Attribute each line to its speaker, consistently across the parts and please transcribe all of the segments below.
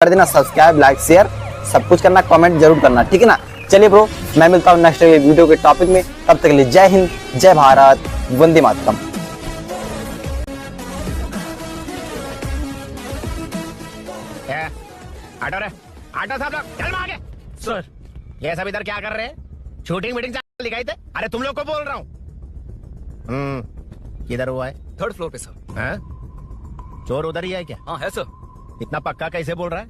Speaker 1: कर देना subscribe, like, share सब कुछ करना, कमेंट जरूर करना, ठीक है ना। चलिए ब्रो, मैं मिलता हूँ नेक्स्ट वीडियो के टॉपिक में। तब तक के लिए जय हिंद, जय भारत, वंदे मातरम।
Speaker 2: ऑटो रे, ऑटो साहब लोग चल आगे।
Speaker 3: सर
Speaker 2: ये सब इधर क्या कर रहे हैं? शूटिंग मीटिंग दिखाई थे? अरे तुम लोग को बोल रहा हूँ। किधर हुआ है?
Speaker 3: 3rd फ्लोर पे सर।
Speaker 2: हैं? चोर उधर ही है क्या?
Speaker 3: हाँ है सर।
Speaker 2: इतना पक्का कैसे बोल रहा है?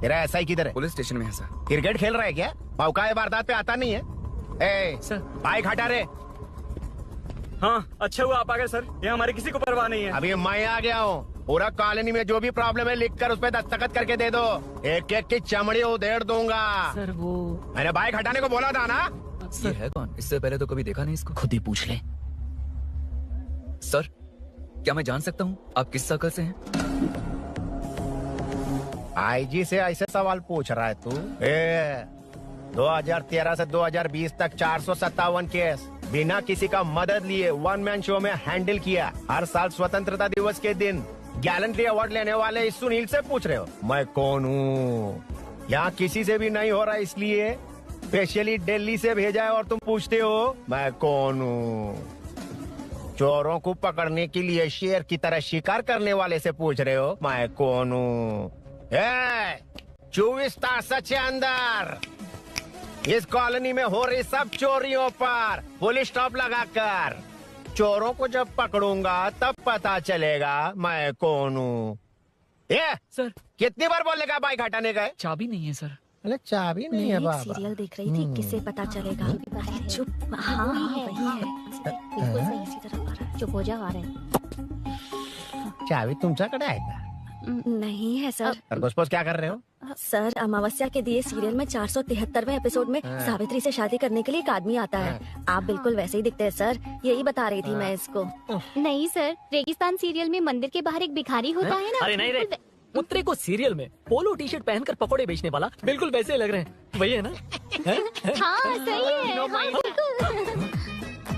Speaker 2: तेरा ऐसा ही किधर है?
Speaker 3: पुलिस स्टेशन में है सर।
Speaker 2: क्रिकेट खेल रहा है क्या? मौका है वारदात पे आता नहीं है। ए
Speaker 3: सर
Speaker 2: बाइक हटा रे।
Speaker 3: हाँ अच्छा हुआ आप आ गए सर, ये हमारे किसी को परवाह नहीं है।
Speaker 2: अभी मैं आ गया हूँ। पूरा कॉलोनी में जो भी प्रॉब्लम है लिख कर उस पर दस्तखत करके दे दो। एक एक की चमड़ी उधेड़ दूंगा।
Speaker 3: सर वो
Speaker 2: मैंने बाइक हटाने को बोला था ना।
Speaker 3: ये है कौन? इससे पहले तो कभी देखा नहीं इसको।
Speaker 4: खुद ही पूछ ले।
Speaker 3: सर क्या मैं जान सकता हूँ आप किस सर्कल से हैं?
Speaker 2: आईजी से ऐसे सवाल पूछ रहा है तू? 2013 से 2020 तक 457 केस बिना किसी का मदद लिए वन मैन शो में हैंडल किया। हर साल स्वतंत्रता दिवस के दिन गैलेंट्री अवार्ड लेने वाले इस सुनील से पूछ रहे हो मैं कौन हूँ? यहाँ किसी से भी नहीं हो रहा, इसलिए स्पेशली दिल्ली से भेजा है और तुम पूछते हो मैं कौन हूँ? चोरों को पकड़ने के लिए शेर की तरह शिकार करने वाले से पूछ रहे हो मैं कौन हूँ? 24 तास से अंदर इस कॉलोनी में हो रही सब चोरियों पर पुलिस स्टॉप लगाकर चोरों को जब पकड़ूंगा तब पता चलेगा मैं कौन हूँ। ये
Speaker 4: सर
Speaker 2: कितनी बार बोलने का बाइक हटाने का है?
Speaker 4: चाबी नहीं है सर।
Speaker 2: अरे चाबी नहीं है बाबा।
Speaker 5: सीरियल देख रही थी, किसे पता चलेगा? अरे चुप। हाँ वही है। बिल्कुल सही, इसी तरफ आ रहा है। चुप हो जा, आ रहे हैं।
Speaker 2: चाबी तुमच्याकडे आहे का?
Speaker 5: नहीं है सर।
Speaker 2: खरगोश क्या कर रहे हो?
Speaker 5: सर अमावस्या के दिए सीरियल में 473वें एपिसोड में सावित्री से शादी करने के लिए एक आदमी आता है। आप बिल्कुल वैसे ही दिखते हैं सर, यही बता रही थी मैं इसको।
Speaker 6: नहीं सर, रेगिस्तान सीरियल में मंदिर के बाहर एक भिखारी होता है ना।
Speaker 4: अरे नहीं रे, पुत्रे को सीरियल में पोलो टी शर्ट पहनकर पकोड़े बेचने वाला बिल्कुल वैसे ही लग रहे हैं। वही है ना?
Speaker 6: हाँ सही है। हाँ,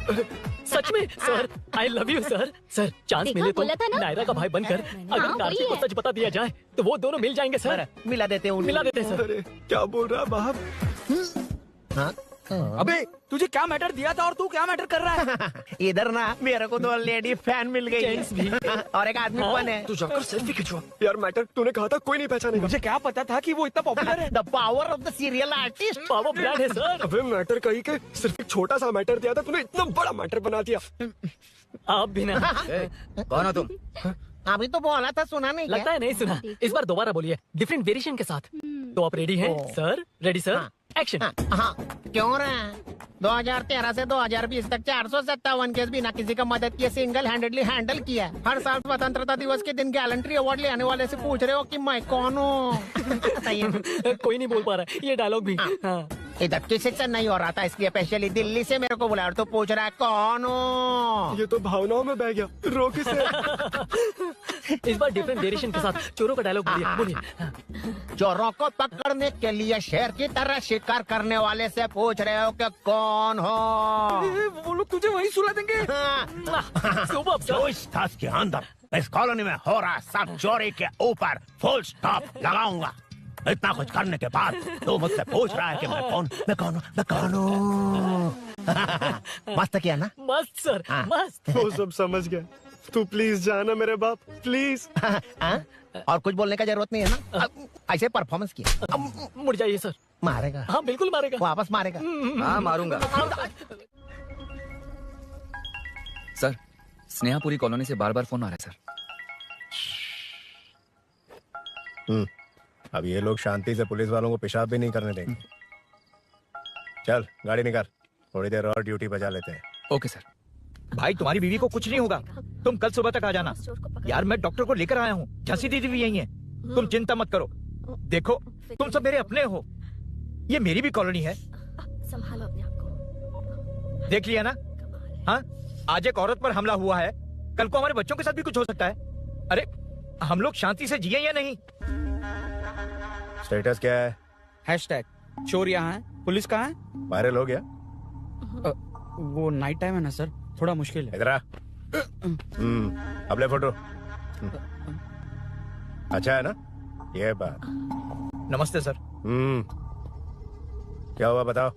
Speaker 6: बिल्कुल।
Speaker 4: सच में sir, I love you sir. Sir chance
Speaker 6: देखा,
Speaker 4: मिले तो
Speaker 6: बोला था ना?
Speaker 4: नायरा का भाई बनकर अगर
Speaker 6: हाँ,
Speaker 4: कार्तिक
Speaker 6: वही
Speaker 4: को
Speaker 6: है।
Speaker 4: सच बता दिया जाए तो वो दोनों मिल जाएंगे सर।
Speaker 2: मिला देते हैं
Speaker 4: मिला देते हैं सर।
Speaker 3: अरे क्या बोल रहा है बाप?
Speaker 2: हाँ?
Speaker 3: अबे तुझे क्या मैटर दिया था और तू क्या मैटर कर रहा है?
Speaker 2: इधर ना मेरे को तो लेडी फैन मिल गई
Speaker 4: जेंट्स भी।
Speaker 2: और एक आदमी कौन है?
Speaker 3: तू जाकर सेल्फी खिंचवा। यार मैटर तूने कहा था कोई नहीं पहचानेगा। मुझे क्या पता था कि वो इतना पॉपुलर है।
Speaker 2: The power of the serial artist.
Speaker 4: Power brand है सर।
Speaker 3: अबे मैटर कही के सिर्फ एक छोटा सा मैटर दिया था, तूने इतना बड़ा मैटर बना दिया।
Speaker 4: आप भी ना।
Speaker 3: कौन हो तुम?
Speaker 2: अभी तो बोला था, सुना नहीं
Speaker 4: लगता है नहीं सुना। इस बार दोबारा बोलिए डिफरेंट वेरिएशन के साथ। तो आप रेडी हैं सर? Ready sir, action.
Speaker 2: हाँ क्यों रहे? 2013 से 2020 तक 457 केस बिना किसी का मदद किए सिंगल हैंडेडली हैंडल किया। हर साल स्वतंत्रता दिवस के दिन गैलेंट्री अवार्ड लेने वाले से पूछ रहे हो कि मैं कौन हूँ?
Speaker 4: कोई नहीं बोल पा रहा है ये डायलॉग भी। हाँ।
Speaker 2: इधर किसी से नहीं हो रहा था, इसलिए स्पेशली दिल्ली से मेरे को बुलाया और तो पूछ रहा है कौन हूँ?
Speaker 3: ये तो भावनाओं में बह गया। रोक इसे।
Speaker 4: इस बार डिफरेंट वेरिएशन के साथ चोरों का डायलॉग बोलिए बोलिए।
Speaker 2: चोरों को पकड़ने के लिए शेर की तरह शिकार करने वाले से पूछ रहे हो कि कौन हो?
Speaker 3: वो लोग तुझे वही सुला देंगे।
Speaker 4: सुबह सर।
Speaker 2: 24 तास के अंदर इस कॉलोनी में हो रहा सब चोरी के ऊपर फुल स्टॉप लगाऊंगा। इतना कुछ करने के बाद तू मुझसे पूछ रहा है कि मैं कौन हूँ? मस्त किया ना?
Speaker 4: मस्त सर मस्त।
Speaker 3: वो सब समझ गया। तू प्लीज जाना मेरे बाप, प्लीज।
Speaker 2: और कुछ बोलने का जरूरत नहीं है ना? ऐसे परफॉर्मेंस किया।
Speaker 4: मुड़ जाइए सर।
Speaker 2: मारेगा?
Speaker 4: हाँ बिल्कुल मारेगा।
Speaker 2: वापस मारेगा?
Speaker 3: हाँ मारूंगा। सर स्नेहापुरी कॉलोनी से बार बार फोन आ रहा है सर।
Speaker 7: अब ये लोग शांति से पुलिस वालों को पेशाब भी नहीं करने देंगे। चल गाड़ी निकाल, थोड़ी देर और ड्यूटी बजा लेते हैं।
Speaker 3: Okay sir.
Speaker 8: भाई तुम्हारी बीवी को कुछ नहीं होगा, तुम कल सुबह तक आ जाना। यार मैं डॉक्टर को लेकर आया हूँ, झांसी दीदी भी यही है। तुम चिंता मत करो। देखो तुम सब मेरे अपने हो, ये मेरी भी कॉलोनी है।
Speaker 5: संभालो अपने आप को।
Speaker 8: देख लिया ना? हाँ आज एक औरत पर हमला हुआ है, कल को हमारे बच्चों के साथ भी कुछ हो सकता है। अरे हम लोग शांति से जिए या नहीं?
Speaker 7: स्टेटस क्या है?
Speaker 9: हैशटैग चोर यहाँ है, पुलिस कहाँ है?
Speaker 7: वायरल हो गया?
Speaker 9: वो नाइट टाइम है ना सर, थोड़ा मुश्किल है।
Speaker 7: इधर आ। अब ले फोटो। अच्छा है ना? ये बात।
Speaker 8: नमस्ते सर।
Speaker 7: क्या हुआ बताओ।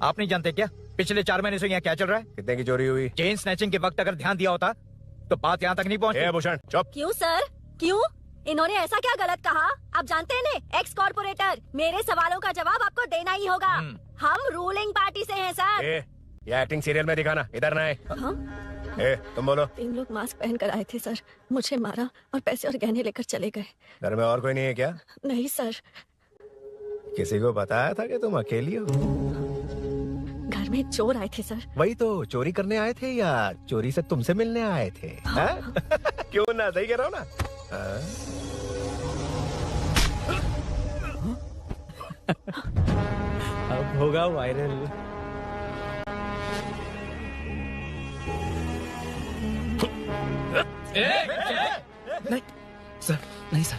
Speaker 8: आप नहीं जानते क्या पिछले 4 महीने से यहाँ क्या चल रहा है?
Speaker 7: कितने की चोरी हुई?
Speaker 8: चेन स्नैचिंग के वक्त अगर ध्यान दिया होता तो बात यहाँ तक नहीं पहुँची।
Speaker 7: भूषण चुप।
Speaker 5: क्यों सर, क्यों? इन्होंने ऐसा क्या गलत कहा? आप जानते हैं ना, एक्स कॉर्पोरेटर, मेरे सवालों का जवाब आपको देना ही होगा। हम रूलिंग पार्टी से हैं सर।
Speaker 7: ये एक्टिंग सीरियल में दिखाना, इधर ना आए। तुम बोलो।
Speaker 5: 3 लोग मास्क पहन कर आए थे सर, मुझे मारा और पैसे और गहने लेकर चले गए।
Speaker 7: घर में और कोई नहीं है क्या?
Speaker 5: नहीं सर।
Speaker 7: किसी को बताया था कि तुम अकेली हो?
Speaker 5: घर में चोर आए थे सर।
Speaker 2: वही तो, चोरी करने आए थे या चोरी से तुमसे मिलने आए थे? हाँ? क्यों ना, सही कह रहा हूँ ना?
Speaker 4: अब होगा वायरल।
Speaker 3: नहीं सर, नहीं सर,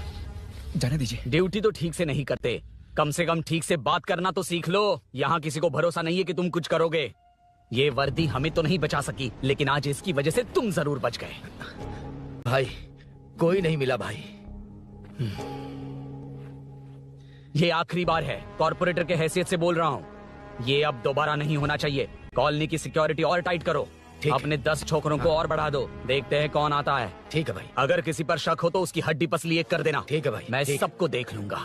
Speaker 3: जाने दीजिए।
Speaker 9: ड्यूटी तो ठीक से नहीं करते, कम से कम ठीक से बात करना तो सीख लो। यहाँ किसी को भरोसा नहीं है कि तुम कुछ करोगे। ये वर्दी हमें तो नहीं बचा सकी, लेकिन आज इसकी वजह से तुम जरूर बच गए।
Speaker 8: भाई कोई नहीं मिला भाई।
Speaker 9: ये आखिरी बार है, कॉर्पोरेटर के हैसियत से बोल रहा हूँ। ये अब दोबारा नहीं होना चाहिए। कॉलोनी की सिक्योरिटी और टाइट करो। अपने 10 छोकरों को और बढ़ा दो। देखते हैं कौन आता है।
Speaker 8: ठीक है भाई।
Speaker 9: अगर किसी पर शक हो तो उसकी हड्डी पसली एक कर देना।
Speaker 8: ठीक है भाई।
Speaker 9: मैं
Speaker 8: ठीक।
Speaker 9: सबको देख लूंगा।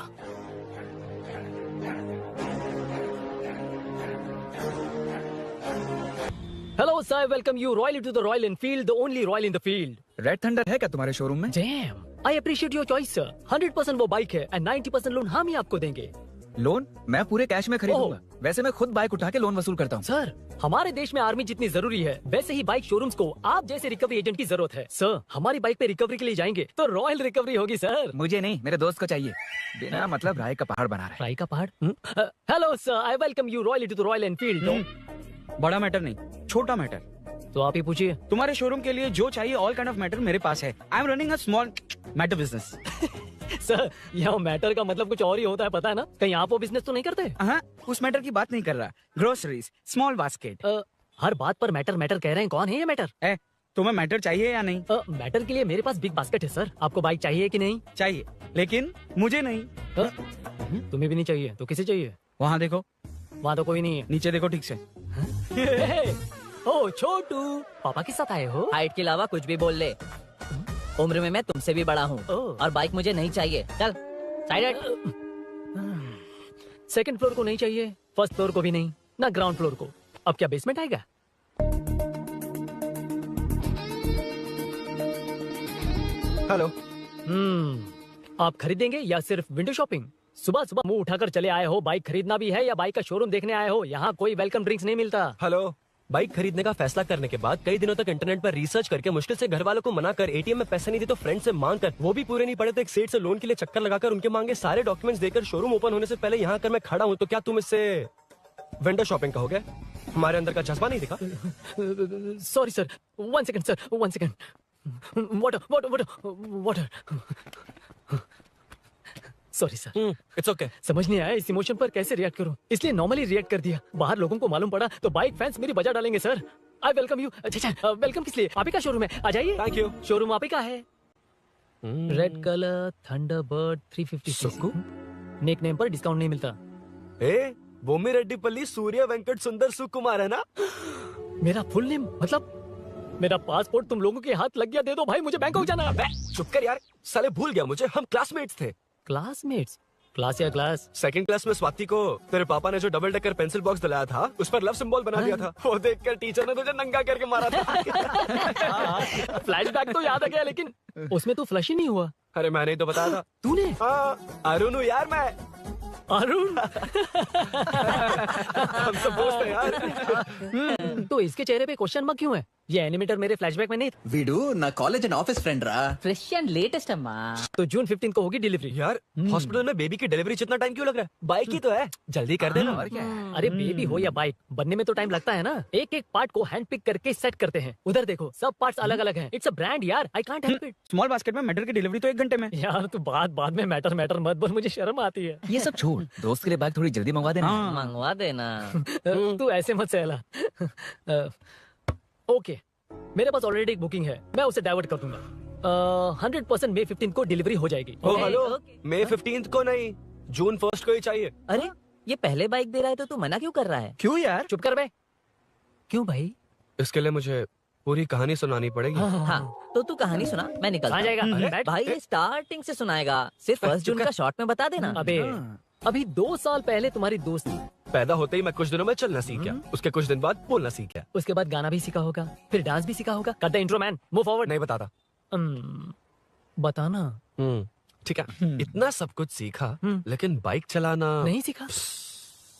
Speaker 4: Hello sir, welcome you royally to the Royal Enfield, the only royal in the field.
Speaker 3: Red thunder है क्या तुम्हारे शोरूम में?
Speaker 4: Damn, I appreciate your choice sir. 100% वो बाइक है एंड 90% लोन हम ही आपको देंगे।
Speaker 3: लोन? मैं पूरे कैश में खरीदूंगा। वैसे मैं खुद बाइक उठा के लोन वसूल करता हूँ।
Speaker 4: सर, हमारे देश में आर्मी जितनी जरूरी है, वैसे ही बाइक शोरूम्स को आप जैसे रिकवरी एजेंट की जरूरत है। सर, हमारी बाइक पे रिकवरी के लिए जाएंगे तो रॉयल रिकवरी होगी सर।
Speaker 3: मुझे नहीं, मेरे दोस्त को चाहिए। बिना मतलब राय का पहाड़ बना रहा है।
Speaker 4: राय का पहाड़? Hello sir, I welcome you royally to the Royal Enfield.
Speaker 9: बड़ा मैटर नहीं, छोटा मैटर।
Speaker 4: तो आप ही पूछिए।
Speaker 9: तुम्हारे शोरूम के लिए जो चाहिए ऑल काइंड ऑफ मैटर मेरे पास है। I am running a small matter business.
Speaker 4: Sir, यहाँ मैटर का मतलब कुछ और ही होता है, पता है ना? कहीं आप वो बिजनेस तो नहीं करते?
Speaker 9: हाँ, उस मैटर की बात नहीं कर रहा। Groceries, small basket.
Speaker 4: हर बात पर मैटर मैटर कह रहे हैं, कौन है ये मैटर?
Speaker 9: तुम्हें मैटर चाहिए या नहीं?
Speaker 4: मैटर के लिए मेरे पास बिग बास्केट है सर। आपको बाइक चाहिए कि नहीं?
Speaker 9: चाहिए, लेकिन मुझे नहीं।
Speaker 4: तुम्हें भी नहीं चाहिए तो किसे चाहिए?
Speaker 9: वहाँ देखो।
Speaker 4: वहाँ तो कोई नहीं है।
Speaker 9: नीचे देखो ठीक से।
Speaker 4: ओ छोटू, पापा के साथ आए हो?
Speaker 10: हाइट के अलावा कुछ भी बोल ले। उम्र में मैं तुमसे भी बड़ा हूँ और बाइक मुझे नहीं चाहिए। चल साइड।
Speaker 4: सेकंड फ्लोर को नहीं चाहिए, फर्स्ट फ्लोर को भी नहीं, ना ग्राउंड फ्लोर को। अब क्या बेसमेंट आएगा?
Speaker 2: हेलो।
Speaker 4: आप खरीदेंगे या सिर्फ विंडो शॉपिंग? सुबह सुबह मुंह उठाकर चले आए हो, बाइक खरीदना भी है या बाइक का शोरूम देखने आए हो? यहाँ कोई वेलकम ड्रिंक्स नहीं मिलता।
Speaker 11: हेलो, बाइक खरीदने का फैसला करने के बाद कई दिनों तक इंटरनेट पर रिसर्च करके मुश्किल से घर वालों को मना कर, एटीएम में पैसे नहीं दी तो फ्रेंड से मांग कर, वो भी पूरे नहीं पड़े तो एक सेठ से लोन के लिए चक्कर लगाकर उनके मांगे सारे डॉक्यूमेंट्स देकर शोरूम ओपन होने से पहले यहाँ आकर मैं खड़ा हूँ, तो क्या तुम इससे वेंडर शॉपिंग कहोगे? हमारे अंदर का जज्बा नहीं दिखा?
Speaker 4: Sorry sir, 1 second sir, 1 second. Water water water water. Sorry sir.
Speaker 11: It's okay.
Speaker 4: समझ नहीं आया इस इमोशन पर कैसे रिएक्ट करूं, इसलिए नॉर्मली रिएक्ट कर दिया। बाहर लोगों को मालूम पड़ा तो बाइक फैंस मेरी बजा डालेंगे सर। I welcome you. अच्छा, वेलकम किस लिए? आप ही का शोरूम है, आ जाइए।
Speaker 11: Thank you.
Speaker 4: शोरूम आप ही का है। Red colour Thunderbird 350 Sukku. Nickname पर डिस्काउंट नहीं मिलता।
Speaker 11: बोमी रेड्डीपल्ली सूर्य वेंकट सुंदर सुकुमार है ना?
Speaker 4: मेरा फुल नेम मतलब? मेरा पासपोर्ट तुम लोगों के हाथ लग गया, दे दो भाई, मुझे बैंकॉक जाना है।
Speaker 11: चुप कर यार, साले भूल गया मुझे, हम क्लासमेट्स थे।
Speaker 4: क्लासमेट्स? क्लास या क्लास?
Speaker 11: सेकंड क्लास में स्वाति को तेरे पापा ने जो डबल डेकर पेंसिल बॉक्स दिलाया था, उस पर लव सिंबल बना दिया था। वो देखकर टीचर ने तुझे नंगा करके मारा था।
Speaker 4: फ्लैशबैक तो याद आ गया, लेकिन उसमें तो फ्लश ही नहीं हुआ।
Speaker 11: अरे मैंने ही तो बताया था।
Speaker 4: तूने?
Speaker 11: अरुण हूँ यार मैं।
Speaker 4: अरुण?
Speaker 11: हम सब दोस्त हैं यार।
Speaker 4: तो इसके चेहरे पे क्वेश्चन मार्क क्यों है? ये एनिमेटर मेरे फ्लैशबैक में नहीं था।
Speaker 10: वीडू ना कॉलेज एंड ऑफिस फ्रेंड रहा, फ्रेश एंड लेटेस्ट अम्मा।
Speaker 4: तो जून 15 को होगी डिलीवरी।
Speaker 11: यार हॉस्पिटल में बेबी की डिलीवरी जितना टाइम क्यों लग रहा है? बाइक ही तो है, जल्दी कर देना। और क्या है?
Speaker 4: अरे बेबी हो या बाइक, बनने में तो टाइम लगता है ना। एक एक पार्ट को हैंड पिक करके सेट करते हैं। उधर देखो, सब पार्ट्स अलग अलग हैं। इट्स अ ब्रांड यार, I can't help it.
Speaker 9: Small basket में मैटर की डिलीवरी तो 1 घंटे में।
Speaker 4: यार तू बाद में मैटर मत बोल, मुझे शर्म आती है।
Speaker 3: ये सब छोड़, दोस्त के लिए बाइक थोड़ी जल्दी मंगवा देना।
Speaker 10: मंगवा देना।
Speaker 4: तू ऐसे मत सहला। ओके, मेरे पास ऑलरेडी एक बुकिंग है, मैं उसे डाइवर्ट कर दूंगा। 100% May 15 को डिलीवरी हो जाएगी।
Speaker 11: ओ हेलो, May 15 को नहीं, June 1 को ही चाहिए।
Speaker 10: अरे ये पहले बाइक दे रहा है तो तू मना क्यों कर रहा है?
Speaker 8: क्यों यार?
Speaker 4: चुप कर बे। क्यों भाई?
Speaker 11: इसके लिए मुझे पूरी कहानी सुनानी पड़ेगी।
Speaker 10: हाँ तो तू कहानी सुना, मैं निकलता
Speaker 4: आ जाएगा।
Speaker 10: हूँ।
Speaker 4: बैठ।
Speaker 10: भाई ये स्टार्टिंग से सुनाएगा, सिर्फ 1 जून का शॉर्ट में बता देना।
Speaker 4: अबे अभी 2 साल पहले तुम्हारी दोस्ती,
Speaker 11: पैदा होते ही मैं कुछ दिनों में चलना सीख गया, उसके कुछ दिन बाद बोलना सीख गया।
Speaker 4: उसके बाद गाना भी सीखा होगा, फिर डांस भी सीखा होगा। कर दे इंट्रो मैन, मूव फॉरवर्ड।
Speaker 11: नहीं बताता।
Speaker 4: बताना।
Speaker 11: ठीक है, इतना सब कुछ सीखा लेकिन बाइक चलाना
Speaker 4: नहीं सीखा।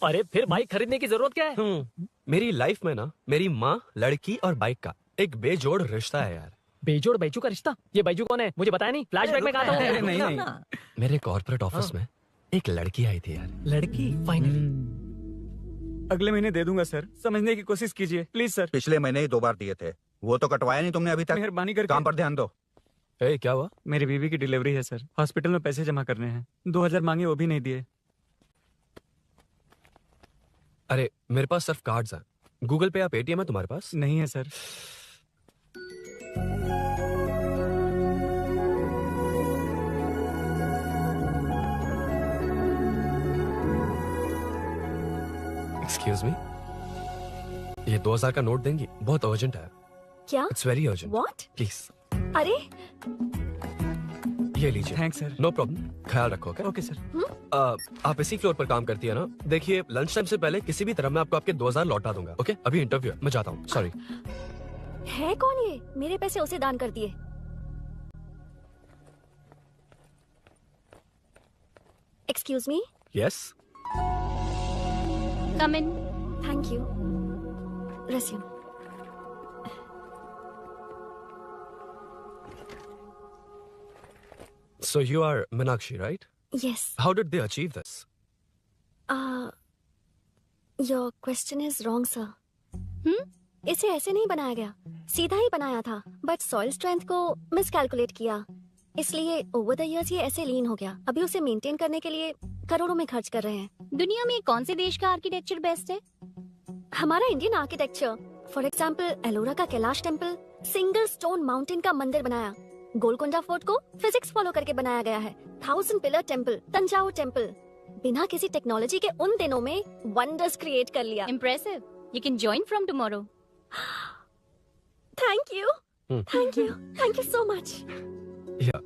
Speaker 4: अरे फिर बाइक खरीदने की जरूरत क्या है?
Speaker 11: मेरी लाइफ में ना मेरी माँ, लड़की और बाइक का एक बेजोड़ रिश्ता है यार।
Speaker 4: बेजोड़ बैजू का रिश्ता? ये बैजू कौन है? मुझे बताया नहीं। फ्लैशबैक में कहा था।
Speaker 8: नहीं।
Speaker 11: मेरे कॉर्पोरेट ऑफिस में एक लड़की आई थी यार।
Speaker 4: लड़की फाइनली
Speaker 8: अगले महीने दे दूंगा सर, समझने की कोशिश कीजिए प्लीज सर।
Speaker 12: पिछले महीने ही 2 बार दिए थे, वो तो कटवाया नहीं तुमने अभी तक।
Speaker 8: मेहरबानी करके
Speaker 12: काम पर ध्यान दो।
Speaker 11: क्या हुआ?
Speaker 8: मेरी बीवी की डिलीवरी है सर, हॉस्पिटल में पैसे जमा करने हैं। 2000 मांगे, वो भी नहीं दिए।
Speaker 11: अरे मेरे पास सिर्फ कार्ड्स हैं। गूगल पे या पेटीएम है तुम्हारे पास?
Speaker 8: नहीं है सर।
Speaker 11: एक्सक्यूज मी, ये 2000 का नोट देंगी? बहुत अर्जेंट है।
Speaker 5: क्या?
Speaker 11: It's very urgent.
Speaker 5: What?
Speaker 11: Please
Speaker 5: अरे
Speaker 11: ये लीजिए।
Speaker 8: Thanks sir.
Speaker 11: नो प्रॉब्लम, ख्याल रखो।
Speaker 8: Okay sir.
Speaker 11: आप इसी फ्लोर पर काम करती है ना? देखिए लंच टाइम से पहले किसी भी तरह मैं आपको आपके 2000 लौटा दूंगा। ओके, अभी इंटरव्यू है, मैं जाता हूँ। सॉरी।
Speaker 5: है कौन ये? मेरे पैसे उसे दान कर दिए। Excuse me.
Speaker 11: Yes.
Speaker 6: Come in.
Speaker 5: Thank you. Resume.
Speaker 11: So you are Meenakshi, right?
Speaker 5: Yes.
Speaker 11: How did they achieve this?
Speaker 5: Your question is wrong, sir. इसे ऐसे नहीं बनाया गया, सीधा ही बनाया था, बट सॉइल स्ट्रेंथ को मिसकैलकुलेट किया, इसलिए ओवर द इयर्स ये ऐसे लीन हो गया। अभी उसे मेंटेन करने के लिए करोड़ों में खर्च कर रहे हैं।
Speaker 6: दुनिया में कौन से देश का आर्किटेक्चर बेस्ट है?
Speaker 5: हमारा Indian architecture. For example Ellora का Kailash temple, single stone mountain का मंदिर बनाया। गोलकोंडा फोर्ट को फिजिक्स फॉलो करके बनाया गया है। 1000 पिलर टेम्पल, तंजावुर टेम्पल, बिना किसी टेक्नोलॉजी के उन दिनों में वंडर्स क्रिएट कर लिया।
Speaker 6: Impressive. You can join from tomorrow.
Speaker 5: Thank you, thank you, thank you so much.
Speaker 11: Yeah.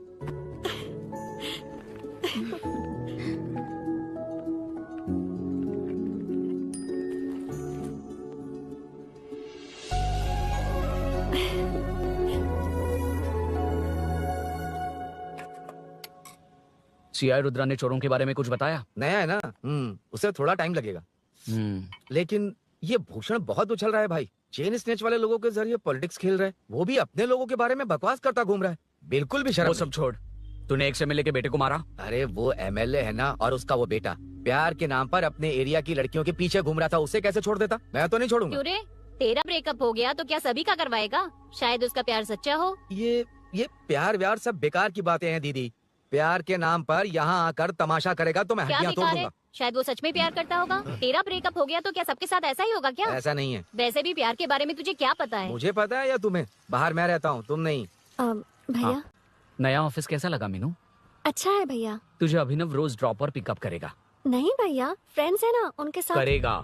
Speaker 9: CI Rudra ने चोरों के बारे में कुछ बताया?
Speaker 13: नया है ना, उसे थोड़ा टाइम लगेगा। लेकिन ये भूषण बहुत उछल रहा है भाई। चेन स्नेच वाले लोगों के जरिए पॉलिटिक्स खेल रहा है, वो भी अपने लोगों के बारे में बकवास करता घूम रहा है। बिल्कुल भी शर्म
Speaker 9: वो सब छोड़, तूने एक एमएलए के बेटे को मारा?
Speaker 13: अरे वो एमएलए है ना, और उसका वो बेटा प्यार के नाम पर अपने एरिया की लड़कियों के पीछे घूम रहा था, उसे कैसे छोड़ देता? मैं तो नहीं छोड़ूंगा।
Speaker 6: क्यों रे? तेरा ब्रेकअप हो गया तो क्या सभी का करवाएगा? शायद उसका प्यार सच्चा हो।
Speaker 13: ये प्यार व्यार सब बेकार की बातें हैं दीदी। प्यार के नाम पर यहाँ आकर तमाशा करेगा तो मैं
Speaker 6: क्या
Speaker 13: हड्डियां तोड़
Speaker 6: बेकार है?
Speaker 13: दूंगा।
Speaker 6: शायद वो सच में प्यार करता होगा। तेरा ब्रेकअप हो गया तो क्या सबके साथ ऐसा ही होगा क्या?
Speaker 13: ऐसा नहीं है।
Speaker 6: वैसे भी प्यार के बारे में तुझे क्या पता है?
Speaker 13: मुझे पता है या तुम्हें? बाहर मैं रहता हूँ, तुम नहीं।
Speaker 5: भैया
Speaker 9: नया ऑफिस कैसा लगा मीनू?
Speaker 5: अच्छा है भैया।
Speaker 9: तुझे अभिनव रोज ड्रॉप और पिकअप करेगा?
Speaker 5: नहीं भैया, फ्रेंड्स है ना, उनके साथ
Speaker 9: करेगा।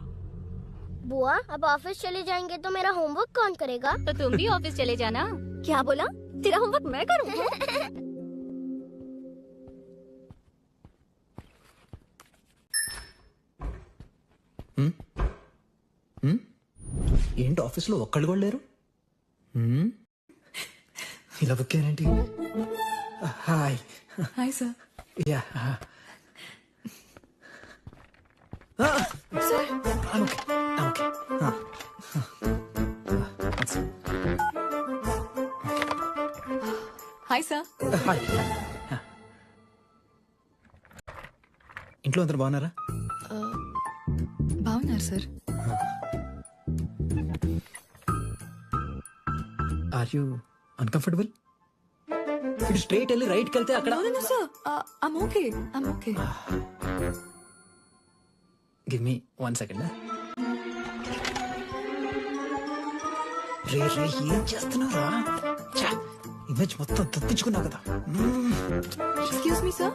Speaker 14: बुआ अब ऑफिस चले जाएंगे तो मेरा होमवर्क कौन करेगा?
Speaker 6: तो तुम भी ऑफिस चले जाना।
Speaker 5: क्या बोला? तेरा होमवर्क मैं करूँ?
Speaker 15: ఏంటి ఆఫీస్లో ఒక్కళ్ళు కూడా లేరు? ఇలా బుక్కారేంటి? Hi
Speaker 16: hi sir.
Speaker 15: Ya
Speaker 16: hi sir.
Speaker 15: Hi. ఇంట్లో అందరు బాగున్నారా?
Speaker 16: బాగున్నారు సార్.
Speaker 15: Are you uncomfortable? ఇటు స్ట్రైట్ వెళ్ళి రైట్కి వెళ్తే అక్కడ.
Speaker 16: I'm okay. I'm okay.
Speaker 15: Give me 1 second. రే ఏం చేస్తున్నారా? ఇమేజ్ మొత్తం తప్పించుకున్నా కదా.
Speaker 16: Excuse me sir,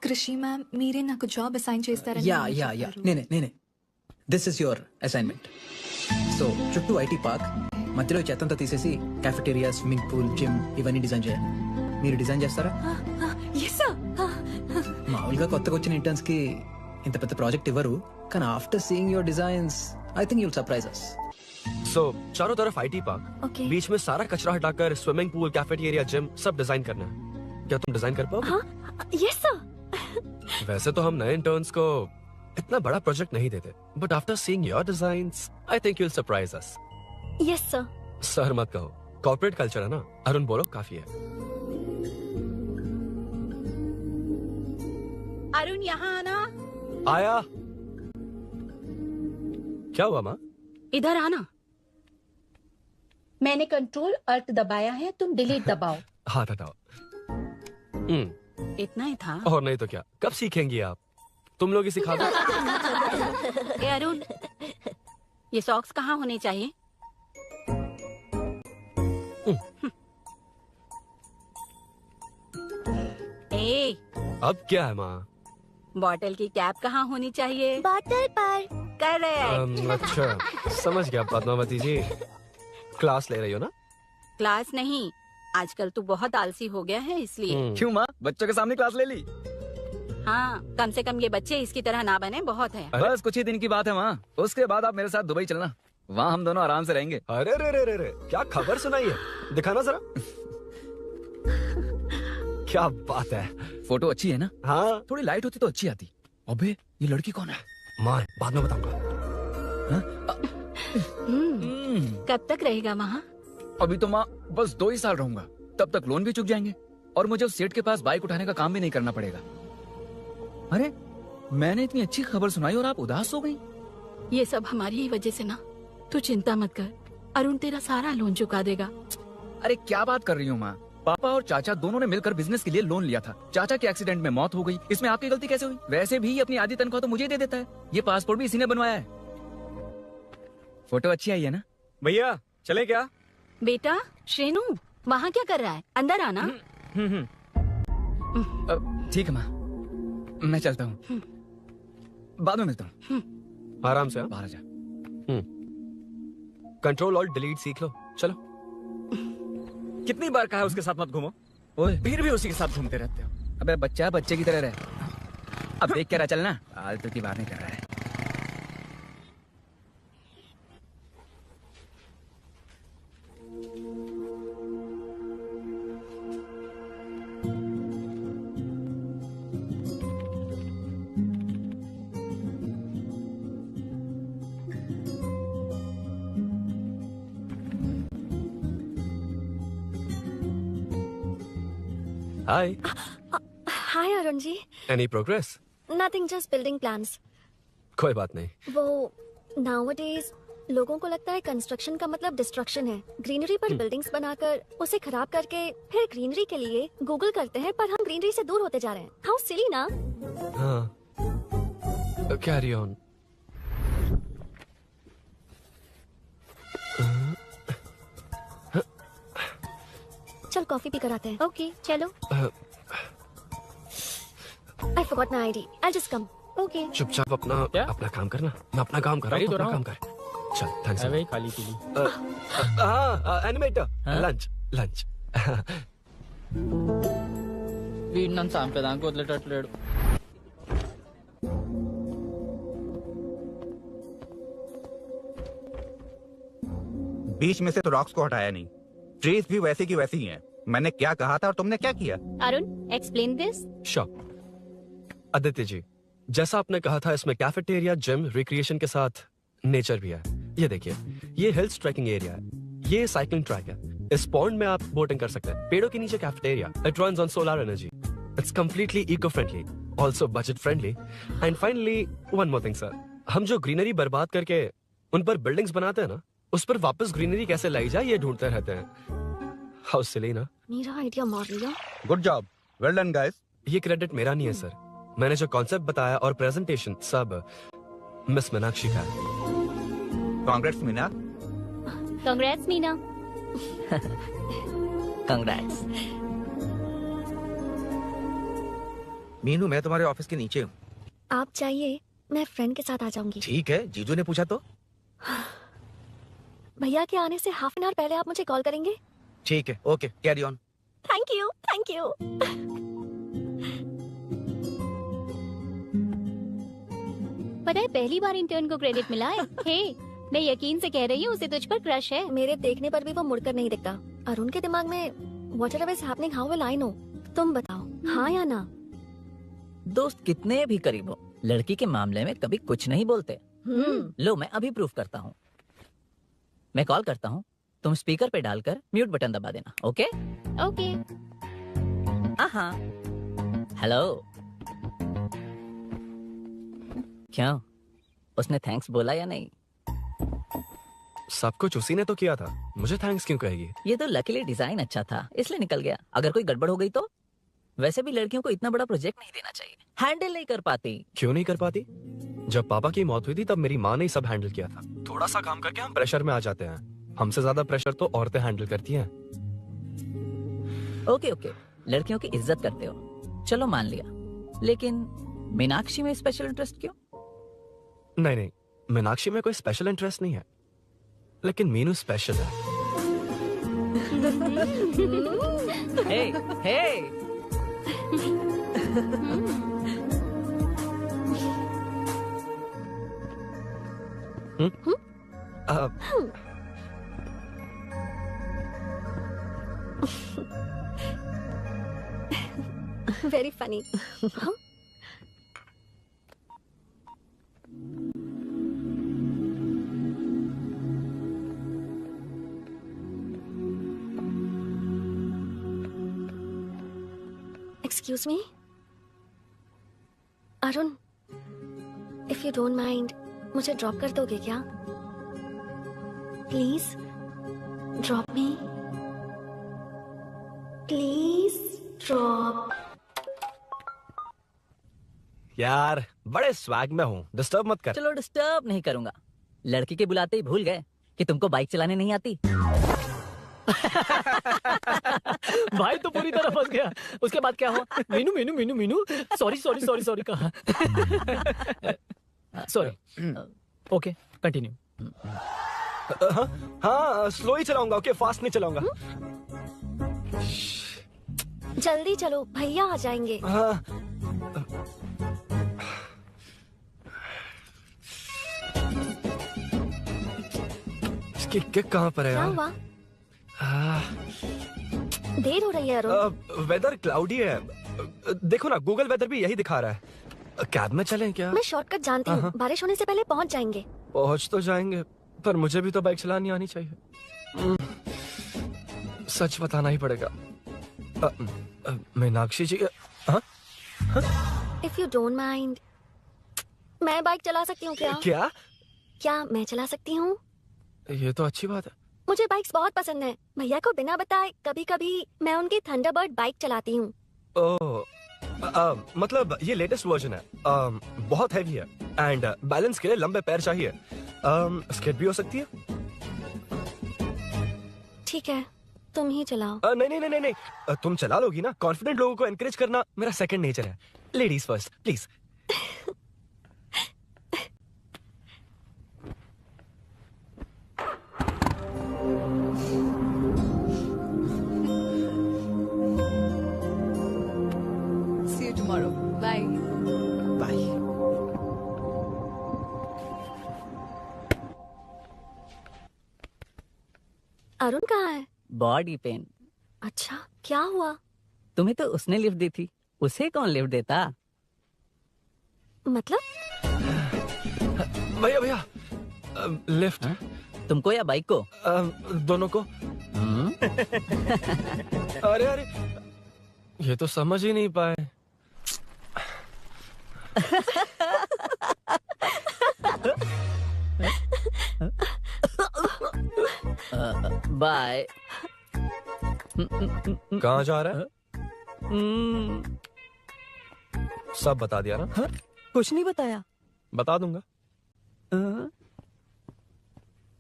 Speaker 16: Krishi ma'am మీరే నాకు జాబ్ అసైన్ చేస్తారని
Speaker 15: యా యా యా నేనే. This is your assignment. So చుట్టూ ఐటీ పార్క్, మధ్యలో చెత్తంతా తీసేసి క్యాఫెటేరియా, స్విమ్మింగ్ పూల్, జిమ్ ఇవన్నీ డిజైన్ చేయాలి. మీరు డిజైన్ చేస్తారా?
Speaker 16: Yes sir.
Speaker 15: మామూలుగా కొత్తగా వచ్చిన ఇంటర్న్స్ కి ఇంత పెద్ద ప్రాజెక్ట్ ఇవ్వరు, కానీ after seeing your designs I think you'll surprise us.
Speaker 11: So चारों तरफ आईटी पार्क,
Speaker 5: Okay.
Speaker 11: बीच में सारा कचरा हटाकर स्विमिंग पूल, कैफेटेरिया, जिम सब डिजाइन करना है. क्या तुम डिजाइन कर पाओगे?
Speaker 5: Yes sir.
Speaker 11: वैसे तो हम नए इंटर्न्स को इतना बड़ा प्रोजेक्ट नहीं देते, but after seeing your designs I think you will surprise us.
Speaker 5: Yes sir.
Speaker 11: Sir मत कहो, कॉर्पोरेट कल्चर है ना. अरुण बोलो, काफी है.
Speaker 17: अरुण यहाँ आना.
Speaker 11: आया. क्या हुआ माँ?
Speaker 17: इधर आना. मैंने कंट्रोल अल्ट दबाया है, तुम डिलीट दबाओ.
Speaker 11: हाथ हटाओ.
Speaker 17: इतना ही था.
Speaker 11: और नहीं तो क्या, कब सीखेंगी आप? तुम लोग ही सिखा दो.
Speaker 17: ए अरुण, ये सॉक्स कहाँ होने चाहिए? ए,
Speaker 11: अब क्या है माँ?
Speaker 17: बॉटल की कैप कहाँ होनी चाहिए?
Speaker 5: बॉटल पर.
Speaker 17: करेक्ट.
Speaker 11: अच्छा समझ गया पद्मावती जी. क्लास ले रही हो ना?
Speaker 17: क्लास नहीं, आजकल तू बहुत आलसी हो गया है इसलिए.
Speaker 9: क्यों माँ, बच्चों के सामने क्लास ले ली?
Speaker 17: हाँ, कम से कम ये बच्चे इसकी तरह ना बने, बहुत है.
Speaker 9: बस कुछ ही दिन की बात है माँ, उसके बाद आप मेरे साथ दुबई चलना. वहाँ हम दोनों आराम से रहेंगे.
Speaker 11: अरे रे रे रे रे, क्या खबर सुनाई है, दिखाना जरा. क्या बात है.
Speaker 9: फोटो अच्छी है ना?
Speaker 11: हाँ.
Speaker 9: थोड़ी लाइट होती तो अच्छी आती. अबे ये लड़की कौन है?
Speaker 11: माँ बाद में बताऊंगा.
Speaker 17: कब तक रहेगा वहाँ?
Speaker 9: अभी तो माँ बस 2 ही साल रहूंगा, तब तक लोन भी चुक जाएंगे और मुझे उस सेठ के पास बाइक उठाने का काम भी नहीं करना पड़ेगा. अरे मैंने इतनी अच्छी खबर सुनाई और आप उदास हो गई.
Speaker 17: ये सब हमारी ही वजह से ना. तू चिंता मत कर, अरुण तेरा सारा लोन चुका देगा.
Speaker 9: अरे क्या बात कर रही हूँ माँ, पापा और चाचा दोनों ने मिलकर बिजनेस के लिए लोन लिया था. चाचा के एक्सीडेंट में मौत हो गई, इसमें आपकी गलती कैसे हुई? वैसे भी अपनी आधी तनख्वाह तो मुझे दे देता है. ये पासपोर्ट भी इसी ने बनवाया है. फोटो अच्छी आई है ना?
Speaker 11: भैया चले क्या?
Speaker 17: बेटा श्रेनू, वहाँ क्या कर रहा है? अंदर आना.
Speaker 9: ठीक है माँ, मैं चलता हूँ, बाद में मिलता हूँ.
Speaker 11: आराम से.
Speaker 9: बाहर जा.
Speaker 11: कंट्रोल और डिलीट सीख लो. चलो.
Speaker 8: कितनी बार कहा है उसके साथ मत घूमो, फिर भी उसी के साथ घूमते रहते हो.
Speaker 9: अबे बच्चा बच्चे की तरह रहे. अब देख के रहा चलना, आलतू की बात नहीं कर रहा है.
Speaker 11: Hi.
Speaker 5: Hi Arun ji.
Speaker 11: Any progress?
Speaker 5: Nothing, just building plans.
Speaker 11: कोई बात नहीं.
Speaker 5: वो नाउअडेज लोगों को लगता है कंस्ट्रक्शन का मतलब डिस्ट्रक्शन है. ग्रीनरी पर बिल्डिंग्स बनाकर उसे खराब करके फिर ग्रीनरी के लिए गूगल करते हैं, पर हम ग्रीनरी से दूर होते जा रहे हैं. हाउ सिली ना.
Speaker 11: हाँ. Carry on.
Speaker 5: चल कॉफी पी कर आते हैं.
Speaker 17: ओके चलो.
Speaker 5: I forgot my ID. I'll just come. Okay.
Speaker 11: चुपचाप अपना काम करना. मैं अपना काम कर रहा हूँ, अपना काम कर. चल थैंक्स.
Speaker 4: वही खाली पीली.
Speaker 11: हाँ एनिमेटर. लंच.
Speaker 10: వీడినంత చంపేదానికి వదిలేటట్లేడు.
Speaker 12: बीच में से तो रॉक्स को हटाया नहीं, ट्रीज भी वैसी की वैसी ही हैं. मैंने क्या कहा था और तुमने क्या किया?
Speaker 6: Arun explain this.
Speaker 11: Sure. Aditya ji, जैसा आपने कहा था इसमें कैफेटेरिया, जिम, रिक्रिएशन के साथ नेचर भी है. ये देखिए, ये हिल्स ट्रैकिंग एरिया है, ये साइकिलिंग ट्रैक है. इस पॉन्ड में आप बोटिंग कर सकते हैं. पेड़ों के नीचे cafeteria. It runs on solar energy. It's completely eco friendly, also budget friendly. And finally one more thing sir, हम जो ग्रीनरी बर्बाद करके उन पर बिल्डिंग्स बनाते हैं ना, उस पर वापस ग्रीनरी कैसे लाई जाए ये ढूंढते रहते हैं. हाउ सिली ना.
Speaker 5: मेरा आइडिया मार लिया.
Speaker 12: Good job, well done guys.
Speaker 11: ये क्रेडिट मेरा नहीं है सर. मैंने जो कॉन्सेप्ट बताया और प्रेजेंटेशन सब मिस मीनाक्षी का है.
Speaker 12: Congrats Meena.
Speaker 6: Congrats Meena.
Speaker 10: Congrats.
Speaker 13: Meenu, मैं तुम्हारे ऑफिस के नीचे हूँ।
Speaker 5: आप चाहिए मैं फ्रेंड के साथ आ जाऊंगी।
Speaker 13: ठीक है, जीजू ने पूछा तो।
Speaker 5: भैया के आने से हाफ एन आवर पहले आप मुझे कॉल करेंगे?
Speaker 13: ठीक है, okay, carry on.
Speaker 5: Thank you, thank you.
Speaker 6: पता है पहली बार इंटर्न को क्रेडिट मिला है। हे, मैं यकीन से कह रही हूँ उसे तुझ पर क्रश है।
Speaker 5: मेरे देखने पर भी वो मुड़कर नहीं दिखता। अरुण के दिमाग में whatever is happening how will I know? तुम बताओ, हाँ या ना?
Speaker 10: दोस्त कितने भी करीब हो, लड़की के मामले में कभी कुछ नहीं बोलते। लो, मैं अभी प्रूफ करता हूँ। मैं कॉल करता हूँ, तुम स्पीकर पे डालकर म्यूट बटन दबा देना। Okay
Speaker 6: okay.
Speaker 10: हाँ। हेलो। क्यों, उसने थैंक्स बोला या नहीं?
Speaker 11: सब कुछ उसी ने तो किया था, मुझे थैंक्स क्यों कहेगी?
Speaker 10: ये तो लकीली डिजाइन अच्छा था इसलिए निकल गया। अगर कोई गड़बड़ हो गई तो? वैसे भी लड़कियों को इतना बड़ा प्रोजेक्ट नहीं देना चाहिए, हैंडल नहीं कर पाती।
Speaker 11: क्यों नहीं कर पाती? जब पापा की मौत हुई थी तब मेरी माँ ने ही सब हैंडल किया था। थोड़ा सा काम करके हम प्रेशर में आ जाते हैं। हमसे ज्यादा प्रेशर तो औरतें हैंडल करती हैं।
Speaker 10: ओके ओके, लड़कियों की इज्जत करते हो, चलो मान लिया। लेकिन मीनाक्षी में स्पेशल इंटरेस्ट क्यों?
Speaker 11: नहीं नहीं, मीनाक्षी में कोई स्पेशल इंटरेस्ट नहीं है, लेकिन मीनू स्पेशल है।
Speaker 10: हे हे
Speaker 5: very funny. Excuse me Arun, if you don't mind मुझे ड्रॉप कर दोगे क्या? Please drop me, please drop.
Speaker 11: यार बड़े स्वैग में हूँ, डिस्टर्ब मत कर।
Speaker 10: चलो डिस्टर्ब नहीं करूंगा। लड़की के बुलाते ही भूल गए कि तुमको बाइक चलाने नहीं आती।
Speaker 4: भाई तो पूरी तरह फंस गया। उसके बाद क्या हुआ? Meenu Meenu Meenu Meenu sorry sorry sorry sorry कहा। सॉरी। Okay continue.
Speaker 11: हाँ स्लो ही चलाऊंगा, ओके फास्ट नहीं चलाऊंगा।
Speaker 5: जल्दी चलो, भैया आ जाएंगे।
Speaker 11: हाँ। इसकी किक कहाँ पर है
Speaker 5: क्या
Speaker 11: यार?
Speaker 5: हुआ? देर हो रही है अरुण।
Speaker 11: वेदर क्लाउडी है, देखो ना गूगल वेदर भी यही दिखा रहा है। कैब में चलें क्या?
Speaker 5: मैं शॉर्टकट जानती हूँ, बारिश होने से पहले पहुँच जाएंगे।
Speaker 11: पहुँच तो जाएंगे, पर मुझे भी तो बाइक चलानी आनी चाहिए। सच बताना ही पड़ेगा। मीनाक्षी जी,
Speaker 5: इफ यू डोंट माइंड मैं बाइक चला सकती हूँ क्या?
Speaker 11: क्या?
Speaker 5: क्या मैं चला सकती हूँ?
Speaker 11: ये तो अच्छी बात है।
Speaker 5: मुझे बाइक्स बहुत पसंद है। भैया को बिना बताए कभी कभी मैं उनकी थंडरबर्ड बाइक चलाती हूँ।
Speaker 11: ओह, मतलब ये लेटेस्ट वर्जन है, बहुत हैवी है एंड बैलेंस के लिए लंबे पैर चाहिए। स्किड भी हो सकती है।
Speaker 5: ठीक है, तुम ही चलाओ।
Speaker 11: नहीं नहीं नहीं नहीं, तुम चला लोगी ना। कॉन्फिडेंट लोगों को एनकरेज करना मेरा सेकंड नेचर है। Ladies first please.
Speaker 16: See you tomorrow. Bye.
Speaker 11: Bye.
Speaker 5: Arun कहाँ है?
Speaker 10: Body pain.
Speaker 5: अच्छा, क्या हुआ?
Speaker 10: तुम्हें तो उसने लिफ्ट दी थी, उसे कौन लिफ्ट देता?
Speaker 5: मतलब?
Speaker 11: भैया भैया, लिफ्ट।
Speaker 10: तुमको या बाइक को?
Speaker 11: दोनों को। अरे अरे, ये तो समझ ही नहीं पाए।
Speaker 10: बाय।
Speaker 11: कहाँ जा रहा है? सब बता दिया ना?
Speaker 10: कुछ नहीं बताया।
Speaker 11: बता दूंगा।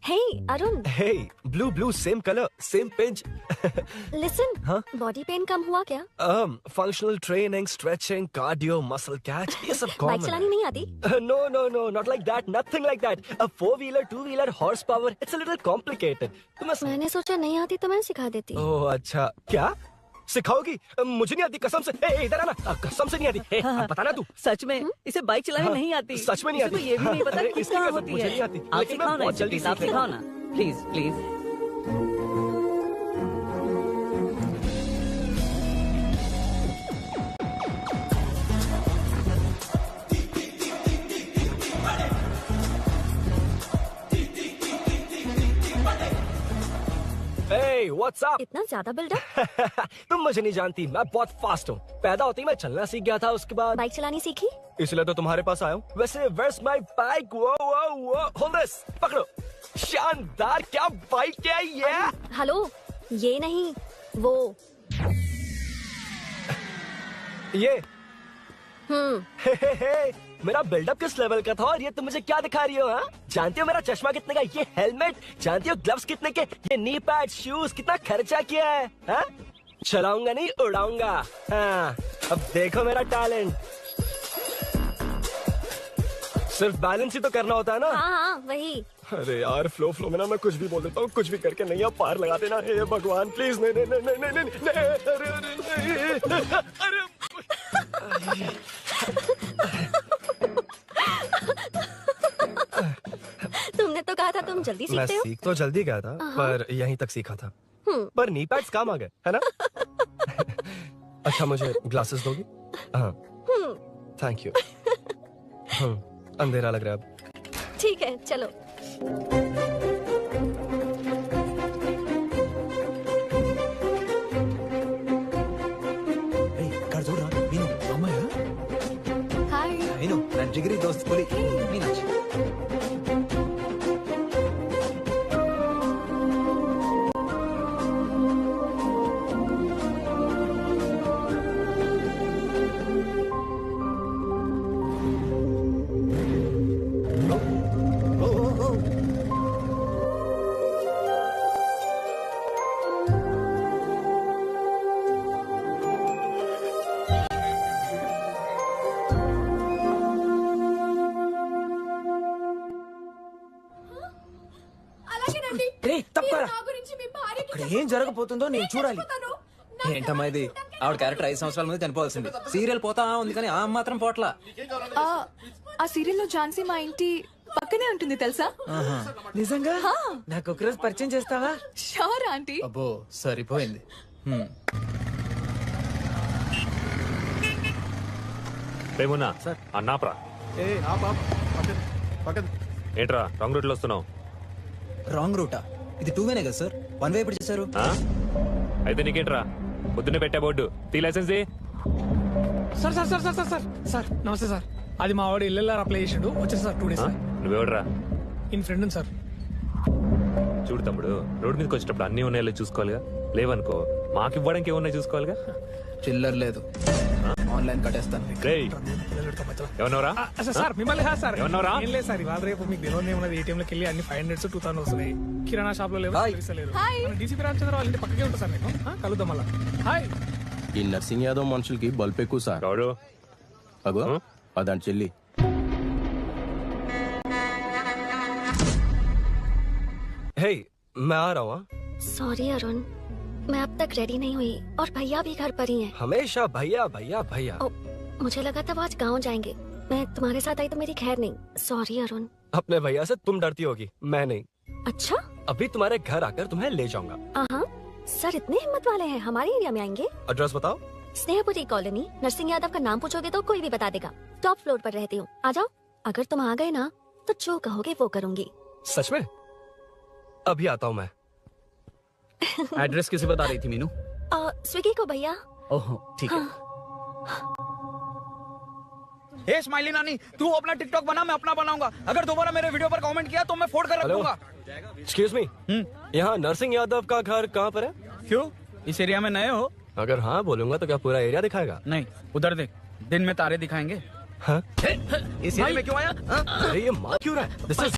Speaker 5: Hey, Arun.
Speaker 11: Hey, blue, same color, same page.
Speaker 5: Listen.
Speaker 11: हाँ?
Speaker 5: बॉडी पेन कम हुआ क्या?
Speaker 11: Functional training, stretching, cardio, muscle catch, ये सब common
Speaker 5: बाइक चलानी नहीं आती?
Speaker 11: No, not like that, nothing like that. A 4-wheeler, 2-wheeler, horsepower, it's a little complicated.
Speaker 5: मैंने सोचा नहीं आती तो मैं सिखा देती।
Speaker 11: ओह अच्छा, क्या सिखाओगी? मुझे नहीं आती कसम से। ए, इधर आना, कसम से नहीं आती। ए, बताना तू।
Speaker 10: सच में इसे बाइक चलानी नहीं आती।
Speaker 11: सच में नहीं आती।
Speaker 10: इसे तो ये भी नहीं पता
Speaker 11: अरे,
Speaker 10: किस
Speaker 11: इसकी
Speaker 10: तरह
Speaker 11: कसम,
Speaker 10: होती
Speaker 11: मुझे
Speaker 10: है।
Speaker 11: नहीं आती।
Speaker 10: आप
Speaker 11: लेकिन मैं
Speaker 10: सिखाओ ना
Speaker 11: बहुत
Speaker 10: इसे,
Speaker 11: जल्दी
Speaker 10: प्लीज आप
Speaker 11: सीख
Speaker 10: सिखाओ
Speaker 11: लूंगा।
Speaker 10: ना, प्लीज।
Speaker 11: Hey, what's up?
Speaker 5: इतना ज्यादा बिल्डअप?
Speaker 11: तुम मुझे नहीं जानती, मैं बहुत फास्ट हूँ। पैदा होती मैं चलना सीख गया था, उसके बाद
Speaker 5: बाइक चलानी सीखी?
Speaker 11: इसलिए तो तुम्हारे पास आया हूँ। वैसे where's my bike? वो hold this, पकड़ो। शानदार, क्या बाइक है ये?
Speaker 5: हेलो, ये नहीं, वो।
Speaker 11: ये हे, मेरा बिल्डअप किस लेवल का था और ये तुम मुझे क्या दिखा रही हो? हाँ, जानती हो मेरा चश्मा कितने का, ये हेलमेट, जानती हो ग्लव्स कितने के, ये नी पैड, शूज, कितना खर्चा किया है? हाँ? चलाऊंगा नहीं, उड़ाऊंगा। हाँ, अब देखो मेरा टैलेंट। सिर्फ बैलेंस ही तो करना होता है ना?
Speaker 5: हाँ, वही।
Speaker 11: अरे यार, फ्लो में ना मैं कुछ भी बोल देता हूँ, कुछ भी करके नहीं आप पार लगा देना। हे भगवान प्लीज, नहीं, अरे
Speaker 5: तुमने तो कहा था तुम जल्दी
Speaker 11: मैं
Speaker 5: सीखते हो।
Speaker 11: सीख तो जल्दी गया था, पर यहीं तक सीखा था। पर नी पैड्स काम आ गए, है ना? अच्छा, मुझे ग्लासेस दोगी? हाँ, थैंक यू। अंधेरा लग रहा है अब।
Speaker 5: ठीक है, चलो।
Speaker 15: कर जोड़ रहा मीनू అమ్మాయా
Speaker 17: హాయ్
Speaker 15: मीनू నా జిగిరి దోస్త్ పులి మీనాక్షి
Speaker 16: ఇక్కడ
Speaker 15: ఏం జరగబోతుందో నేను చూడాలి ఏంటమ్మా ఇది ఆవిడ క్యారెక్టర్ 5 సంవత్సరాల ముందు చనిపోవాల్సింది సీరియల్ పోతా ఉంది కానీ ఆ మాత్రం పోట్లా
Speaker 16: ఆ సీరియల్లో ఝాన్సీ మా ఇంటి పక్కనే ఉంటుంది తెలుసా?
Speaker 15: నిజంగా నాకు ఒక రోజు పరిచయం చేస్తావా?
Speaker 16: Sure aunty.
Speaker 15: అబ్బో సరిపోయింది.
Speaker 18: రేమున్నా అన్నాప్రా ఏంట్రా రాంగ్ రూట్ లో వస్తున్నావు?
Speaker 15: రాంగ్ రూటా? ఇది 2 వేనే కదా సార్, 1 వే ఎప్పుడు చేశారు?
Speaker 18: అయితే నీకేంట్రా పొద్దున్నే పెట్టా బోర్డు, తీ license
Speaker 4: sir sir sir sir sir sir sir నమస్తే సార్. అది మా వాడు ఎల్ఎల్ఆర్ అప్లై చేసిండు, వచ్చేసి సార్ 2 డేస్.
Speaker 18: నువ్వెవడరా?
Speaker 4: ఇన్ ఫ్రెండ్ సార్.
Speaker 18: చూడు తమ్ముడు, రోడ్ మీదకి వచ్చేటప్పుడు అన్ని ఉన్నాయో చూసుకోవాలిగా, లేవనుకో మాకు ఇవ్వడానికి ఏమున్నాయి చూసుకోవాలిగా.
Speaker 15: చిల్లర లేదు, ఆన్లైన్ కట్టేస్తాను.
Speaker 18: ఏమన్నారా
Speaker 4: సార్? మిమ్మల్ని కాదు సార్,
Speaker 18: ఏమన్నారా?
Speaker 4: ఏం లేదు సార్, ఇవాళ రేపు మీకు తెలియదు ఏమన్నది, ఏటీఎం లోకి వెళ్ళి అన్ని 500 2000 వస్తున్నాయి. కిరాణా షాప్ లో లేవు, డీసీపీ రామచంద్ర వాళ్ళ ఇంటి పక్కకే ఉంటా సార్, నేను కలుద్దాం మళ్ళా. హాయ్.
Speaker 19: ఈ నర్సింగ్ యాదవ్ మనుషులకి బల్బ్ ఎక్కువ సార్. అగో అదాని చెల్లి.
Speaker 11: हे, मैं आ रहा हूँ।
Speaker 5: सॉरी अरुण, मैं अब तक रेडी नहीं हुई और भैया भी घर पर ही हैं।
Speaker 11: हमेशा भैया भैया भैया।
Speaker 5: मुझे लगा था वो आज गाँव जाएंगे, मैं तुम्हारे साथ आई तो मेरी खैर नहीं। सॉरी अरुण।
Speaker 11: अपने भैया से तुम डरती होगी, मैं नहीं।
Speaker 5: अच्छा?
Speaker 11: अभी तुम्हारे घर आकर तुम्हें ले जाऊंगा।
Speaker 5: हाँ, सर इतने हिम्मत वाले हैं, हमारे एरिया में आएंगे?
Speaker 11: एड्रेस बताओ।
Speaker 5: स्नेहपुरी कॉलोनी, नरसिंह यादव का नाम पूछोगे तो कोई भी बता देगा। टॉप फ्लोर पर रहती हूँ, आ जाओ। अगर तुम आ गए ना तो जो कहोगे वो करूँगी।
Speaker 11: सच में? अभी आता हूँ मैं।
Speaker 9: एड्रेस किसे बता रही थी मीनू?
Speaker 5: स्विगी को भैया।
Speaker 9: ओहो ठीक है।
Speaker 8: हे स्माइली नानी, तू अपना टिकटॉक बना, मैं अपना बनाऊंगा। अगर दोबारा मेरे वीडियो पर कमेंट किया तो मैं फोड़ कर रख दूंगा।
Speaker 11: एक्सक्यूज मी, यहाँ नरसिंह यादव का घर कहाँ पर है?
Speaker 8: क्यों, इस एरिया में नए हो?
Speaker 11: अगर हाँ बोलूंगा तो क्या पूरा एरिया दिखाएगा?
Speaker 8: नहीं, उधर देख, दिन में तारे दिखाएंगे।
Speaker 11: हाँ?
Speaker 8: इस एरिया में क्यों आया?
Speaker 11: अरे ये मार क्यों रहा है? This is...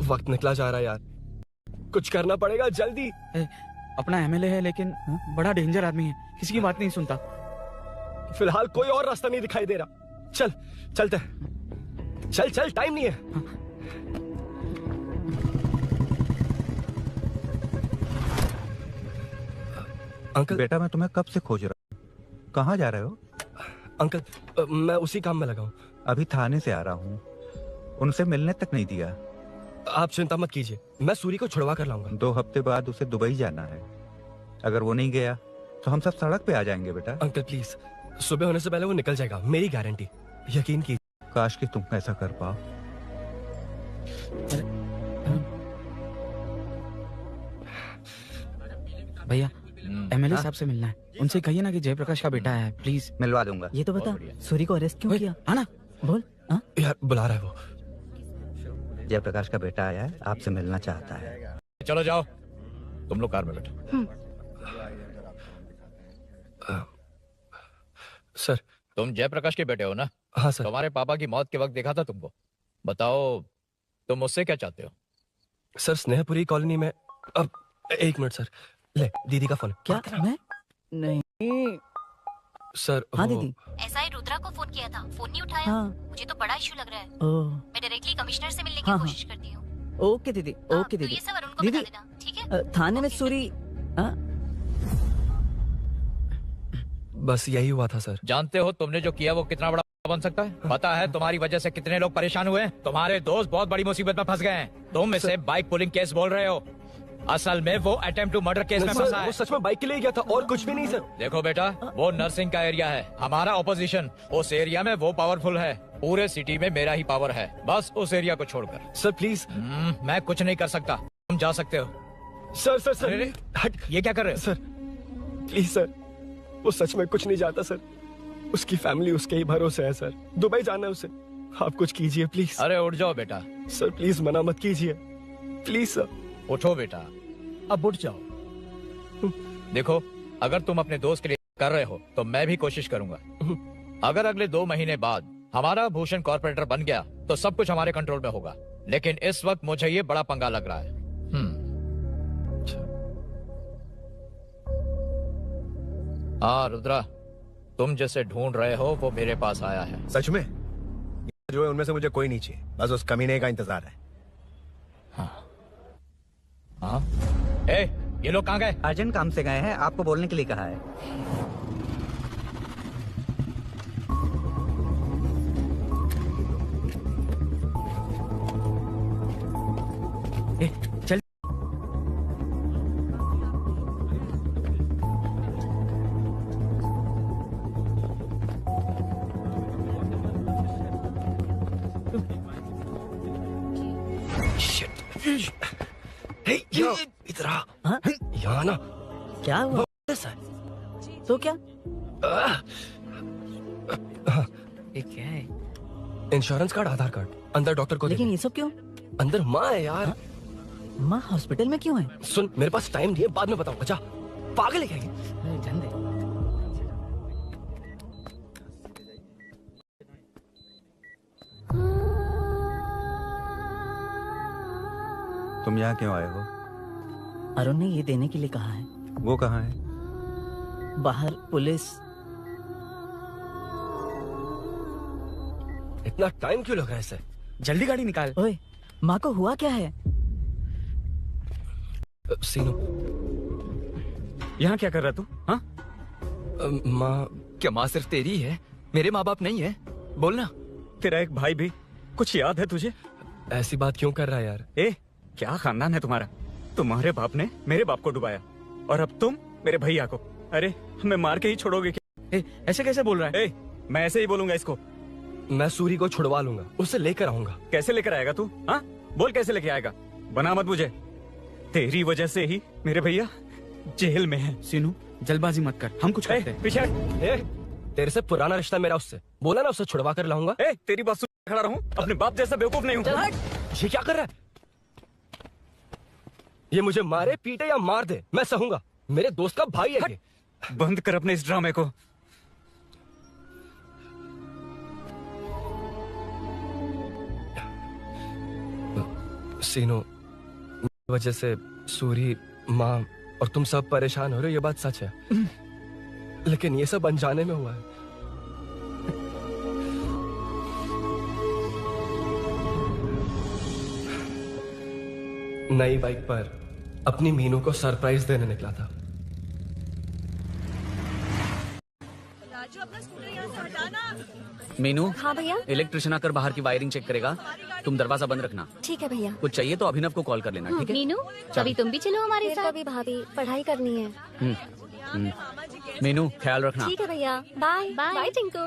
Speaker 11: वक्त निकला जा रहा है यार, कुछ करना पड़ेगा जल्दी।
Speaker 9: अपना एमएलए है लेकिन बड़ा डेंजर आदमी है, किसी की बात नहीं सुनता।
Speaker 11: फिलहाल कोई और रास्ता नहीं दिखाई दे रहा। चल चलते हैं, चल चल, टाइम नहीं है।
Speaker 12: अंकल बेटा, मैं तुम्हें कब से खोज रहा हूँ, कहाँ जा रहे हो?
Speaker 11: अंकल मैं उसी काम में लगा हूँ।
Speaker 12: अभी थाने से आ रहा हूँ, उनसे मिलने तक नहीं दिया।
Speaker 11: आप चिंता मत कीजिए, मैं सूरी को छुड़वा कर लाऊंगा।
Speaker 12: 2 हफ्ते बाद उसे दुबई जाना है, अगर वो नहीं गया तो हम सब सड़क पे आ जाएंगे बेटा।
Speaker 11: अंकल प्लीज, सुबह होने से पहले वो निकल जाएगा, मेरी गारंटी, यकीन कीजिए।
Speaker 12: काश कि तुम ऐसा कर पाओ।
Speaker 9: भैया एमएलए साहब से मिलना है, उनसे कहिए ना कि जयप्रकाश का बेटा है, प्लीज।
Speaker 12: मिलवा दूंगा।
Speaker 10: ये तो बता, सूरी को अरेस्ट क्यों किया?
Speaker 9: हाँ ना,
Speaker 10: बोल।
Speaker 11: यार बुला रहा है वो।
Speaker 12: जयप्रकाश का बेटा आया है, आपसे मिलना चाहता है।
Speaker 8: चलो जाओ, तुम लोग कार में बैठो।
Speaker 11: सर,
Speaker 8: तुम जयप्रकाश के बेटे हो ना?
Speaker 11: हाँ सर।
Speaker 8: तुम्हारे पापा की मौत के वक्त देखा था तुमको। बताओ तुम मुझसे क्या चाहते हो?
Speaker 11: सर स्नेहपुरी कॉलोनी में, अब 1 मिनट सर, ले दीदी का फोन।
Speaker 10: क्या? मैं नहीं
Speaker 11: सर।
Speaker 10: हाँ दीदी।
Speaker 6: एसआई रुद्रा को फोन किया था, फोन नहीं उठाया।
Speaker 10: हाँ।
Speaker 6: मुझे तो बड़ा इशू लग रहा है।
Speaker 10: ओह।
Speaker 6: मैं डायरेक्टली कमिश्नर से मिलने की
Speaker 10: हाँ,
Speaker 6: कोशिश करती हूँ।
Speaker 10: ओके दीदी, ओके
Speaker 6: तो
Speaker 10: दीदी।
Speaker 6: ये सब अरुण को
Speaker 10: दीदी,
Speaker 6: बता देना, ठीक है?
Speaker 10: थाने में सूरी।
Speaker 11: बस यही हुआ था सर।
Speaker 8: जानते हो तुमने जो किया वो कितना बड़ा बन सकता है? पता है तुम्हारी वजह से कितने लोग परेशान हुए हैं? तुम्हारे दोस्त बहुत बड़ी मुसीबत में फंस गए हैं। तुम इसे बाइक पुलिंग केस बोल रहे हो, असल में वो अटेम्प्ट टू मर्डर केस में फंसा है।
Speaker 11: वो सच में बाइक के लिए गया था और कुछ भी नहीं सर।
Speaker 8: देखो बेटा, वो नर्सिंग का एरिया है, हमारा ऑपोजिशन उस एरिया में वो पावरफुल है। पूरे सिटी में मेरा ही पावर है, बस उस एरिया को छोड़कर।
Speaker 11: Sir please.
Speaker 8: मैं कुछ नहीं कर सकता, तुम जा सकते हो।
Speaker 11: सर सर सर,
Speaker 8: अरे, हट, ये क्या कर रहे हो?
Speaker 11: सर प्लीज सर, वो सच में कुछ नहीं चाहता सर, उसकी फैमिली उसके ही भरोसे है सर, दुबई जाना है उसे, आप कुछ कीजिए प्लीज।
Speaker 8: अरे उठ जाओ बेटा।
Speaker 11: सर प्लीज मना मत कीजिए, प्लीज सर।
Speaker 8: उठो बेटा, अब उठ जाओ। देखो, अगर तुम अपने दोस्त के लिए कर रहे हो तो मैं भी कोशिश करूंगा। अगर अगले 2 महीने बाद हमारा भूषण कॉर्पोरेटर बन गया तो सब कुछ हमारे कंट्रोल में होगा, लेकिन इस वक्त मुझे ये बड़ा पंगा लग रहा है। हाँ रुद्रा, तुम जैसे ढूंढ रहे हो वो मेरे पास आया है।
Speaker 7: सच में? जो है उनमें से मुझे कोई नहीं चाहिए, बस उस कमीने का इंतजार है।
Speaker 8: हाँ? ए, ये लोग कहाँ गए?
Speaker 12: अर्जेंट काम से गए हैं, आपको बोलने के लिए कहा है।
Speaker 9: चल।
Speaker 11: इधर आ। यहाँ ना।
Speaker 10: क्या हुआ? तो क्या? ये क्या है?
Speaker 11: इंश्योरेंस कार्ड, आधार कार्ड, अंदर डॉक्टर को।
Speaker 10: लेकिन ये सब क्यों?
Speaker 11: अंदर माँ है यार।
Speaker 10: माँ हॉस्पिटल में क्यों है?
Speaker 11: सुन, मेरे पास टाइम नहीं है, बाद में बताऊंगा। जा, पागल है क्या ये?
Speaker 12: तुम यहाँ क्यों आए हो?
Speaker 10: अरुण ने ये देने के लिए कहा है।
Speaker 12: वो कहाँ है?
Speaker 10: बाहर पुलिस।
Speaker 11: इतना टाइम क्यों लग रहा है इसे?
Speaker 9: जल्दी गाड़ी निकाल।
Speaker 10: ओए, माँ को हुआ क्या है?
Speaker 11: सीनू,
Speaker 9: यहाँ क्या कर रहा तू? हाँ?
Speaker 11: माँ।
Speaker 3: क्या माँ सिर्फ तेरी है? मेरे माँ बाप नहीं है? बोलना।
Speaker 9: तेरा एक भाई भी, कुछ याद है तुझे?
Speaker 11: ऐसी बात क्यों कर रहा है यार?
Speaker 9: ए, क्या खानदान है तुम्हारा? तुम्हारे बाप ने मेरे बाप को डुबाया और अब तुम मेरे भैया को। अरे हमें मार के ही छोड़ोगे क्या? ए, ऐसे कैसे बोल रहा है? ए, मैं ऐसे ही बोलूंगा इसको।
Speaker 11: मैं सूरी को छुड़वा लूंगा, उसे लेकर आऊंगा।
Speaker 9: कैसे लेकर आएगा तू? हाँ, बोल कैसे लेके आएगा? बना मत मुझे, तेरी वजह से ही मेरे भैया जेल में है। सीनू, जल्दबाजी मत कर, हम कुछ करते हैं। पीछे
Speaker 11: तेरे से पुराना रिश्ता मेरा उससे, बोला ना उसे छुड़वा कर लाऊंगा।
Speaker 9: तेरी बात सुन खड़ा रहूं, अपने बाप जैसा बेवकूफ नहीं हूँ।
Speaker 11: ये क्या कर रहा है? ये मुझे मारे पीटे या मार दे, मैं सहूंगा। मेरे दोस्त का भाई है ये।
Speaker 9: बंद कर अपने इस ड्रामे को।
Speaker 11: सीनो, मेरी वजह से सूरी, माँ और तुम सब परेशान हो रहे हो, ये बात सच है। लेकिन ये सब अनजाने में हुआ है। नई बाइक पर अपनी मीनू को सरप्राइज देने निकला था।
Speaker 9: मीनू।
Speaker 5: हाँ भैया।
Speaker 9: इलेक्ट्रिशियन आकर बाहर की वायरिंग चेक करेगा, तुम दरवाजा बंद रखना।
Speaker 5: ठीक है भैया।
Speaker 9: कुछ चाहिए तो अभिनव को कॉल कर लेना, ठीक है?
Speaker 6: मीनू, कभी तुम भी चलो हमारे साथ।
Speaker 5: कभी भाभी, पढ़ाई करनी है।
Speaker 9: मीनू, ख्याल रखना।
Speaker 5: ठीक है भैया, बाय बाय टिंकू।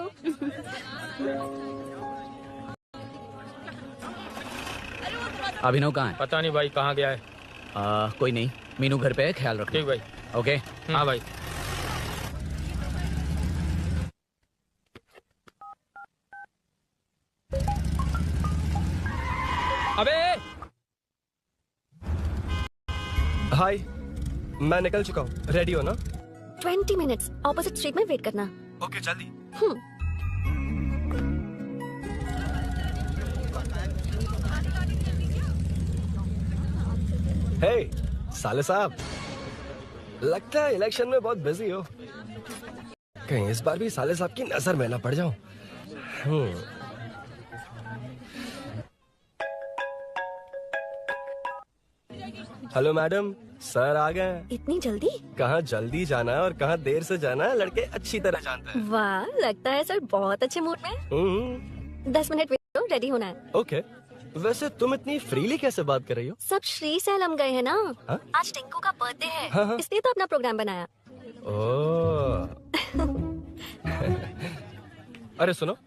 Speaker 9: अभिनव कहाँ है?
Speaker 8: पता नहीं भाई, कहाँ गया है?
Speaker 9: कोई नहीं, मीनू घर पे है, ख्याल रखना।
Speaker 8: ठीक भाई।
Speaker 9: ओके।
Speaker 8: हाँ भाई।
Speaker 11: अबे हाय, मैं निकल चुका हूँ, रेडी हो ना?
Speaker 5: 20 मिनट्स ऑपोजिट स्ट्रीट में वेट करना।
Speaker 11: ओके, जल्दी। हे साले साहब, लगता है इलेक्शन में बहुत बिजी हो। कहीं इस बार भी साले साहब की नजर में ना पड़ जाऊं। हेलो मैडम, सर आ गए।
Speaker 5: इतनी जल्दी?
Speaker 11: कहाँ जल्दी जाना है और कहाँ देर से जाना है, लड़के अच्छी तरह जानते हैं।
Speaker 5: वाह, लगता है सर बहुत अच्छे मूड में। 10 मिनट वेट करो, रेडी होना है।
Speaker 11: ओके। वैसे तुम इतनी फ्रीली कैसे बात कर रही हो?
Speaker 5: सब श्री सैलम गए हैं ना।
Speaker 11: हा?
Speaker 5: आज टिंकू का बर्थडे है,
Speaker 11: हाँ।
Speaker 5: इसलिए तो अपना प्रोग्राम बनाया।
Speaker 11: ओह। अरे सुनो,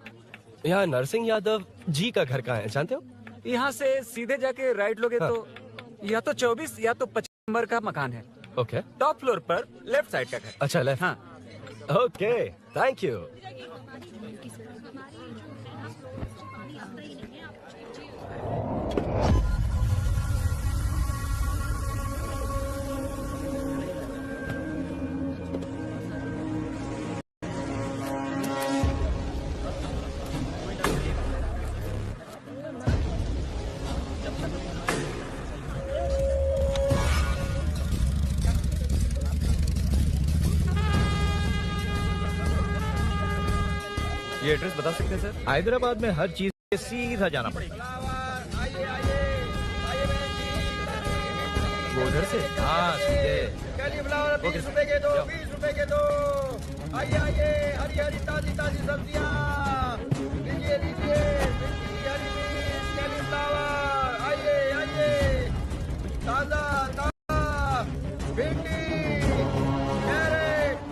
Speaker 11: यहाँ नरसिंह यादव जी का घर कहाँ है, जानते हो?
Speaker 9: यहाँ से सीधे जाके राइट लोगे तो या तो 24 या तो 25 नंबर का मकान है।
Speaker 11: ओके।
Speaker 9: टॉप फ्लोर पर लेफ्ट साइड का घर।
Speaker 11: अच्छा, लेफ्ट।
Speaker 9: हाँ।
Speaker 11: Okay, thank you.
Speaker 8: ये एड्रेस बता सकते हैं सर? हैदराबाद में हर चीज से सीधा जाना पड़ेगा। वो उधर से? हाँ, सीधे। ओके,
Speaker 2: 20 रुपए के दो, 20 रुपए के दो। आइए आइए, हरी हरी ताजी ताजी सब्जियाँ लीजिए लीजिए। हरी मिर्च, कैलीफ्लावर, आइए आइए, ताजा ताजा भिंडी, कैरेट।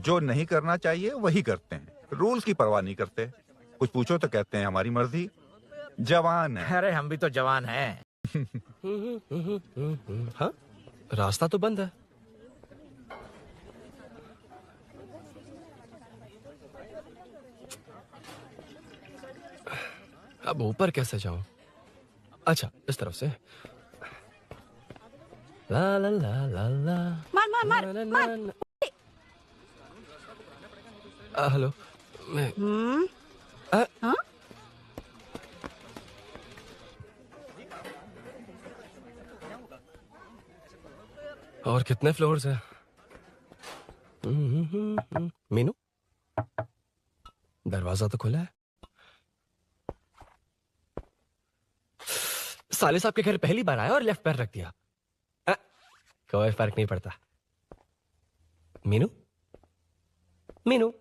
Speaker 12: जो नहीं करना चाहिए वही करते हैं, रूल्स की परवाह नहीं करते। कुछ पूछो तो कहते हैं हमारी मर्जी। जवान है।
Speaker 8: अरे हम भी तो जवान हैं।
Speaker 11: हाँ, रास्ता तो बंद है। अब ऊपर कैसे जाऊं? अच्छा, इस तरफ से। ला ला ला ला ला।
Speaker 17: मार मार मार मार।
Speaker 11: हेलो, मैं
Speaker 17: हाँ?
Speaker 11: और कितने फ्लोर्स हैं? मीनू, दरवाजा तो खुला है। साले साहब के घर पहली बार आया और लेफ्ट पैर रख दिया। कोई फर्क नहीं पड़ता। मीनू, मीनू,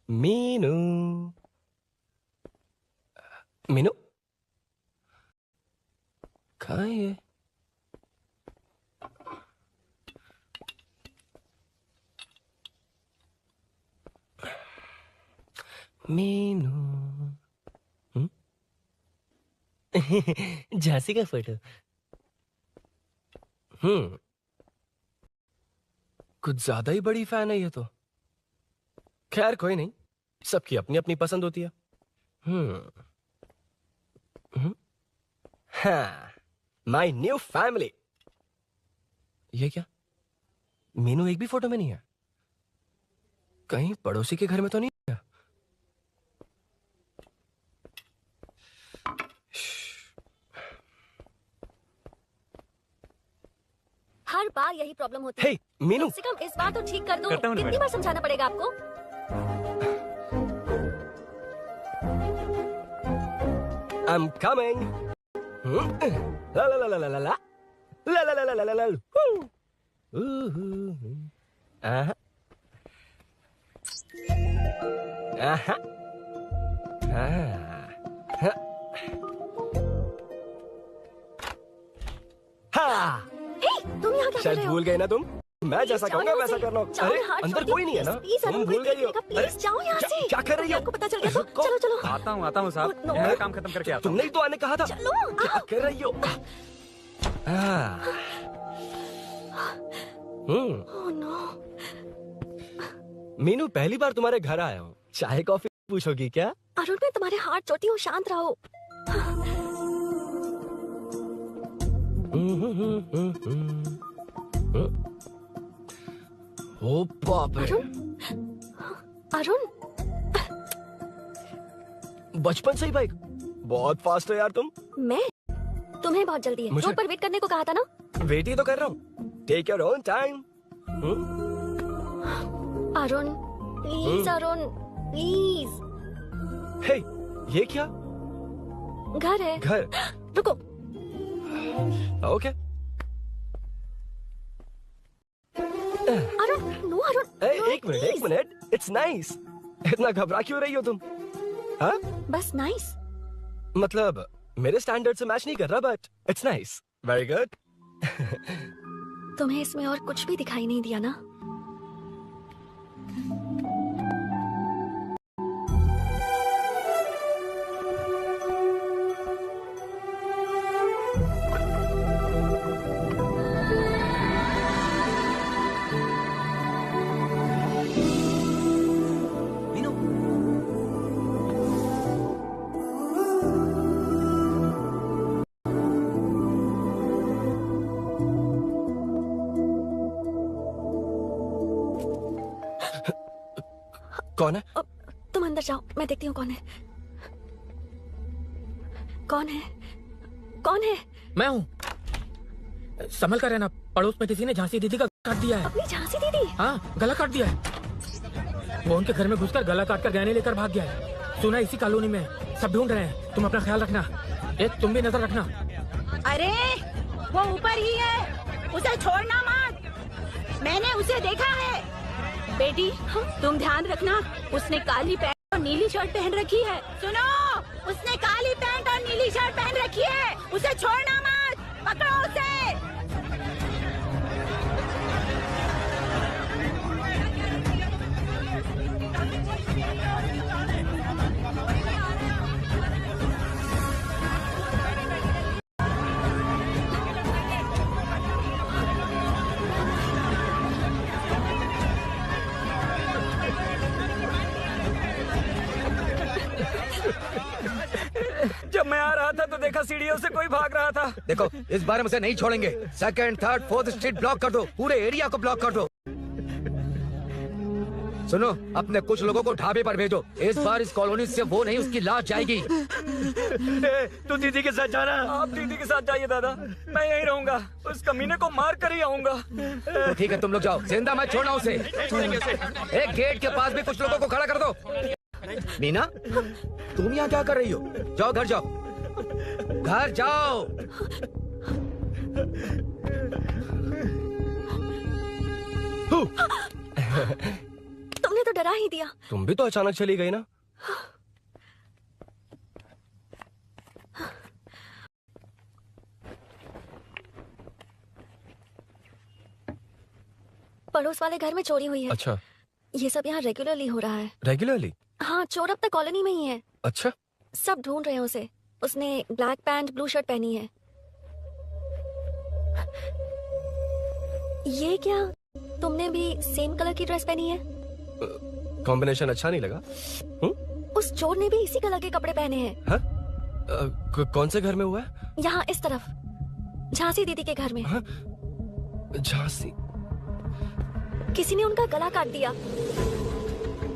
Speaker 11: मीनू, कहाँ है ये? मीनू। झांसी का फोटो। कुछ ज्यादा ही बड़ी फैन है ये तो। खैर कोई नहीं, सबकी अपनी अपनी पसंद होती है। हाँ, माई न्यू फैमिली। ये क्या? मीनू एक भी फोटो में नहीं है। कहीं पड़ोसी के घर में तो नहीं है?
Speaker 5: हर बार यही प्रॉब्लम होती है।
Speaker 11: हे, मीनू।
Speaker 5: कम से कम इस बार तो ठीक कर दो।
Speaker 11: करता हूँ ना
Speaker 5: कितनी
Speaker 11: मैडम।
Speaker 5: बार समझाना पड़ेगा आपको?
Speaker 11: I'm coming. La la la la la la la. La la la la la la la. Aha. Aha. हाँ।
Speaker 5: तुम यहाँ क्या कर
Speaker 11: शायद
Speaker 5: रहे हो?
Speaker 11: भूल गए ना तुम? मैं जैसा
Speaker 5: जाओ
Speaker 11: कहूँगा
Speaker 5: यहाँ
Speaker 11: वैसा
Speaker 5: से।
Speaker 11: करना।
Speaker 5: जाओ
Speaker 11: अरे
Speaker 5: यहाँ,
Speaker 11: अंदर
Speaker 5: छोड़ो,
Speaker 11: कोई नहीं है ना?
Speaker 5: प्लीज,
Speaker 11: तुम
Speaker 5: अरुण,
Speaker 11: भूल
Speaker 5: कोई
Speaker 11: गई हो।
Speaker 5: देखेगा, प्लीज जाओ यहाँ से।
Speaker 11: क्या कर रही हो?
Speaker 5: आपको पता चल गया तो चलो चलो।
Speaker 20: आता हूँ साहब।
Speaker 5: No.
Speaker 20: मेरा काम खत्म करके आता हूँ।
Speaker 11: तुमने ही तो आने कहा था।
Speaker 5: चलो
Speaker 11: क्या कर रही हो?
Speaker 5: Oh no.
Speaker 11: मीनू, पहली बार तुम्हारे घर आया हूँ। चाय कॉफी पूछोगी क्या?
Speaker 5: अरुण, मैं तुम्हारे हाथ जोड़ती हूँ, शांत रहो।
Speaker 11: ओ बाप रे।
Speaker 5: अरुण,
Speaker 11: बचपन से ही बाइक। बहुत फास्ट हो यार तुम।
Speaker 5: मैं? तुम्हें बहुत जल्दी है।
Speaker 11: मुझे-
Speaker 5: रोड पर वेट करने को कहा था ना?
Speaker 11: वेट ही तो कर रहा हूँ। Take your own time.
Speaker 5: Arun, please Arun, please.
Speaker 11: Hey, ये क्या?
Speaker 5: घर है।
Speaker 11: घर?
Speaker 5: रुको।
Speaker 11: ओके।
Speaker 5: अरुण, नो अरुण।
Speaker 11: एक मिनट, एक मिनट। It's nice. इतना घबरा क्यों रही हो तुम? हाँ?
Speaker 5: बस नाइस।
Speaker 11: मतलब मेरे स्टैंडर्ड से मैच नहीं कर रहा, but it's nice. Very good.
Speaker 5: तुम्हें इसमें और कुछ भी दिखाई नहीं दिया ना?
Speaker 11: कौन है?
Speaker 5: तुम अंदर जाओ, मैं देखती हूँ कौन है। कौन है? कौन है?
Speaker 8: मैं हूँ। संभल कर रहना, पड़ोस में किसी ने झांसी दीदी का काट दिया है।
Speaker 5: अपनी झांसी दीदी?
Speaker 8: हाँ, गला काट दिया है। वो उनके घर में घुसकर गला काट कर गहने लेकर भाग गया है। सुना इसी कॉलोनी में है। सब ढूंढ रहे हैं। तुम अपना ख्याल रखना। तुम भी नजर रखना।
Speaker 21: अरे वो ऊपर ही है, उसे छोड़ना मत। मैंने उसे देखा है। बेटी, तुम ध्यान रखना, उसने काली पैंट और नीली शर्ट पहन रखी है। सुनो, उसने काली पैंट और नीली शर्ट पहन रखी है। उसे छोड़ना मत, पकड़ो उसे।
Speaker 8: जब मैं आ रहा था तो देखा सीढ़ियों से कोई भाग रहा था।
Speaker 13: देखो, इस बार हम उसे नहीं छोड़ेंगे। Second, third, fourth street block कर दो। पूरे एरिया को ब्लॉक कर दो। सुनो, अपने कुछ लोगों को ढाबे पर भेजो। इस बार इस कॉलोनी से वो नहीं, उसकी लाश जाएगी।
Speaker 8: तू दीदी के साथ जाना। आप दीदी के साथ जाइए दादा, मैं यहीं रहूंगा। उस कमीने को मार कर ही आऊंगा।
Speaker 13: तो ठीक है, तुम लोग जाओ। जिंदा मत छोड़ना उसे। एक गेट के पास भी कुछ लोगों को खड़ा कर दो। मीना, तुम यहाँ क्या कर रही हो? जाओ घर जाओ, घर जाओ।
Speaker 5: तुमने तो डरा ही दिया।
Speaker 11: तुम भी तो अचानक चली गई ना।
Speaker 5: पड़ोस वाले घर में चोरी हुई है।
Speaker 11: अच्छा,
Speaker 5: ये सब यहाँ रेगुलरली हो रहा है।
Speaker 11: रेगुलरली?
Speaker 5: हाँ, चोर अब तक कॉलोनी में ही है।
Speaker 11: अच्छा,
Speaker 5: सब ढूंढ रहे हैं उसे। उसने ब्लैक पैंट ब्लू शर्ट पहनी है। ये क्या, तुमने भी सेम कलर की ड्रेस पहनी है?
Speaker 11: कॉम्बिनेशन अच्छा नहीं लगा?
Speaker 5: उस चोर ने भी इसी कलर के कपड़े पहने हैं।
Speaker 11: हाँ? कौन से घर में हुआ है?
Speaker 5: यहाँ इस तरफ, झांसी दीदी के घर में।
Speaker 11: हाँ? झांसी?
Speaker 5: किसी ने उनका गला काट दिया।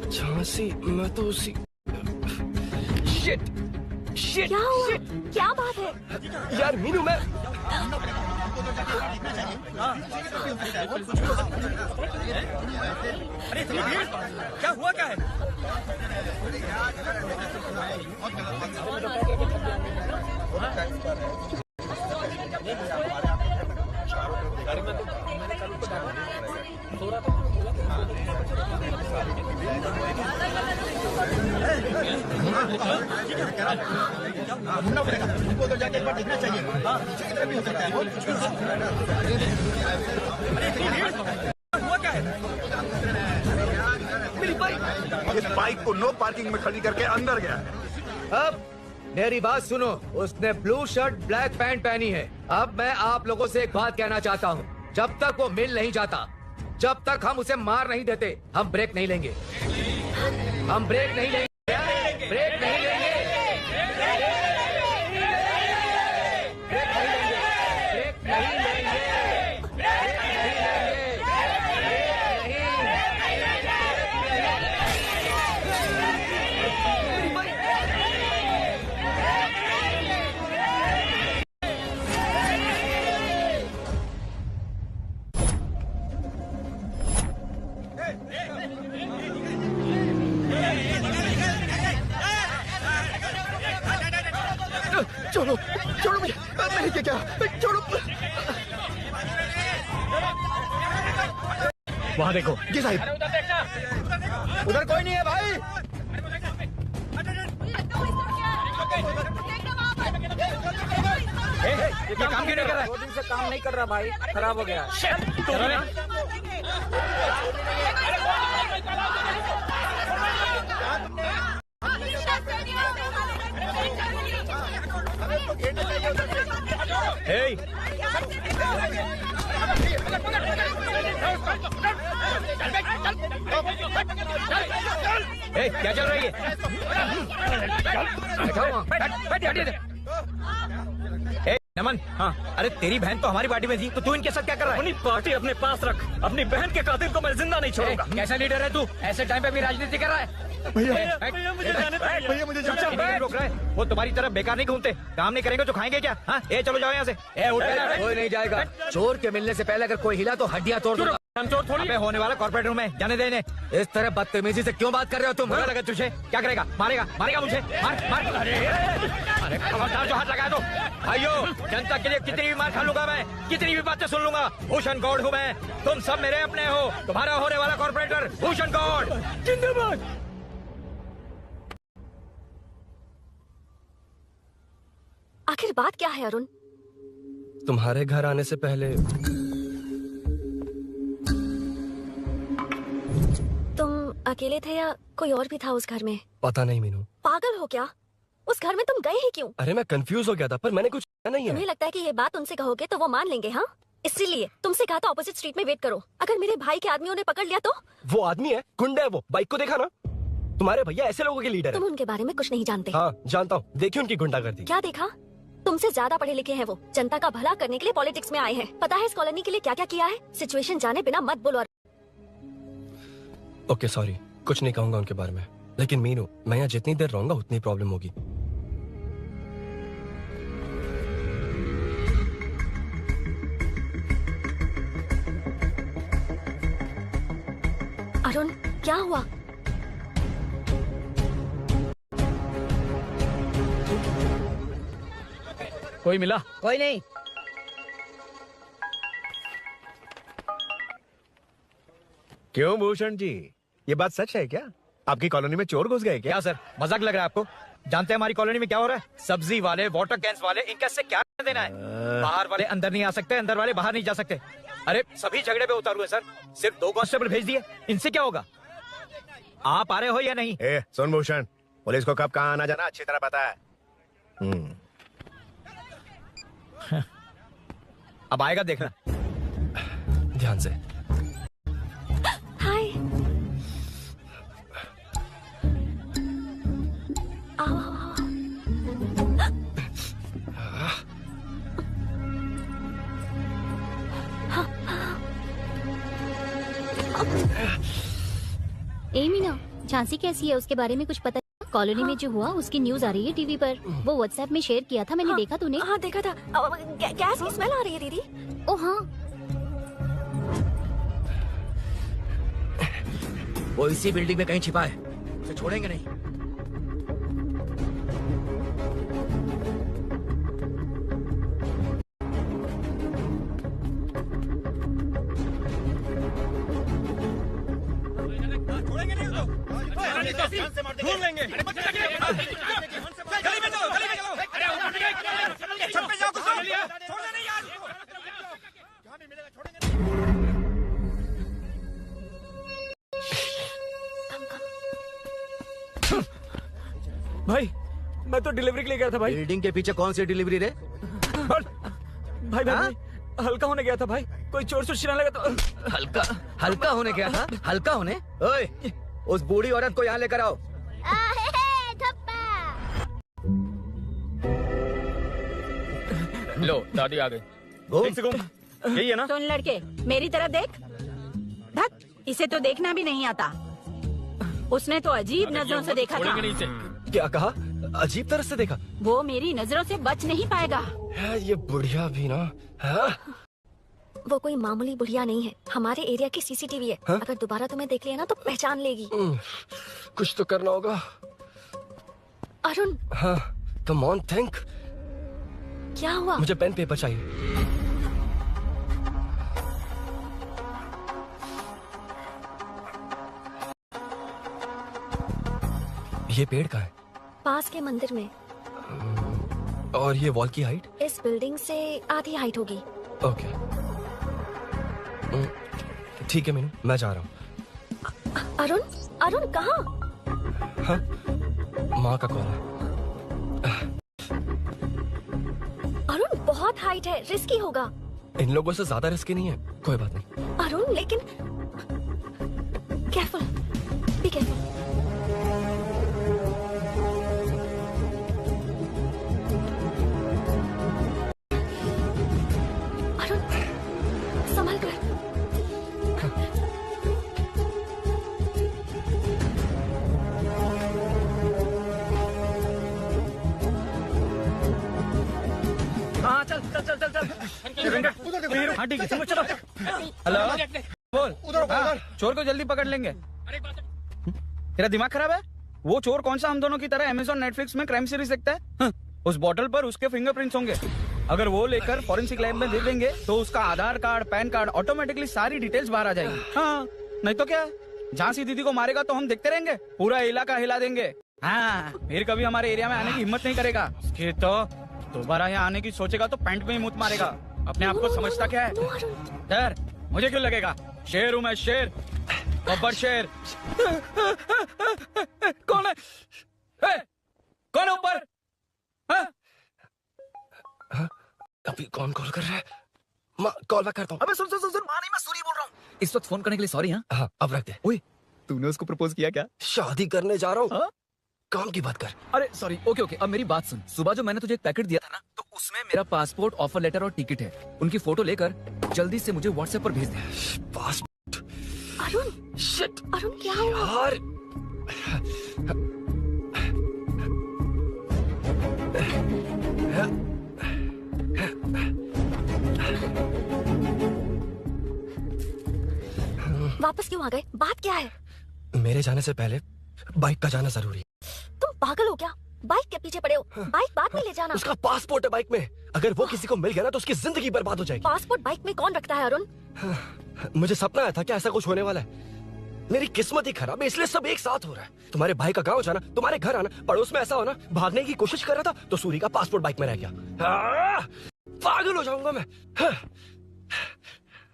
Speaker 11: झांसी? मैं तो उसी... शिट! शिट!
Speaker 5: क्या हुआ? क्या बात है?
Speaker 11: यार मीनू, मैं...
Speaker 8: अरे इतनी भीड़, क्या हुआ क्या है?
Speaker 2: उनको तो जाके एक बार देखना चाहिए। हाँ, कितना भी हो सकता है।
Speaker 8: हुआ क्या है?
Speaker 12: मेरी बाइक, इस बाइक को नो पार्किंग में खड़ी करके अंदर गया है।
Speaker 13: अब मेरी बात सुनो, उसने ब्लू शर्ट ब्लैक पैंट पहनी है। अब मैं आप लोगों से एक बात कहना चाहता हूँ, जब तक वो मिल नहीं जाता, जब तक हम उसे मार नहीं देते, हम ब्रेक नहीं लेंगे। हम ब्रेक नहीं लेंगे, ब्रेक नहीं लेंगे।
Speaker 2: छोड़ो, छोड़ो मुझे, मैंने क्या किया? छोड़ो।
Speaker 8: वहाँ देखो।
Speaker 2: जी साहिब।
Speaker 13: उधर कोई नहीं है भाई।
Speaker 8: ये काम क्यों नहीं कर रहा है?
Speaker 10: 2 दिन से काम नहीं कर रहा भाई, खराब हो गया।
Speaker 8: Hey! Hey, क्या चल रही है? नमन, हाँ, अरे तेरी बहन तो हमारी पार्टी में थी, तो तू इनके साथ क्या कर रहा है?
Speaker 4: अपनी पार्टी अपने पास रख, अपनी बहन के कातिल को मैं जिंदा नहीं छोड़ूंगा।
Speaker 13: कैसा लीडर है तू? ऐसे टाइम पे भी राजनीति कर रहा है?
Speaker 4: भैया मुझे जाने दीजिए।
Speaker 13: भैया मुझे रोक रहा है। वो तुम्हारी तरफ बेकार नहीं घूमते, काम नहीं करेंगे तो खाएंगे क्या? हाँ, ए चलो जाओ यहाँ से। ए उठ, कोई नहीं जाएगा। चोर के मिलने से पहले अगर कोई हिला तो हड्डियां तोड़ दूंगा। चोर थोड़ी होने वाला कॉर्पोरेट रूम में, जाने देने। इस तरह बदतमीजी से क्यों बात कर रहे हो तुम? लगा तुझे क्या करेगा? मारेगा, मारेगा मुझे? मार मार। अरे खबरदार जो हाथ लगाया तो। भाइयों, जनता के लिए कितनी भी मार खा लूंगा मैं, कितनी भी बातें सुन लूंगा। भूषण गौड़ हूँ मैं, तुम सब मेरे अपने हो। तुम्हारा होने वाला कॉर्पोरेटर भूषण गौड़ जिंदाबाद।
Speaker 5: आखिर बात क्या है अरुण?
Speaker 11: तुम्हारे घर आने से पहले
Speaker 5: तुम अकेले थे या कोई और भी था उस घर में?
Speaker 11: पता नहीं मीनू।
Speaker 5: पागल हो क्या? उस घर में तुम गए ही क्यों?
Speaker 11: अरे मैं कंफ्यूज हो गया था, पर मैंने कुछ किया नहीं
Speaker 5: तुम्हें
Speaker 11: है।
Speaker 5: लगता है कि ये बात उनसे कहोगे तो वो मान लेंगे? हाँ, इसीलिए तुमसे कहा था ऑपोजिट स्ट्रीट में वेट करो। अगर मेरे भाई के आदमियों ने पकड़ लिया तो?
Speaker 11: वो आदमी है, गुंडा है वो। बाइक को देखा ना? तुम्हारे भैया ऐसे लोगों के लीडर
Speaker 5: तुम
Speaker 11: है।
Speaker 5: उनके बारे में कुछ नहीं जानते।
Speaker 11: हाँ जानता हूँ, देखिए उनकी गुंडागर्दी।
Speaker 5: क्या देखा? तुमसे ज्यादा पढ़े लिखे हैं वो। जनता का भला करने के लिए पॉलिटिक्स में आए हैं। पता है इस कॉलोनी के लिए क्या क्या किया है? सिचुएशन जाने बिना मत बोलो।
Speaker 11: ओके सॉरी, कुछ नहीं कहूंगा उनके बारे में। लेकिन मीनू, मैं यहाँ जितनी देर रहूंगा उतनी प्रॉब्लम होगी।
Speaker 5: अरुण, क्या हुआ?
Speaker 8: कोई मिला?
Speaker 10: कोई नहीं।
Speaker 7: क्यों भूषण जी, ये बात सच है क्या? आपकी कॉलोनी में चोर घुस गए
Speaker 8: क्या सर, मजाक लग रहा है आपको? जानते हैं हमारी कॉलोनी में क्या हो रहा है? सब्जी वाले, वाटर कैंस वाले, इनका से क्या देना है? बाहर वाले अंदर नहीं आ सकते, अंदर वाले बाहर नहीं जा सकते। अरे सभी झगड़े पे उतारू है सर, सिर्फ 2 कांस्टेबल भेज दिए, इनसे क्या होगा? आप आ रहे हो या नहीं?
Speaker 7: ए सुन भूषण, पुलिस को कब कहाँ आना जाना अच्छी तरह पता है।
Speaker 8: अब आएगा देखना।
Speaker 11: ध्यान से।
Speaker 5: हाय। आओ आओ आओ।
Speaker 6: ए मीना, झांसी कैसी है उसके बारे में कुछ पता? कॉलोनी में जो हुआ उसकी न्यूज आ रही है टीवी पर। वो व्हाट्सएप में शेयर किया था मैंने। देखा तूने?
Speaker 5: हाँ देखा था। गैस की स्मेल आ रही है दीदी।
Speaker 6: ओ हाँ,
Speaker 13: वो इसी बिल्डिंग में कहीं छिपा है, उसे छोड़ेंगे नहीं।
Speaker 8: ढूंढ लेंगे।
Speaker 11: भाई मैं तो डिलीवरी के लिए गया था भाई।
Speaker 13: बिल्डिंग के पीछे कौन सी डिलीवरी रे?
Speaker 11: भाई भाई हल्का होने गया था भाई, कोई चोर चोर चिल्लाने लगा तो।
Speaker 13: हल्का होने गया था? हल्का होने? ओए, उस बूढ़ी औरत को यहाँ लेकर आओ।
Speaker 9: लो दादी आ गई।
Speaker 8: यही है ना?
Speaker 21: सुन लड़के, मेरी तरफ देख। धत, इसे तो देखना भी नहीं आता। उसने तो अजीब नजरों से देखा था।
Speaker 11: क्या कहा? अजीब तरह से देखा?
Speaker 21: वो मेरी नजरों से बच नहीं पाएगा।
Speaker 11: ये बुढ़िया भी ना।
Speaker 5: वो कोई मामूली बुढ़िया नहीं है, हमारे एरिया की सीसीटीवी है। अगर दोबारा तुम्हें देख लिया ना तो पहचान लेगी।
Speaker 11: कुछ तो करना होगा।
Speaker 5: अरुण।
Speaker 11: हाँ, कम ऑन थिंक।
Speaker 5: क्या हुआ?
Speaker 11: मुझे पेन पेपर चाहिए। ये पेड़ का है?
Speaker 5: पास के मंदिर में।
Speaker 11: और ये वॉल की हाइट?
Speaker 5: इस बिल्डिंग से आधी हाइट होगी।
Speaker 11: ओके ठीक है मीनू, मैं जा रहा हूँ।
Speaker 5: अरुण, अरुण कहाँ?
Speaker 11: हाँ, माँ का कॉल है।
Speaker 5: अरुण बहुत हाइट है, रिस्की होगा।
Speaker 11: इन लोगों से ज्यादा रिस्की नहीं है, कोई बात नहीं।
Speaker 5: अरुण लेकिन केयरफुल, बी केयरफुल। अरुण संभल कर।
Speaker 8: हाँ चल चल चल चल चल। हाँ ठीक है, चलो। हेलो, बोल। हाँ, चोर को जल्दी पकड़ लेंगे। तेरा दिमाग खराब है? वो चोर कौन सा हम दोनों की तरह अमेज़न नेटफ्लिक्स में क्राइम सीरीज देखता है? उस बॉटल पर उसके फिंगरप्रिंट्स होंगे। अगर वो लेकर फॉरेंसिक लैब में दे देंगे तो उसका आधार कार्ड, पैन कार्ड, ऑटोमेटिकली सारी डिटेल्स बाहर आ जाएगी। हाँ, नहीं तो क्या? झांसी दीदी को मारेगा तो हम देखते रहेंगे, पूरा इलाका हिला देंगे। हाँ, फिर कभी हमारे एरिया में आने की हिम्मत नहीं करेगा। तो दोबारा यहाँ आने की सोचेगा तो पैंट में ही मुत मारेगा। अपने आप को समझता क्या है? डर मुझे क्यों लगेगा? शेर हूँ मैं, शेर, बब्बर शेर। कौन है? कौन है ऊपर?
Speaker 11: अभी कौन कॉल कर रहा है? माँ कॉल बैक करता हूँ।
Speaker 8: अबे सुन सुन सुन, माँ नहीं, मैं सूरी बोल रहा हूँ।
Speaker 9: इस वक्त फोन करने के लिए सॉरी।
Speaker 11: हाँ अब रख दे।
Speaker 8: ओए, तूने उसको प्रपोज किया क्या?
Speaker 11: शादी करने जा रहा हूँ। काम की बात कर।
Speaker 9: अरे सॉरी, ओके ओके, अब मेरी बात सुन। सुबह जो मैंने तुझे एक पैकेट दिया था ना, तो उसमें मेरा पासपोर्ट, ऑफर लेटर और टिकट है। उनकी फोटो लेकर जल्दी से मुझे व्हाट्सएप पर भेज दे।
Speaker 11: पासपोर्ट?
Speaker 5: अरुण,
Speaker 11: शिट।
Speaker 5: अरुण क्या हुआ?
Speaker 11: यार
Speaker 5: वापस क्यों आ गए? बात क्या है?
Speaker 11: मेरे जाने से पहले बाइक का जाना जरूरी है।
Speaker 5: तुम पागल हो क्या? बाइक के पीछे पड़े हो? बाइक बाद में ले जाना।
Speaker 11: उसका पासपोर्ट है बाइक में, अगर वो किसी को मिल गया ना तो उसकी जिंदगी बर्बाद हो जाएगी।
Speaker 5: पासपोर्ट बाइक में कौन रखता है अरुण?
Speaker 11: मुझे सपना आया था कि ऐसा कुछ होने वाला है। मेरी किस्मत ही खराब है, इसलिए सब एक साथ हो रहा है। तुम्हारे भाई का गांव जाना, तुम्हारे घर आना, पड़ोस में ऐसा होना, भागने की कोशिश कर रहा था तो सूरी का पासपोर्ट बाइक में रह गया। पागल हो जाऊंगा मैं।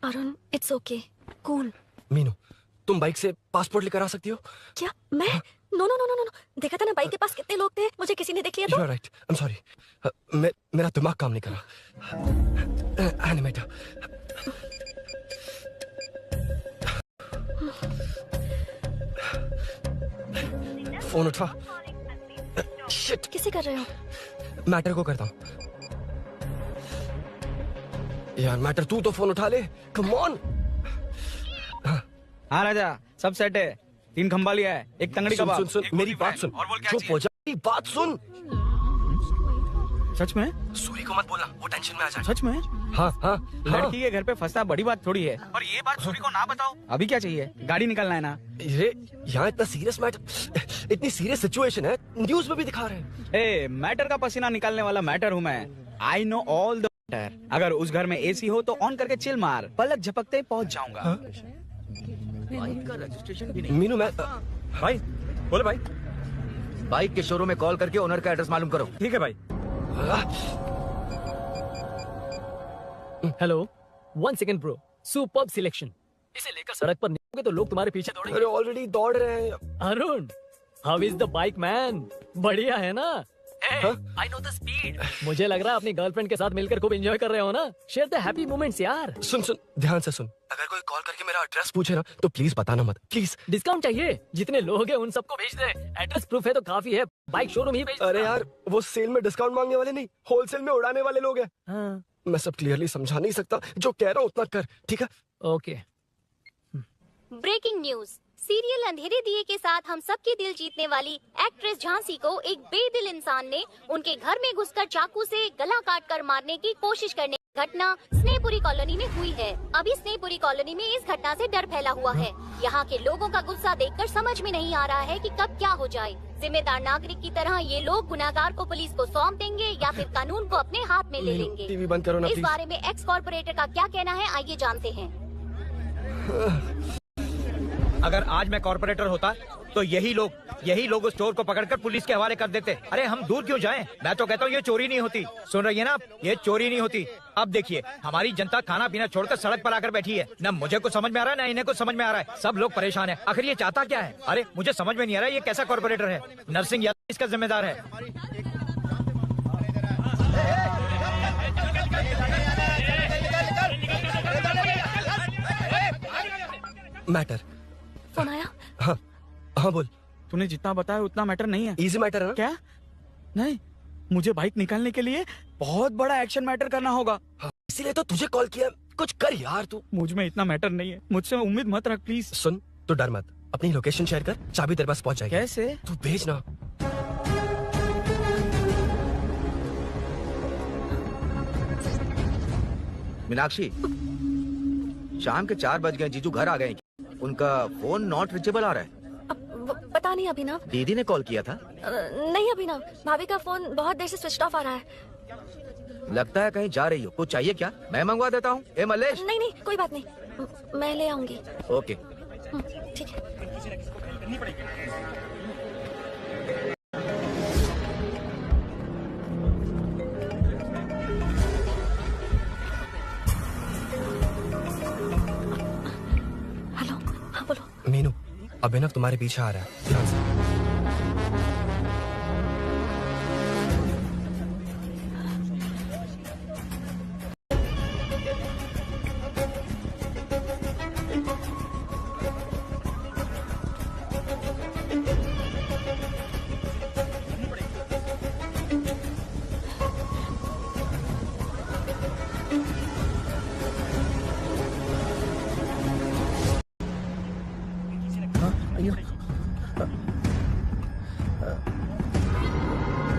Speaker 5: Arun, it's okay, cool.
Speaker 11: Meenu, तुम बाइक से पासपोर्ट लेकर आ सकती हो?
Speaker 5: क्या मैं? No no no no no, देखा था ना बाइक के पास कितने लोग थे, मुझे किसी ने देख लिया तो।
Speaker 11: You are right, I am sorry. मेरा दिमाग काम नहीं कर रहा। एनिमेटर। फोन उठा। शिट।
Speaker 5: किसे कर रहे हो?
Speaker 11: मैटर को करता हूँ। यार मैटर, तू तो फोन उठा ले। Come on.
Speaker 20: हाँ राजा, सब सेट है। 3 खंबा लिया है, एक तंगड़ी
Speaker 11: सुन
Speaker 20: कबाब।
Speaker 11: सुन सुन, मेरी बात सुन। चुप हो जा, मेरी बात सुन।
Speaker 20: सच में?
Speaker 11: सूरी को मत बोलना, वो टेंशन में आ जाए।
Speaker 20: सच में?
Speaker 11: हाँ हाँ।
Speaker 20: लड़की के घर पे फंसना बड़ी बात थोड़ी है। और ये बात सूरी को ना बताओ। अभी क्या चाहिए? गाड़ी निकलना है ना?
Speaker 11: ये यहाँ इतना सीरियस मैटर, इतनी सीरियस सिचुएशन है, न्यूज में भी दिखा रहे हैं।
Speaker 20: ए, मैटर का पसीना निकालने वाला मैटर हूँ मैं। I know all the matter. अगर उस घर में एसी हो तो ऑन करके चिल मार, पलक झपकते ही पहुँच जाऊंगा।
Speaker 8: बाइक का रजिस्ट्रेशन भी नहीं।
Speaker 11: मीनू, मैं
Speaker 8: भाई बोले भाई, बाइक के शोरूम में कॉल करके ओनर का एड्रेस मालूम करो।
Speaker 20: ठीक है भाई।
Speaker 4: Hello, 1 second bro, superb selection. इसे लेकर सड़क पर निकलोगे तो लोग तुम्हारे पीछे दौड़ेंगे।
Speaker 11: अरे ऑलरेडी दौड़ रहे हैं।
Speaker 4: Arun, how is the bike man? बढ़िया है ना? I know the speed. मुझे लग रहा है अपनी गर्लफ्रेंड के साथ मिलकर खूब एंजॉय कर रहे हो ना? शेयर द हैप्पी मोमेंट्स यार।
Speaker 11: सुन सुन, ध्यान से सुन। अगर कोई कॉल करके मेरा एड्रेस पूछे ना तो प्लीज बताना मत, प्लीज।
Speaker 4: डिस्काउंट चाहिए? जितने लोग हैं उन सबको भेज दे। एड्रेस प्रूफ है तो काफी है, बाइक शोरूम ही भेज।
Speaker 11: अरे यार, वो सेल में डिस्काउंट मांगने वाले नहीं, होलसेल में उड़ाने वाले लोग हैं।
Speaker 4: हाँ।
Speaker 11: मैं सब क्लियरली समझा नहीं सकता, जो कह रहा हूँ उतना कर, ठीक है?
Speaker 4: ओके।
Speaker 6: Breaking news. सीरियल अंधेरे दिए के साथ हम सबके दिल जीतने वाली एक्ट्रेस झांसी को एक बेदिल इंसान ने उनके घर में घुसकर चाकू से गला काट कर मारने की कोशिश करने की घटना स्नेहपुरी कॉलोनी में हुई है। अभी स्नेहपुरी कॉलोनी में इस घटना से डर फैला हुआ है। यहाँ के लोगों का गुस्सा देखकर समझ में नहीं आ रहा है कि कब क्या हो जाए। जिम्मेदार नागरिक की तरह ये लोग गुनाहगार को पुलिस को सौंप देंगे या फिर कानून को अपने हाथ में ले लेंगे।
Speaker 11: टीवी बंद करो ना
Speaker 6: इस
Speaker 11: प्लीज।
Speaker 6: बारे में एक्स कॉर्पोरेटर का क्या कहना है, आइए जानते हैं।
Speaker 8: अगर आज मैं कॉर्पोरेटर होता तो यही लोग उस चोर को पकड़कर पुलिस के हवाले कर देते। अरे हम दूर क्यों जाएं? मैं तो कहता हूँ ये चोरी नहीं होती। सुन रही है ना आप? ये चोरी नहीं होती। अब देखिए, हमारी जनता खाना पीना छोड़कर सड़क पर आकर बैठी है। न मुझे कुछ समझ में आ रहा है, न इन्हें कुछ समझ में आ रहा है। सब लोग परेशान है। आखिर ये चाहता क्या है? अरे मुझे समझ में नहीं आ रहा है, ये कैसा कॉर्पोरेटर है? नरसिंह यादव इसका जिम्मेदार है।
Speaker 11: मैटर।
Speaker 20: फोन आया?
Speaker 11: हाँ हाँ बोल।
Speaker 20: तूने जितना बताया उतना मैटर नहीं है।
Speaker 11: इजी मैटर है ना?
Speaker 20: क्या? नहीं, मुझे बाइक निकालने के लिए बहुत बड़ा एक्शन मैटर करना होगा।
Speaker 11: हाँ, इसीलिए तो तुझे कॉल किया। कुछ कर यार तू।
Speaker 20: मुझ में इतना मैटर नहीं है, मुझसे उम्मीद मत रख प्लीज।
Speaker 11: सुन, तो डर मत, अपनी लोकेशन शेयर कर, चाबी तेरे पास पहुंच जाएगी।
Speaker 20: कैसे?
Speaker 11: तू भेज ना।
Speaker 8: मीनाक्षी, शाम के 4 बज गए, जीजू घर आ गए। उनका फोन नॉट रिचेबल आ रहा है।
Speaker 5: पता नहीं अभिनव।
Speaker 8: दीदी ने कॉल किया था?
Speaker 5: नहीं अभिनव, भाभी का फोन बहुत देर से स्विच ऑफ आ रहा है।
Speaker 8: लगता है कहीं जा रही हो। कुछ चाहिए क्या? मैं मंगवा देता हूँ। ए मल्लेश।
Speaker 5: नहीं नहीं, कोई बात नहीं, मैं ले आऊंगी।
Speaker 8: ओके
Speaker 5: ठीक है। हेलो, हाँ बोलो।
Speaker 11: मीनू, अभिनव तुम्हारे पीछे आ रहा है, ध्यान से।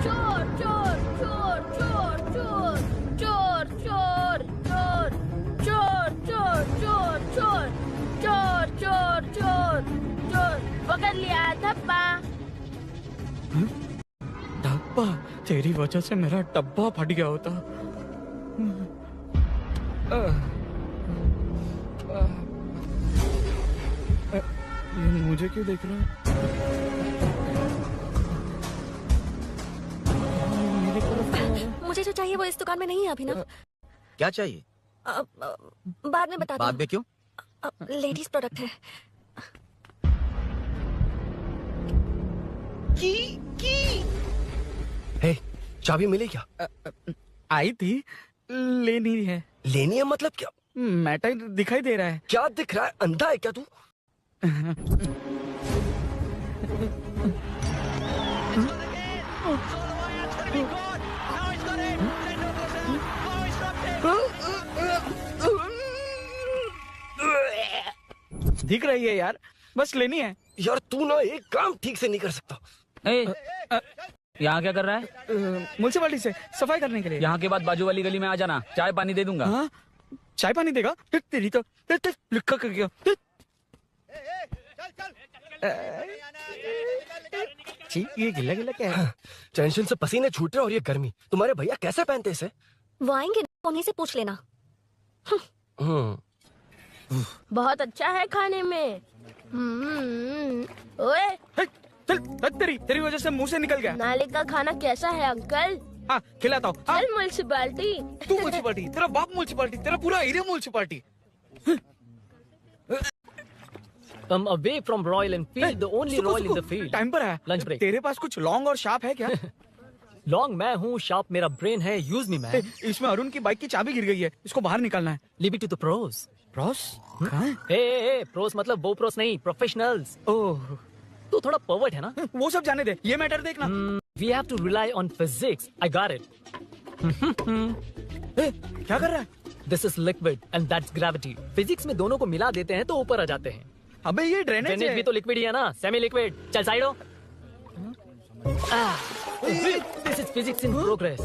Speaker 21: चोर चोर चोर चोर चोर चोर चोर चोर चोर चोर चोर चोर चोर चोर चोर चोर पकड़ लिया धप्पा।
Speaker 20: डब्बा, तेरी वजह से मेरा डब्बा फट गया होता। ये मुझे क्यों देख रहा है?
Speaker 5: मुझे जो चाहिए वो इस दुकान में नहीं है अभिनव।
Speaker 8: क्या चाहिए?
Speaker 5: बाद में बताती
Speaker 13: बाद में क्यों?
Speaker 5: हूँ। लेडीज प्रोडक्ट है।
Speaker 11: हे, चाबी मिली क्या?
Speaker 20: आई थी, लेनी है।
Speaker 11: लेनी है मतलब क्या?
Speaker 20: मैटर दिखाई दे रहा है।
Speaker 11: क्या दिख रहा है? अंधा है क्या तू?
Speaker 20: दिख रही है यार, बस लेनी है।
Speaker 11: यार तू ना एक काम ठीक से नहीं कर सकता।
Speaker 9: यहाँ क्या कर रहा है?
Speaker 20: म्युनिसिपैलिटी से सफाई करने के लिए।
Speaker 9: यहाँ के बाद बाजू वाली गली में आ जाना, चाय पानी दे दूंगा।
Speaker 20: हाँ? चाय पानी देगा? तेरी तो लिखा कर गया। ये गिला गिला क्या है?
Speaker 11: टेंशन से पसीने छूट रहे और ये गर्मी। तुम्हारे भैया कैसे पहनते इसे?
Speaker 5: वो आएंगे, उन्हीं से पूछ लेना।
Speaker 14: बहुत अच्छा है खाने में। ओए
Speaker 20: चल, तेरी वजह से मुंह से निकल गया।
Speaker 14: नाले का खाना कैसा है अंकल?
Speaker 20: हाँ, खिलाता हूँ।
Speaker 14: चल म्युनिसिपैलिटी।
Speaker 20: तू म्युनिसिपैलिटी, तेरा बाप म्युनिसिपैलिटी, तेरा पूरा area municipality.
Speaker 4: Come away from Royal Enfield, the only Royal in the field.
Speaker 20: Time पर है।
Speaker 4: Lunch break.
Speaker 20: तेरे पास कुछ लॉन्ग और शार्प है क्या?
Speaker 4: लॉन्ग मैं हूँ, शार्प मेरा ब्रेन है। Use me man.
Speaker 20: इसमें अरुण की बाइक की चाबी गिर गई है, इसको बाहर निकालना है।
Speaker 4: Leave it to the pros.
Speaker 20: Pros?
Speaker 4: Pros मतलब वो प्रोस नहीं, प्रोफेशनल्स। ओह, तू थोड़ा पर्वर्ट है ना?
Speaker 20: वो सब जाने दे, ये मैटर देखना।
Speaker 4: We have to rely on physics. I got it.
Speaker 20: क्या कर रहा है?
Speaker 4: This is liquid and that's gravity. Physics में दोनों को मिला देते हैं तो ऊपर आ जाते हैं।
Speaker 20: अबे ये ड्रेनेज
Speaker 4: भी तो लिक्विड ही है ना, सेमी लिक्विड। चल साइड हो। This is physics in progress.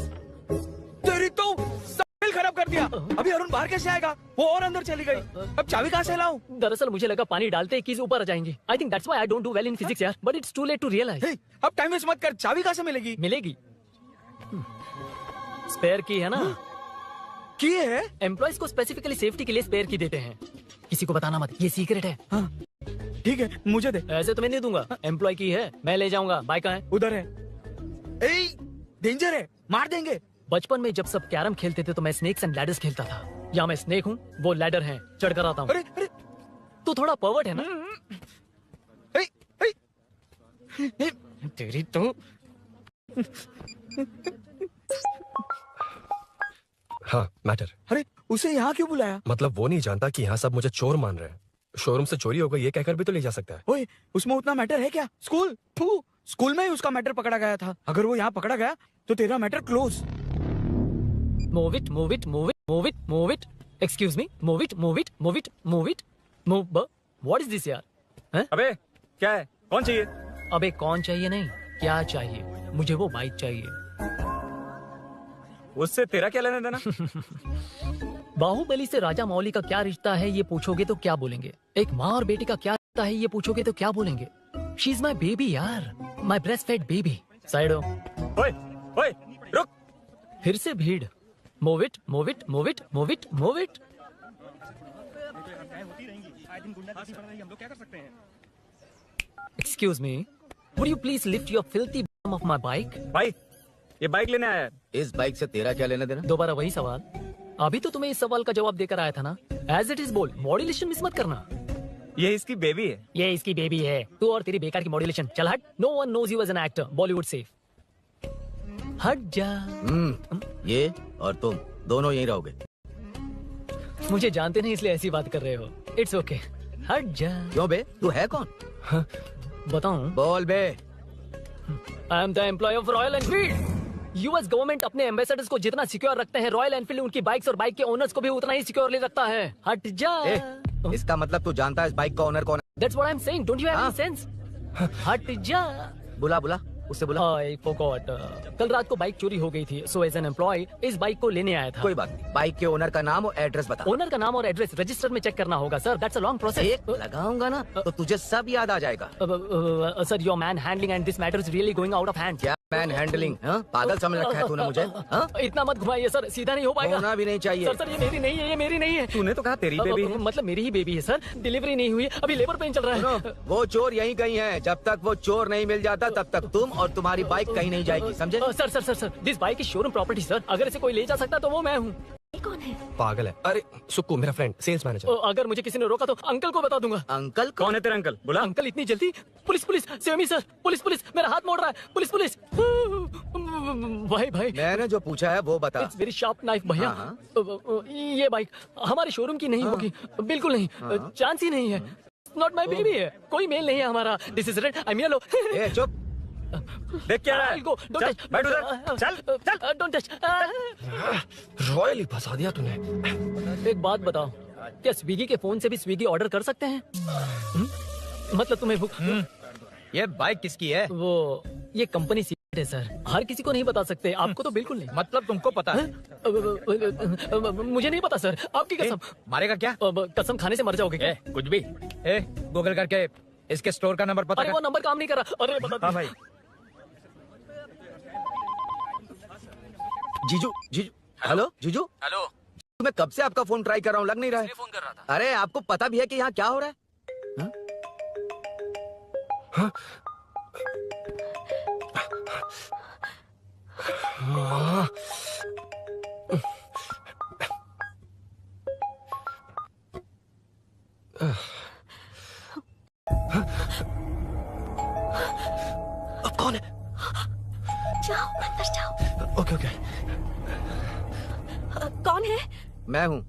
Speaker 20: तेरी तो सब खराब कर दिया। अभी अरुण बाहर कैसे आएगा? वो और अंदर चली गई। अब चाबी कहाँ से लाऊं?
Speaker 4: दरअसल मुझे लगा पानी डालते ही कीज ऊपर आ जाएंगी। I think that's why I don't do well in physics यार। But it's too late to realize.
Speaker 20: अब टाइम वेस्ट मत कर, चाबी कहाँ से मिलेगी?
Speaker 4: मिलेगी। स्पेयर की है ना?
Speaker 20: की है?
Speaker 4: एम्प्लॉइज को स्पेसिफिकली सेफ्टी के लिए स्पेयर की देते हैं। किसी को बताना मत, ये सीक्रेट है।
Speaker 20: हाँ, ठीक है, मुझे दे।
Speaker 4: ऐसे तो मैं नहीं दूंगा। एम्प्लॉय की है, मैं ले जाऊंगा। बाइक कहाँ है?
Speaker 20: उधर है। डेंजर है, मार देंगे।
Speaker 4: बचपन में जब सब कैरम खेलते थे तो मैं स्नेक्स एंड लैडर्स खेलता था। या मैं स्नेक हूँ, वो लैडर है, चढ़ कर आता हूँ।
Speaker 20: अरे
Speaker 4: तू थोड़ा पर्वर्ट है ना?
Speaker 20: तेरी तो
Speaker 11: हाँ, मैटर।
Speaker 20: अरे उसे यहाँ क्यों बुलाया?
Speaker 11: मतलब वो नहीं जानता कि यहाँ सब मुझे चोर मान रहे हैं। शोरूम से चोरी हो गई ये कहकर भी तो ले जा सकता है।
Speaker 20: ओए, उसमें उतना मैटर है क्या? स्कूल में ही उसका मैटर पकड़ा गया था। अगर वो यहाँ पकड़ा गया तो तेरा matter close.
Speaker 4: Move it, move it, move it, move it, move it. Excuse me, move it, move it, move it, move it. Move. What is this यार? हैं?
Speaker 8: अबे क्या है? कौन चाहिए?
Speaker 4: अबे कौन चाहिए नहीं, क्या चाहिए? मुझे वो बाइक चाहिए।
Speaker 8: उससे तेरा क्या लेना देना?
Speaker 4: बाहुबली से राजा मौली का क्या रिश्ता है ये पूछोगे तो क्या बोलेंगे? एक माँ और बेटी का क्या रिश्ता है ये पूछोगे तो क्या बोलेंगे? शी इज माई बेबी यार, my breastfed baby. Side हो।
Speaker 8: ओए, रुक।
Speaker 4: फिर से भीड़। Move it, move it, move it, move it, move it. Excuse me, would you please lift your filthy bum off my bike?
Speaker 8: भाई, ये bike लेने आया है।
Speaker 13: इस बाइक से तेरा क्या लेना देना?
Speaker 4: दोबारा वही सवाल। अभी तो तुम्हें इस सवाल का जवाब देकर आया था ना। एज इट इज बोल, मॉड्यूलेशन मिस मत करना।
Speaker 8: ये इसकी बेबी है।
Speaker 4: ये इसकी बेबी है। तू और तेरी बेकार की मॉड्यूलेशन। चल हट। No one knows you as an actor. Bollywood safe. हट जा।
Speaker 13: ये और तुम दोनों यहीं रहोगे।
Speaker 4: मुझे जानते नहीं इसलिए ऐसी बात कर रहे हो। It's okay. हट जा।
Speaker 13: क्यों बे? तू है कौन?
Speaker 4: बताऊं?
Speaker 13: बोल बे।
Speaker 4: I am the employ of Royal Enfield. US government अपने एम्बेसडर्स को जितना सिक्योर रखते हैं, रॉयल एनफील्ड उनकी बाइक्स और बाइक के ओनर्स को भी उतना ही सिक्योरली रखता है। हट जा।
Speaker 13: इसका मतलब तू जानता है इस बाइक का ओनर कौन है?
Speaker 4: That's what I'm saying. Don't you have any sense? हट जा।
Speaker 13: बुला उससे बुला।
Speaker 4: I forgot. कल रात को बाइक चोरी हो गई थी, so as an employee इस बाइक को लेने आया था।
Speaker 13: कोई बात नहीं, बाइक के ओनर का नाम और एड्रेस बता।
Speaker 4: ओनर का नाम और एड्रेस रजिस्टर में चेक करना होगा sir. That's a long process.
Speaker 13: एक लगाऊंगा ना तो तुझे सब याद आ जाएगा।
Speaker 4: Sir, your man handling and this matter is really going out of hand.
Speaker 13: क्या मैन हैंडलिंग? पागल समझ रखा है तूने मुझे?
Speaker 4: इतना मत घुमाइए सर, सीधा नहीं हो पाएगा।
Speaker 13: होना भी नहीं चाहिए।
Speaker 4: सर, ये मेरी नहीं है, ये मेरी नहीं है।
Speaker 8: तूने तो कहा तेरी बेबी है।
Speaker 4: मतलब मेरी ही बेबी है सर। डिलीवरी नहीं हुई, अभी लेबर पेन चल रहा है।
Speaker 13: वो चोर यहीं कहीं है। जब तक वो चोर नहीं मिल जाता तब तक तुम और तुम्हारी बाइक कहीं नहीं जाएगी, समझे?
Speaker 4: Sir, this bike is showroom property sir. अगर इसे कोई ले जा सकता तो वो मैं हूँ।
Speaker 5: कौन है?
Speaker 11: पागल है। अरे सुक्कू मेरा फ्रेंड सेल्स मैनेजर।
Speaker 4: अगर मुझे किसी ने रोका तो अंकल को बता दूंगा।
Speaker 13: अंकल
Speaker 11: कौन है तेरा अंकल? बोला।
Speaker 4: अंकल इतनी जल्दी? Police police semi sir, police police, मेरा हाथ मोड़ रहा है, पुलिस पुलिस। भाई भाई
Speaker 13: मैंने जो पूछा है वो बता।
Speaker 4: इट्स वेरी शार्प नाइफ भैया। ये बाइक हमारे शोरूम की नहीं होगी, बिल्कुल नहीं, चांस ही नहीं है। नॉट माई बेबी है, कोई मेल नहीं है हमारा। This is red, I am yellow.
Speaker 13: चुप,
Speaker 11: देख क्या रहा है?
Speaker 4: चल
Speaker 11: बैठ उधर, चल चल।
Speaker 4: Don't touch.
Speaker 11: रॉयली फंसा दिया तूने।
Speaker 4: एक बात बताओ, क्या स्विगी के फोन से भी स्विगी ऑर्डर कर सकते हैं? मतलब तुम्हें भूख?
Speaker 8: ये बाइक किसकी है?
Speaker 4: वो ये कंपनी सीक्रेट है सर, हर किसी को नहीं बता सकते। आपको तो बिल्कुल नहीं।
Speaker 8: मतलब तुमको पता है?
Speaker 4: मुझे नहीं पता सर, आपकी कसम।
Speaker 8: मारेगा क्या?
Speaker 4: कसम खाने से मर जाओगे क्या?
Speaker 8: कुछ भी। गूगल करके इसके स्टोर का नंबर पता
Speaker 4: अरे
Speaker 8: कर।
Speaker 4: वो नंबर काम नहीं कर रहा। अरे बता।
Speaker 8: हाँ भाई।
Speaker 13: जीजू जीजू, हेलो जीजू।
Speaker 9: हेलो,
Speaker 13: मैं कब से आपका फोन ट्राई कर रहा हूँ, लग नहीं रहा है।
Speaker 9: फोन कर रहा था।
Speaker 13: अरे आपको पता भी है कि यहाँ क्या हो रहा है?
Speaker 11: अब कौन है?
Speaker 5: जाओ अंदर जाओ।
Speaker 11: Okay okay.
Speaker 5: कौन है?
Speaker 13: मैं हूँ।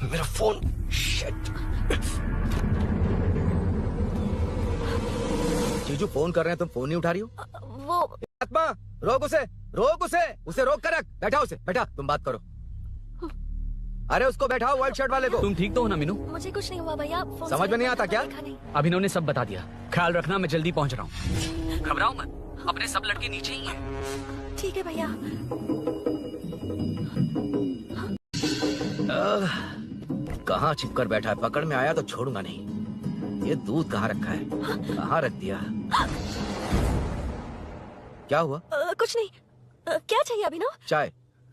Speaker 11: मेरा फोन। शिट।
Speaker 13: जीजू फोन कर रहे हैं, तुम फोन नहीं उठा रही हो।
Speaker 5: वो
Speaker 13: आत्मा, रोक उसे रोक कर रख। बैठा उसे, बैठा, तुम बात करो। अरे उसको बैठाओ, व्हाइट शर्ट वाले को।
Speaker 9: तुम ठीक तो हो ना मीनू?
Speaker 5: मुझे कुछ नहीं हुआ भैया। फोन
Speaker 13: समझ में नहीं आता क्या?
Speaker 9: अब इन्होंने सब बता दिया, ख्याल रखना, मैं जल्दी पहुंच रहा हूँ। घबराओ मत, अपने सब लड़के नीचे ही हैं।
Speaker 5: ठीक है भैया।
Speaker 13: कहाँ छिपकर बैठा है, पकड़ में आया तो छोड़ूंगा नहीं। ये दूध कहाँ रखा है, कहाँ रख दिया? क्या हुआ?
Speaker 5: कुछ नहीं। क्या चाहिए अभिनव?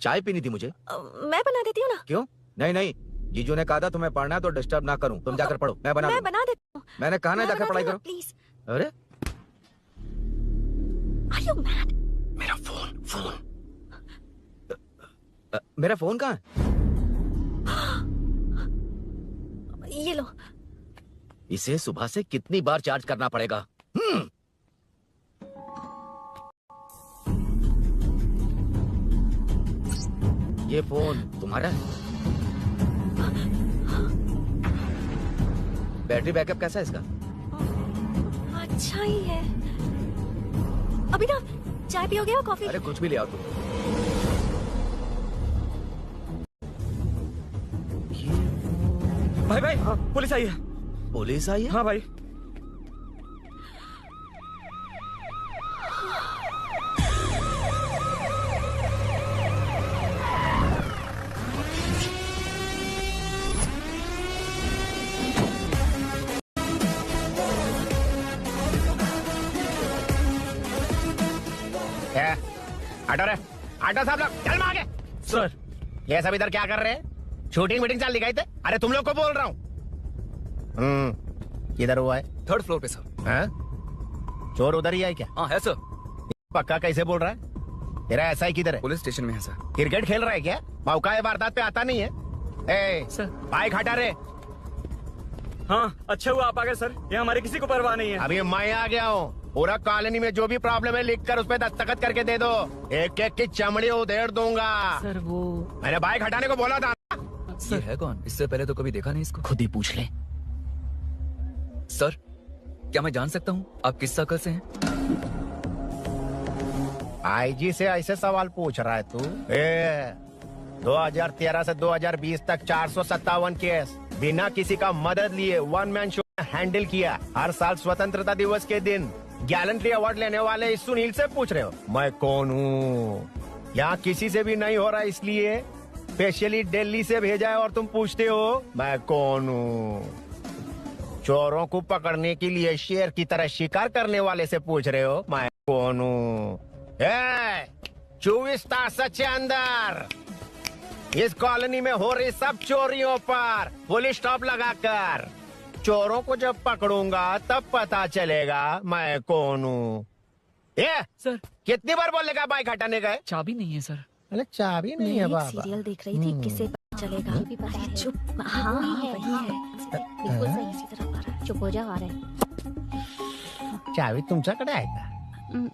Speaker 13: चाय पीनी थी मुझे।
Speaker 5: मैं बना देती हूँ ना।
Speaker 13: क्यों? नहीं, जीजू ने कहा था तुम्हें पढ़ना है तो डिस्टर्ब ना करूं, तुम जाकर पढ़ो, मैं बना
Speaker 5: देती हूँ।
Speaker 13: मैंने कहा ना जाकर पढ़ाई करो
Speaker 5: प्लीज।
Speaker 13: अरे
Speaker 5: Are you mad?
Speaker 11: मेरा फोन।
Speaker 13: मेरा फोन कहाँ है?
Speaker 5: ये लो।
Speaker 13: इसे सुबह से कितनी बार चार्ज करना पड़ेगा? ये फोन तुम्हारा है? बैटरी बैकअप कैसा है इसका?
Speaker 5: अच्छा ही है। अभिनव, चाय पियोगे या कॉफी?
Speaker 13: अरे कुछ भी ले आओ तुम।
Speaker 11: भाई हाँ, पुलिस आई है।
Speaker 13: पुलिस आई है?
Speaker 11: हाँ भाई।
Speaker 2: ऑटो रे, ऑटो साहब लोग चल आगे।
Speaker 11: सर
Speaker 2: ये सब इधर क्या कर रहे हैं? शूटिंग मीटिंग चल दिखाई थे। अरे तुम लोग को बोल रहा हूँ। किधर हुआ है?
Speaker 3: 3rd फ्लोर पे सर।
Speaker 2: हाँ? चोर उधर ही है क्या?
Speaker 3: हाँ है सर।
Speaker 2: पक्का कैसे बोल रहा है? तेरा ऐसा ही किधर है?
Speaker 3: पुलिस स्टेशन में है सर।
Speaker 2: क्रिकेट खेल रहा है क्या? मौका है वारदात पे आता नहीं है। ए
Speaker 11: सर
Speaker 2: बाइक हटा रे।
Speaker 11: हाँ अच्छा हुआ आप आ गए सर, ये हमारे किसी को परवाह नहीं है।
Speaker 2: अभी मैं आ गया हूँ। पूरा कॉलोनी में जो भी प्रॉब्लम है लिख कर उस पर दस्तखत करके दे दो। एक एक की चमड़ी उधेड़ दूंगा।
Speaker 4: सर वो
Speaker 2: मैंने बाइक हटाने को बोला था।
Speaker 3: ये है कौन? इससे पहले तो कभी देखा नहीं इसको।
Speaker 4: खुद ही पूछ ले।
Speaker 3: सर क्या मैं जान सकता हूँ आप किस सर्कल से हैं?
Speaker 2: आईजी से ऐसे सवाल पूछ रहा है तू? 2013 से 2020 तक 457 केस बिना किसी का मदद लिए वन मैन शो हैंडल किया। हर साल स्वतंत्रता दिवस के दिन गैलेंट्री अवार्ड लेने वाले इस सुनील से पूछ रहे हो मैं कौन हूँ? यहाँ किसी से भी नहीं हो रहा, इसलिए स्पेशली दिल्ली से भेजा है और तुम पूछते हो मैं कौन हूँ? चोरों को पकड़ने के लिए शेर की तरह शिकार करने वाले से पूछ रहे हो मैं कौन हूँ? 24 तास के अंदर इस कॉलोनी में हो रही सब चोरियों पर पुलिस स्टॉप लगाकर चोरों को जब पकड़ूंगा तब पता चलेगा मैं कौन हूँ। ये
Speaker 4: सर
Speaker 2: कितनी बार बोलेगा बाइक हटाने का?
Speaker 4: चाबी नहीं है सर।
Speaker 2: अरे चाबी नहीं है बाबा।
Speaker 5: सीरियल देख रही थी, किसे पता चलेगा? चुप। हाँ वही है। बिल्कुल सही, इसी तरफ आ रहा है। चुप हो जाओ, आ रहे हैं।
Speaker 2: चाबी तुमच्याकडे आहे का?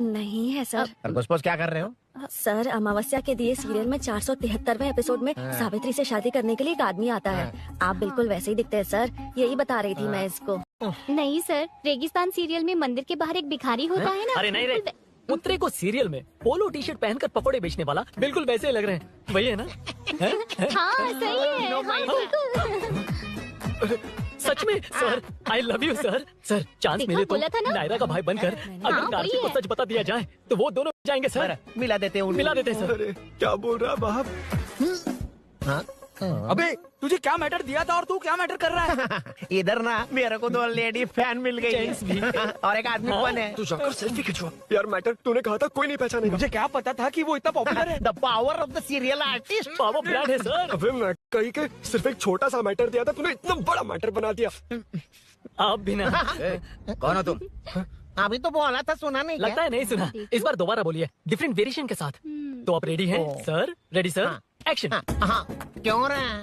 Speaker 5: नहीं है सर।
Speaker 2: घुसपोस क्या कर रहे हो?
Speaker 5: सर, अमावस्या के दिए सीरियल में 473वें एपिसोड में
Speaker 2: हाँ।
Speaker 5: सावित्री से शादी करने के लिए एक आदमी आता है। आप बिल्कुल वैसे ही दिखते हैं सर, यही बता रही थी मैं इसको।
Speaker 6: नहीं सर, रेगिस्तान सीरियल में मंदिर के बाहर एक भिखारी होता है ना।
Speaker 4: अरे नहीं रे, पुत्रे को सीरियल में पोलो टी शर्ट पहनकर पकोड़े बेचने वाला बिल्कुल वैसे लग रहे हैं। वही है ना?
Speaker 6: हाँ सही है, हाँ, बिल्कुल।
Speaker 4: सच में sir, I love you sir. Sir, chance
Speaker 6: देखा,
Speaker 4: मिले तो
Speaker 6: बोला था ना?
Speaker 4: नायरा का भाई बनकर अगर
Speaker 6: हाँ,
Speaker 4: कार्तिक
Speaker 6: वही
Speaker 4: को
Speaker 6: है।
Speaker 4: सच बता दिया जाए तो वो दोनों जाएंगे सर।
Speaker 2: मिला देते हैं
Speaker 4: मिला देते हैं सर।
Speaker 11: क्या बोल रहा बाप?
Speaker 20: अबे तुझे क्या मैटर दिया था और तू क्या मैटर कर रहा है?
Speaker 2: इधर ना मेरे को 2 लेडी फैन मिल गई
Speaker 4: जेंट्स भी।
Speaker 2: और एक आदमी कौन है?
Speaker 11: तू जाकर सेल्फी खिंचवा। यार मैटर तूने कहा था कोई नहीं पहचानेगा।
Speaker 20: मुझे क्या पता था कि वो इतना पॉपुलर है।
Speaker 2: The power of the serial artist.
Speaker 4: Power brand है सर।
Speaker 11: अबे मैं कहीं के सिर्फ एक छोटा सा मैटर दिया था, तूने इतना बड़ा मैटर बना दिया।
Speaker 4: आप भी ना।
Speaker 13: कौन हो तुम?
Speaker 2: अभी तो बोला था, सुना नहीं
Speaker 4: लगता है नहीं सुना। इस बार दोबारा बोलिए, डिफरेंट वेरिएशन के साथ। तो आप रेडी हैं सर? Ready sir, action.
Speaker 2: हाँ, क्यों रहा?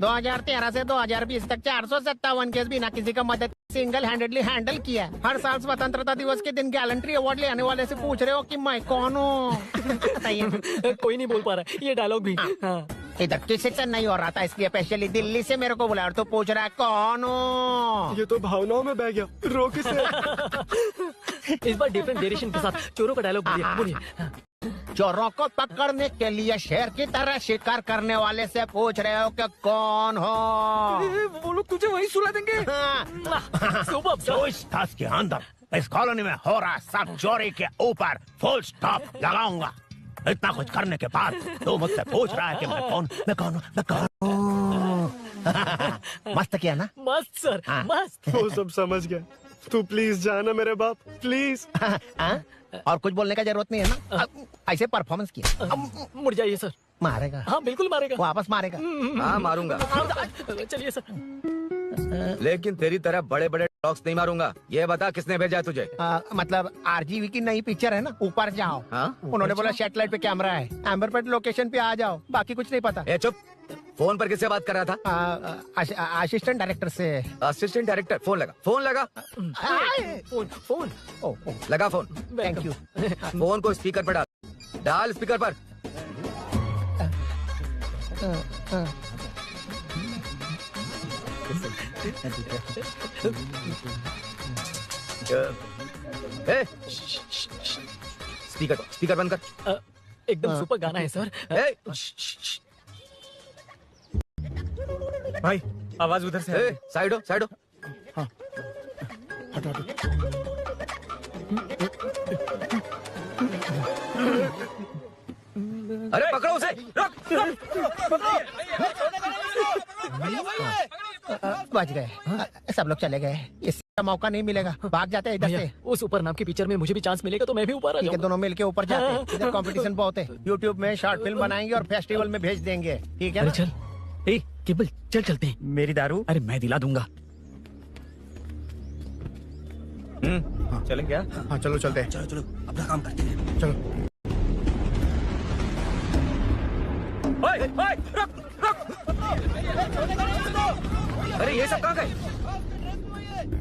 Speaker 2: 2013 से 2020 तक 457 केस बिना किसी का मदद सिंगल हैंडेडली हैंडल किया। हर साल स्वतंत्रता दिवस के दिन गैलेंट्री अवार्ड ले आने वाले से पूछ रहे हो कि मैं कौन हूँ?
Speaker 4: कोई नहीं बोल पा रहा है ये डायलॉग भी। हाँ।
Speaker 2: इधर किसी से नहीं हो रहा था, इसलिए स्पेशली दिल्ली से मेरे को बुलाया और तो पूछ रहा है कौन हूँ?
Speaker 11: ये तो भावनाओं में बह गया। रो किसे?
Speaker 4: इस बार डिफरेंट वेरिएशन के साथ चोरों का डायलॉग बोलिए।
Speaker 2: चोरों को पकड़ने के लिए शेर की तरह शिकार करने वाले से पूछ रहे हो कि कौन हो?
Speaker 20: वो लोग तुझे वहीं सुला देंगे।
Speaker 4: सुबह
Speaker 2: तो इस ताश के अंदर इस कॉलोनी में हो रहा सब चोरी के ऊपर फुल स्टॉप लगाऊंगा। इतना कुछ करने के बाद तू मुझसे पूछ रहा है कि मैं कौन हूँ? मस्त किया ना?
Speaker 4: मस्त सर, मस्त।
Speaker 11: वो सब समझ गया। तू प्लीज जाना मेरे बाप, प्लीज।
Speaker 2: और कुछ बोलने का जरूरत नहीं है ना? ऐसे परफॉर्मेंस किया।
Speaker 4: मुड़ जाइए सर।
Speaker 2: मारेगा?
Speaker 4: हाँ बिल्कुल मारेगा।
Speaker 2: वापस मारेगा?
Speaker 13: हाँ मारूंगा।
Speaker 4: चलिए सर।
Speaker 13: लेकिन तेरी तरह बड़े बड़े डॉग्स नहीं मारूंगा। ये बता किसने भेजा है तुझे?
Speaker 2: मतलब आरजीवी की नई पिक्चर है ना, ऊपर जाओ। उन्होंने बोला सैटेलाइट पे कैमरा है, एम्बरपेट लोकेशन पे आ जाओ, बाकी कुछ नहीं पता।
Speaker 13: ए चुप। फोन पर किससे बात कर रहा था?
Speaker 2: असिस्टेंट डायरेक्टर से।
Speaker 13: Assistant director? फोन लगा, फोन लगा।
Speaker 4: फोन
Speaker 13: लगा फोन।
Speaker 2: Thank you.
Speaker 13: फोन को स्पीकर पर डाल, डाल स्पीकर पर। स्पीकर बंद कर।
Speaker 4: एकदम सुपर गाना है सर।
Speaker 20: भाई आवाज उधर से।
Speaker 13: साइड हो, साइड हो।
Speaker 20: हाँ। हटो हटो।
Speaker 13: अरे पकड़ो उसे।
Speaker 2: बच गए, सब लोग चले गए। इसका मौका नहीं मिलेगा, भाग जाते हैं इधर से।
Speaker 4: उस ऊपर नाम की पिक्चर में मुझे भी चांस मिलेगा तो मैं भी ऊपर आ
Speaker 2: ठीक है,
Speaker 4: जाऊंगा।
Speaker 2: दोनों मिलके ऊपर जाते हैं। इधर कंपटीशन बहुत है। यूट्यूब में शॉर्ट फिल्म बनाएंगे और फेस्टिवल में भेज देंगे, ठीक है ना?
Speaker 4: चल केबल चल चलते हैं।
Speaker 20: मेरी दारू
Speaker 4: अरे मैं दिला दूंगा।
Speaker 20: चले क्या?
Speaker 7: हाँ चलो चलते हैं।
Speaker 15: चलो चलो अपना काम करते हैं।
Speaker 7: चलो।
Speaker 13: ओए, ओए, रुक, रुक। अरे ये सब कहाँ गए?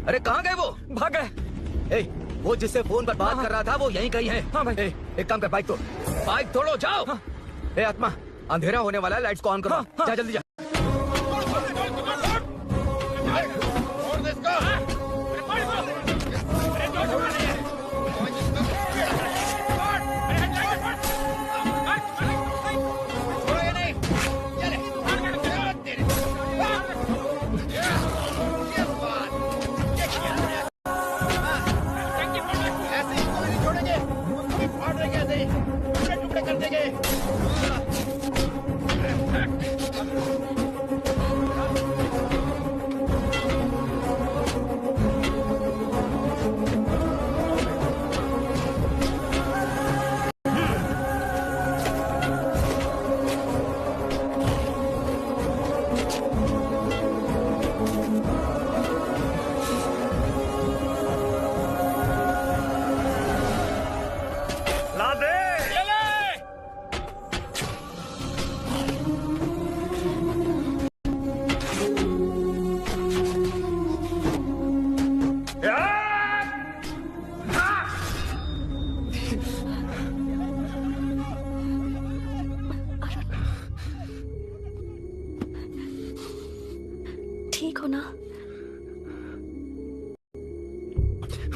Speaker 13: अरे कहाँ गए वो?
Speaker 4: भाग गए।
Speaker 13: वो जिससे फोन पर बात कर रहा था वो यहीं कहीं है।
Speaker 4: हाँ भाई।
Speaker 13: एक काम कर, बाइक तोड़, बाइक तोड़ो, जाओ। आत्मा, अंधेरा होने वाला है, लाइट्स को ऑन करो। जा जल्दी जा।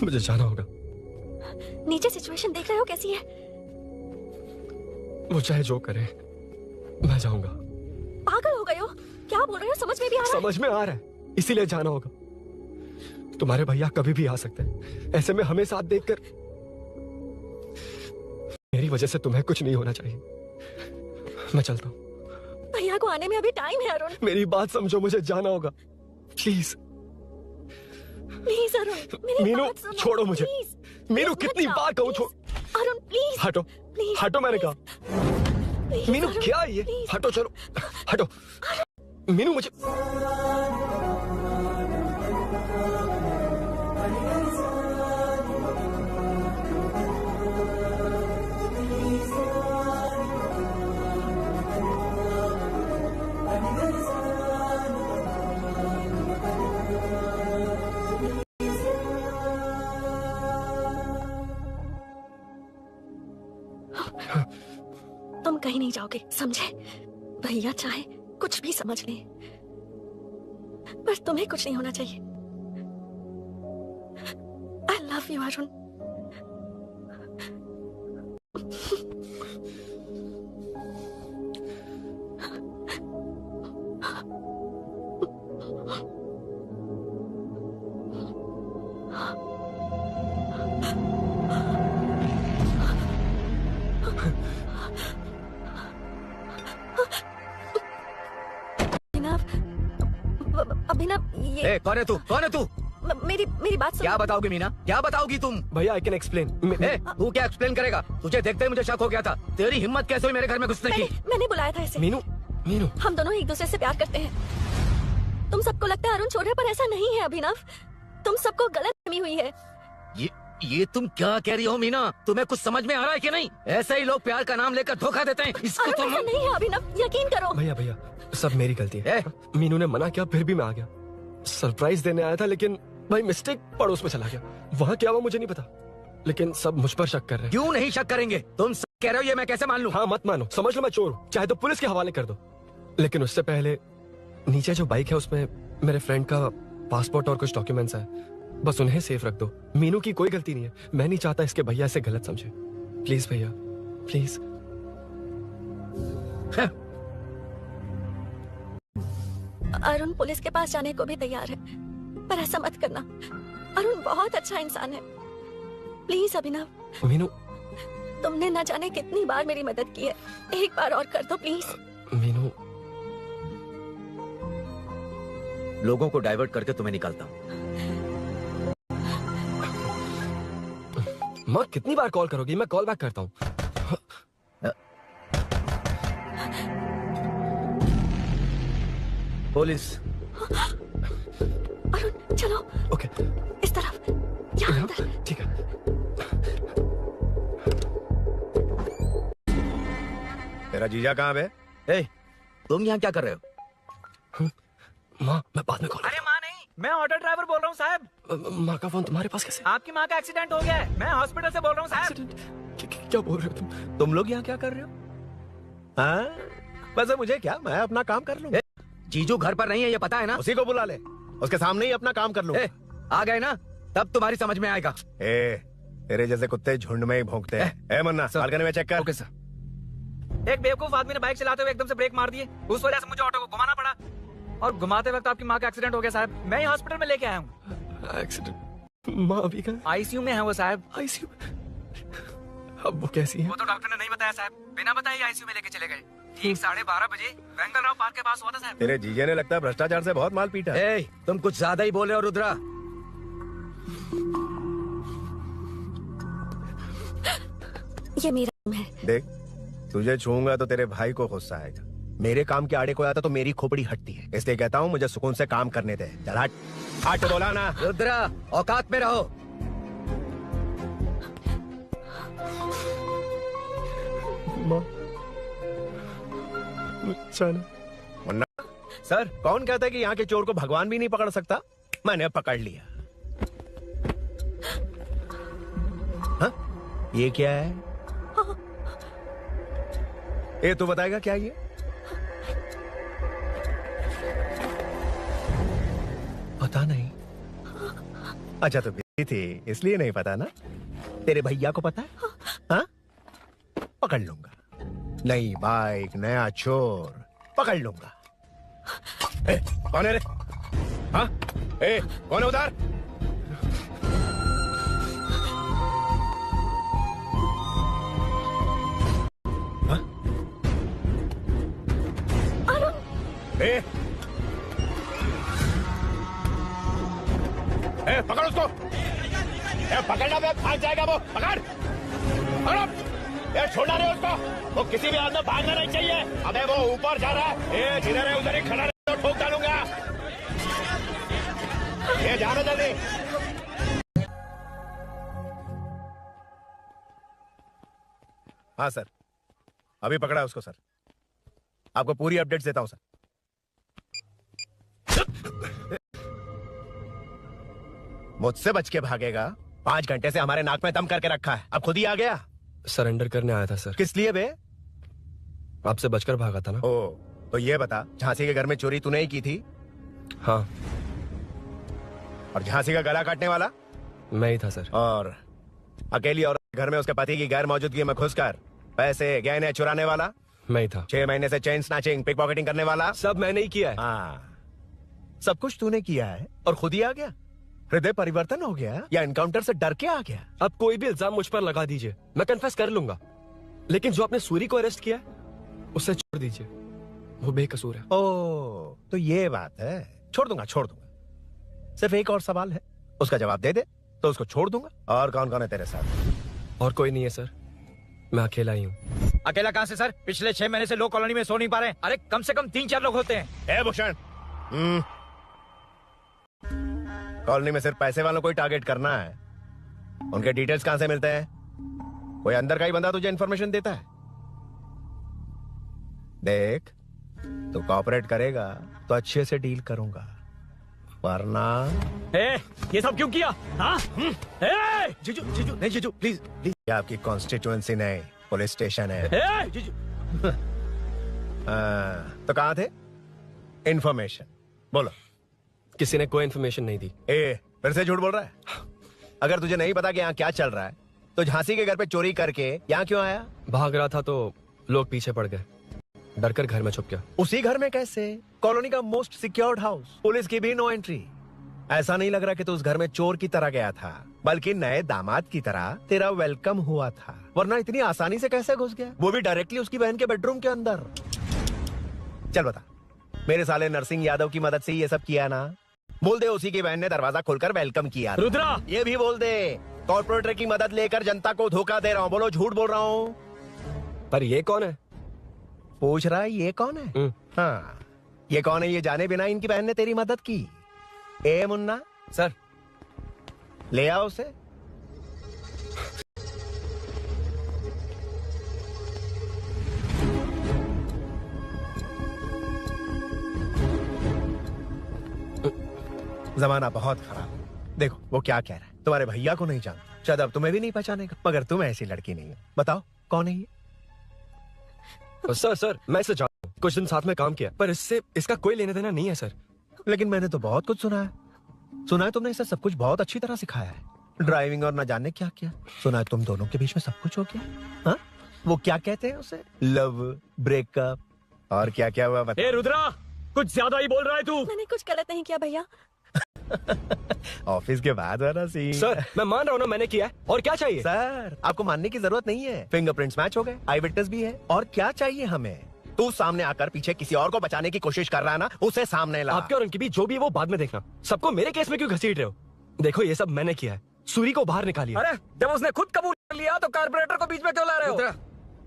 Speaker 11: मुझे जाना होगा।
Speaker 5: नीचे सिचुएशन देख रहे हो कैसी है?
Speaker 11: वो चाहे जो करे, मैं जाऊंगा।
Speaker 5: पागल हो गए हो? क्या बोल रहे हो? समझ में भी आ रहा है?
Speaker 11: समझ में आ रहा है, इसीलिए जाना होगा। तुम्हारे भैया कभी भी आ सकते हैं, ऐसे में हमें साथ देखकर मेरी वजह से तुम्हें कुछ नहीं होना चाहिए। मैं चलता हूँ।
Speaker 5: भैया को आने में अभी टाइम है अरुण।
Speaker 11: मेरी बात समझो, मुझे जाना होगा। प्लीज
Speaker 5: प्लीज अरुण, मेरी
Speaker 11: मीनू,
Speaker 5: बात सुनो।
Speaker 11: छोड़ो मुझे।
Speaker 5: प्लीज,
Speaker 11: मीनू,
Speaker 5: प्लीज
Speaker 11: कितनी
Speaker 5: मत
Speaker 11: बार
Speaker 5: जाओ,
Speaker 11: कहूँ छोड़।
Speaker 5: अरुण प्लीज।
Speaker 11: हटो,
Speaker 5: प्लीज,
Speaker 11: हटो, मैंने कहा।
Speaker 5: प्लीज,
Speaker 11: मीनू
Speaker 5: अरुण,
Speaker 11: क्या ये?
Speaker 5: प्लीज।
Speaker 11: हटो, चलो हटो। मीनू मुझे
Speaker 5: तुम कहीं नहीं जाओगे, समझे? भैया चाहे कुछ भी समझ ले, पर तुम्हें कुछ नहीं होना चाहिए। I love you Arun. Abhinav, ये
Speaker 13: कौन है तू? कौन है तू?
Speaker 5: मेरी बात सुनो।
Speaker 13: क्या बताओगी मीना? क्या बताओगी तुम?
Speaker 11: भैया आई कैन एक्सप्लेन।
Speaker 13: तू क्या एक्सप्लेन करेगा? तुझे देखते ही मुझे शक हो गया था। तेरी हिम्मत कैसे हुई मेरे घर में घुसने की?
Speaker 5: मैंने बुलाया था इसे।
Speaker 11: मीनू, मीनू,
Speaker 5: हम दोनों एक दूसरे से प्यार करते हैं। तुम सबको लगता है अरुण छोड़ रहा है, पर ऐसा नहीं है अभिनव। तुम सबको गलतफहमी हुई है।
Speaker 13: ये तुम क्या कह रही हो मीना? तुम्हें कुछ समझ में आ रहा है कि नहीं? ऐसे ही लोग प्यार का नाम लेकर धोखा देते हैं। इसको
Speaker 5: अरुण ऐसा नहीं है अभिनव, यकीन करो।
Speaker 11: भैया भैया, सब मेरी गलती है। मीनू ने मना किया, फिर भी मैं आ गया। सरप्राइज देने आया था, लेकिन भाई मिस्टेक पड़ोस में चला गया। वहाँ क्या हुआ मुझे नहीं पता, लेकिन सब मुझ पर शक कर रहे हैं।
Speaker 13: क्यों नहीं शक करेंगे? तुम सब कह रहे हो, ये मैं कैसे मान लूं?
Speaker 11: हाँ मत मानो, समझ लो मैं चोर हूँ, चाहे तो पुलिस के हवाले कर दो। लेकिन उससे पहले नीचे जो बाइक है उसमें मेरे फ्रेंड का पासपोर्ट और कुछ डॉक्यूमेंट्स है, बस उन्हें सेफ रख दो। मीनू की कोई गलती नहीं है। मैं नहीं चाहता इसके भैया इसे गलत समझे। प्लीज भैया, प्लीज।
Speaker 5: अरुण पुलिस के पास जाने को भी तैयार है, पर ऐसा मत करना। अरुण बहुत अच्छा इंसान है। प्लीज अभिनव।
Speaker 11: मीनू,
Speaker 5: तुमने न जाने कितनी बार मेरी मदद की है, एक बार और कर दो प्लीज।
Speaker 11: मीनू,
Speaker 13: लोगों को डाइवर्ट करके तुम्हें निकालता हूँ।
Speaker 11: माँ कितनी बार कॉल करोगी? मैं कॉल बैक करता हूँ।
Speaker 13: पुलिस।
Speaker 5: अरुण चलो।
Speaker 11: ओके।
Speaker 5: इस तरफ। यहाँ अंदर।
Speaker 11: ठीक है।
Speaker 7: तेरा जीजा कहाँ है?
Speaker 13: तुम यहाँ क्या कर रहे हो?
Speaker 11: माँ मैं बाद में कॉल।
Speaker 8: अरे माँ नहीं, मैं ऑटो ड्राइवर बोल रहा हूँ साहब।
Speaker 11: माँ का फोन तुम्हारे पास कैसे?
Speaker 8: आपकी माँ का एक्सीडेंट हो गया है, मैं हॉस्पिटल से बोल रहा हूँ साहब।
Speaker 11: क्या बोल रहे हो तुम लोग यहाँ क्या कर रहे हो?
Speaker 7: हाँ वैसे मुझे क्या, मैं अपना काम कर लूँ।
Speaker 13: जीजू घर पर नहीं है, ये पता है ना?
Speaker 7: उसी को बुला ले, उसके सामने ही अपना काम कर लूँ।
Speaker 13: आ गए ना, तब तुम्हारी समझ में आएगा।
Speaker 7: तेरे जैसे कुत्ते झुंड में ही भौंकते हैं। मन्ना बालकनी में चेक कर।
Speaker 13: Okay sir.
Speaker 8: एक बेवकूफ आदमी ने बाइक चलाते हुए एकदम से ब्रेक मार दिए, उस वजह से मुझे ऑटो को घुमाना पड़ा, और घुमाते वक्त आपकी माँ का एक्सीडेंट हो गया साहब। मैं ही हॉस्पिटल में लेके आया हूँ।
Speaker 11: एक्सीडेंट? माँ अभी कहाँ?
Speaker 8: आईसीयू में है वो साहब।
Speaker 11: आईसीयू? अब वो कैसी है?
Speaker 8: वो तो डॉक्टर ने नहीं बताया साहब, बिना बताए आईसीयू में लेके चले गए। ठीक 12:30 बजे वेंकट राव पार्क के पास हुआ था साहब।
Speaker 7: तेरे जीजे ने लगता है भ्रष्टाचार से बहुत माल पीटा।
Speaker 13: तुम कुछ ज्यादा ही बोल रहे हो रुद्रा।
Speaker 5: ये मेरा रूम है।
Speaker 7: देख, तुझे छूंगा तो तेरे भाई को गुस्सा आएगा। मेरे काम के आड़े को आता तो मेरी खोपड़ी हटती है, इसलिए कहता हूँ मुझे सुकून से काम करने दे। चल हट। हट बोला ना।
Speaker 13: रुद्रा औकात में रहो।
Speaker 11: माँ
Speaker 7: मुन्ना सर, कौन कहता है कि यहाँ के चोर को भगवान भी नहीं पकड़ सकता? मैंने पकड़ लिया। हाँ? ये क्या है? ये तू बताएगा क्या ये? पता नहीं। अच्छा तो थी इसलिए नहीं पता ना। तेरे भैया को पता है? हाँ? पकड़ लूंगा। नई बाइक, नया चोर, पकड़ लूंगा। कौन है रे? हाँ? कौन है उधर? हाँ? पकड़ उसको। पकड़ना पे भाग जाएगा वो। पकड़ पकड़ो। छोड़ना नहीं उसको। वो किसी भी हाल में भागना नहीं चाहिए। अबे वो ऊपर जा रहा है। जिधर है उधर ही खड़ा रहे तो ठोक डालूंगा। जाना जल्दी। हाँ सर, अभी पकड़ा उसको सर। आपको पूरी अपडेट देता हूं सर। मुझसे बच के भागेगा? 5 घंटे से हमारे नाक में दम करके रखा है, अब खुद ही आ गया।
Speaker 11: सरेंडर करने आया था सर।
Speaker 7: किस लिए बे?
Speaker 11: आपसे बचकर भागा था ना।
Speaker 7: ओ, तो ये बता, झांसी के घर में चोरी तूने ही की थी?
Speaker 11: हाँ।
Speaker 7: और झांसी का गला काटने वाला?
Speaker 11: मैं ही था सर।
Speaker 7: और अकेली औरत घर में उसके पति की गैर मौजूदगी में घुसकर पैसे गहने चुराने वाला?
Speaker 11: मैं ही था।
Speaker 7: 6 महीने से चेन स्नैचिंग, पिक पॉकेटिंग करने वाला?
Speaker 11: सब मैंने ही किया है।
Speaker 7: हाँ, सब कुछ तूने किया है और खुद ही आ गया? हृदय परिवर्तन हो गया या एनकाउंटर से डर के आ गया?
Speaker 11: अब कोई भी इल्जाम मुझ पर लगा दीजिए, मैं कन्फेस कर लूंगा। लेकिन जो आपने सूरी को अरेस्ट किया उसे छोड़ दीजिए, वो बेकसूर है।
Speaker 7: ओ, तो ये बात है। छोड़ दूंगा, छोड़ दूंगा। सिर्फ एक और सवाल है, उसका जवाब दे दे तो उसको छोड़ दूंगा। और कौन कौन है तेरे साथ?
Speaker 11: और कोई नहीं है सर, मैं अकेला ही हूँ।
Speaker 8: अकेला कहाँ से सर? पिछले 6 महीने से लोग कॉलोनी में सो नहीं पा रहे। अरे कम से कम 3-4 लोग होते हैं।
Speaker 7: भूषण, कॉलोनी में सिर्फ पैसे वालों को ही टारगेट करना है। उनके डिटेल्स कहां से मिलते हैं? कोई अंदर का ही बंदा तुझे इंफॉर्मेशन देता है? देख, तू कोऑपरेट करेगा तो अच्छे से डील करूंगा, वरना
Speaker 8: ये सब क्यों किया? हाँ? जीजू जीजू नहीं, जीजू प्लीज प्लीज।
Speaker 7: ये आपकी कॉन्स्टिट्यूएंसी नहीं, पुलिस स्टेशन है।
Speaker 8: जीजू।
Speaker 7: तो कहां थे? इंफॉर्मेशन बोलो।
Speaker 11: किसी ने कोई इन्फॉर्मेशन नहीं दी।
Speaker 7: फिर से झूठ बोल रहा है? अगर तुझे नहीं पता कि यहाँ क्या चल रहा है तो झांसी के घर पे चोरी करके यहाँ क्यों आया?
Speaker 11: भाग रहा था तो लोग पीछे पड़ गए, डरकर घर में छुप गया।
Speaker 7: उसी घर में कैसे? कॉलोनी का मोस्ट सिक्योर्ड हाउस, पुलिस की भी नो एंट्री। ऐसा नहीं लग रहा कि तू उस घर में चोर की तरह गया था, बल्कि नए दामाद की तरह तेरा वेलकम हुआ था। वरना इतनी आसानी से कैसे घुस गया, वो भी डायरेक्टली उसकी बहन के बेडरूम के अंदर? चल बता, मेरे साले नरसिंह यादव की मदद से ये सब किया ना? बोल दे उसी की बहन ने दरवाजा खोलकर वेलकम किया।
Speaker 11: रुद्रा,
Speaker 7: ये भी बोल दे कॉर्पोरेटर की मदद लेकर जनता को धोखा दे रहा हूँ। बोलो झूठ बोल रहा हूँ?
Speaker 11: पर ये कौन है?
Speaker 7: पूछ रहा है ये कौन है? हाँ, ये कौन है ये जाने बिना इनकी बहन ने तेरी मदद की। ए मुन्ना
Speaker 9: सर,
Speaker 7: ले आओ उसे। जमाना बहुत खराब है। देखो वो क्या कह रहा है, तुम्हारे भैया को नहीं जानता, शायद अब तुम्हें भी नहीं पहचानेगा, मगर तुम ऐसी लड़की नहीं हो। बताओ कौन है ये?
Speaker 11: सर मैं इसे जानता हूँ, कुछ दिन साथ में काम किया, पर इससे इसका कोई लेना देना नहीं है सर।
Speaker 7: लेकिन मैंने तो बहुत कुछ सुना है। सुना है तुमने इसे सब कुछ बहुत अच्छी तरह सिखाया है, ड्राइविंग और न जाने क्या क्या। सुना है तुम दोनों के बीच में सब कुछ हो गया। हाँ? वो क्या कहते हैं उसे? लव, ब्रेकअप और क्या क्या हुआ बता।
Speaker 11: रुद्रा, कुछ ज्यादा ही बोल रहा है तू।
Speaker 5: मैंने कुछ गलत नहीं किया भैया।
Speaker 7: ऑफिस के बाद वाला सीन।
Speaker 11: सर मैं मान रहा हूँ ना मैंने किया है, और क्या चाहिए?
Speaker 7: सर आपको मानने की जरूरत नहीं है, फिंगरप्रिंट्स मैच हो गए, आई विटनेस भी है, और क्या चाहिए हमें? तू सामने आकर पीछे किसी और को बचाने की कोशिश कर रहा है ना, उसे सामने ला।
Speaker 11: आपके और उनकी भी जो भी है वो बाद में देखना, सबको मेरे केस में क्यों घसीट रहे हो? देखो ये सब मैंने किया है, सूरी को बाहर निकालिए।
Speaker 9: अरे जब उसने खुद कबूल कर लिया तो कारपोरेटर को बीच में क्यों ला रहे हो?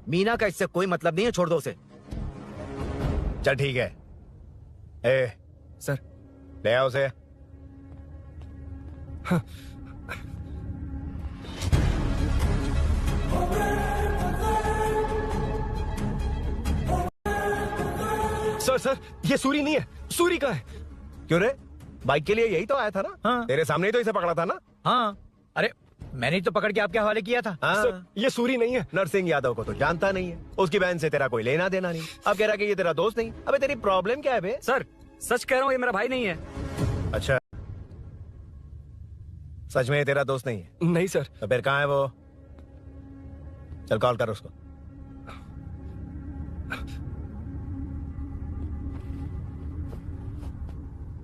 Speaker 13: मीना का इससे कोई मतलब नहीं है, छोड़ दो उसे।
Speaker 7: चल ठीक है। ए
Speaker 9: सर,
Speaker 7: ले आओ उसे। हाँ।
Speaker 11: सर ये सूरी नहीं है, सूरी का है।
Speaker 7: क्यों रे? बाइक के लिए यही तो आया था ना?
Speaker 8: हाँ।
Speaker 7: तेरे सामने ही तो इसे पकड़ा था ना?
Speaker 8: हाँ, अरे मैंने ही तो पकड़ के आपके हवाले किया था।
Speaker 7: हाँ।
Speaker 11: सर ये सूरी नहीं है।
Speaker 7: नरसिंह यादव को तो जानता नहीं है, उसकी बहन से तेरा कोई लेना देना नहीं, अब कह रहा कि ये तेरा दोस्त नहीं। अबे तेरी प्रॉब्लम क्या है बे?
Speaker 9: सर सच कह रहा हूँ, ये मेरा भाई नहीं है।
Speaker 7: अच्छा सच में ये तेरा दोस्त नहीं है?
Speaker 11: नहीं सर।
Speaker 7: तो फिर कहाँ है वो? चल कॉल कर उसको।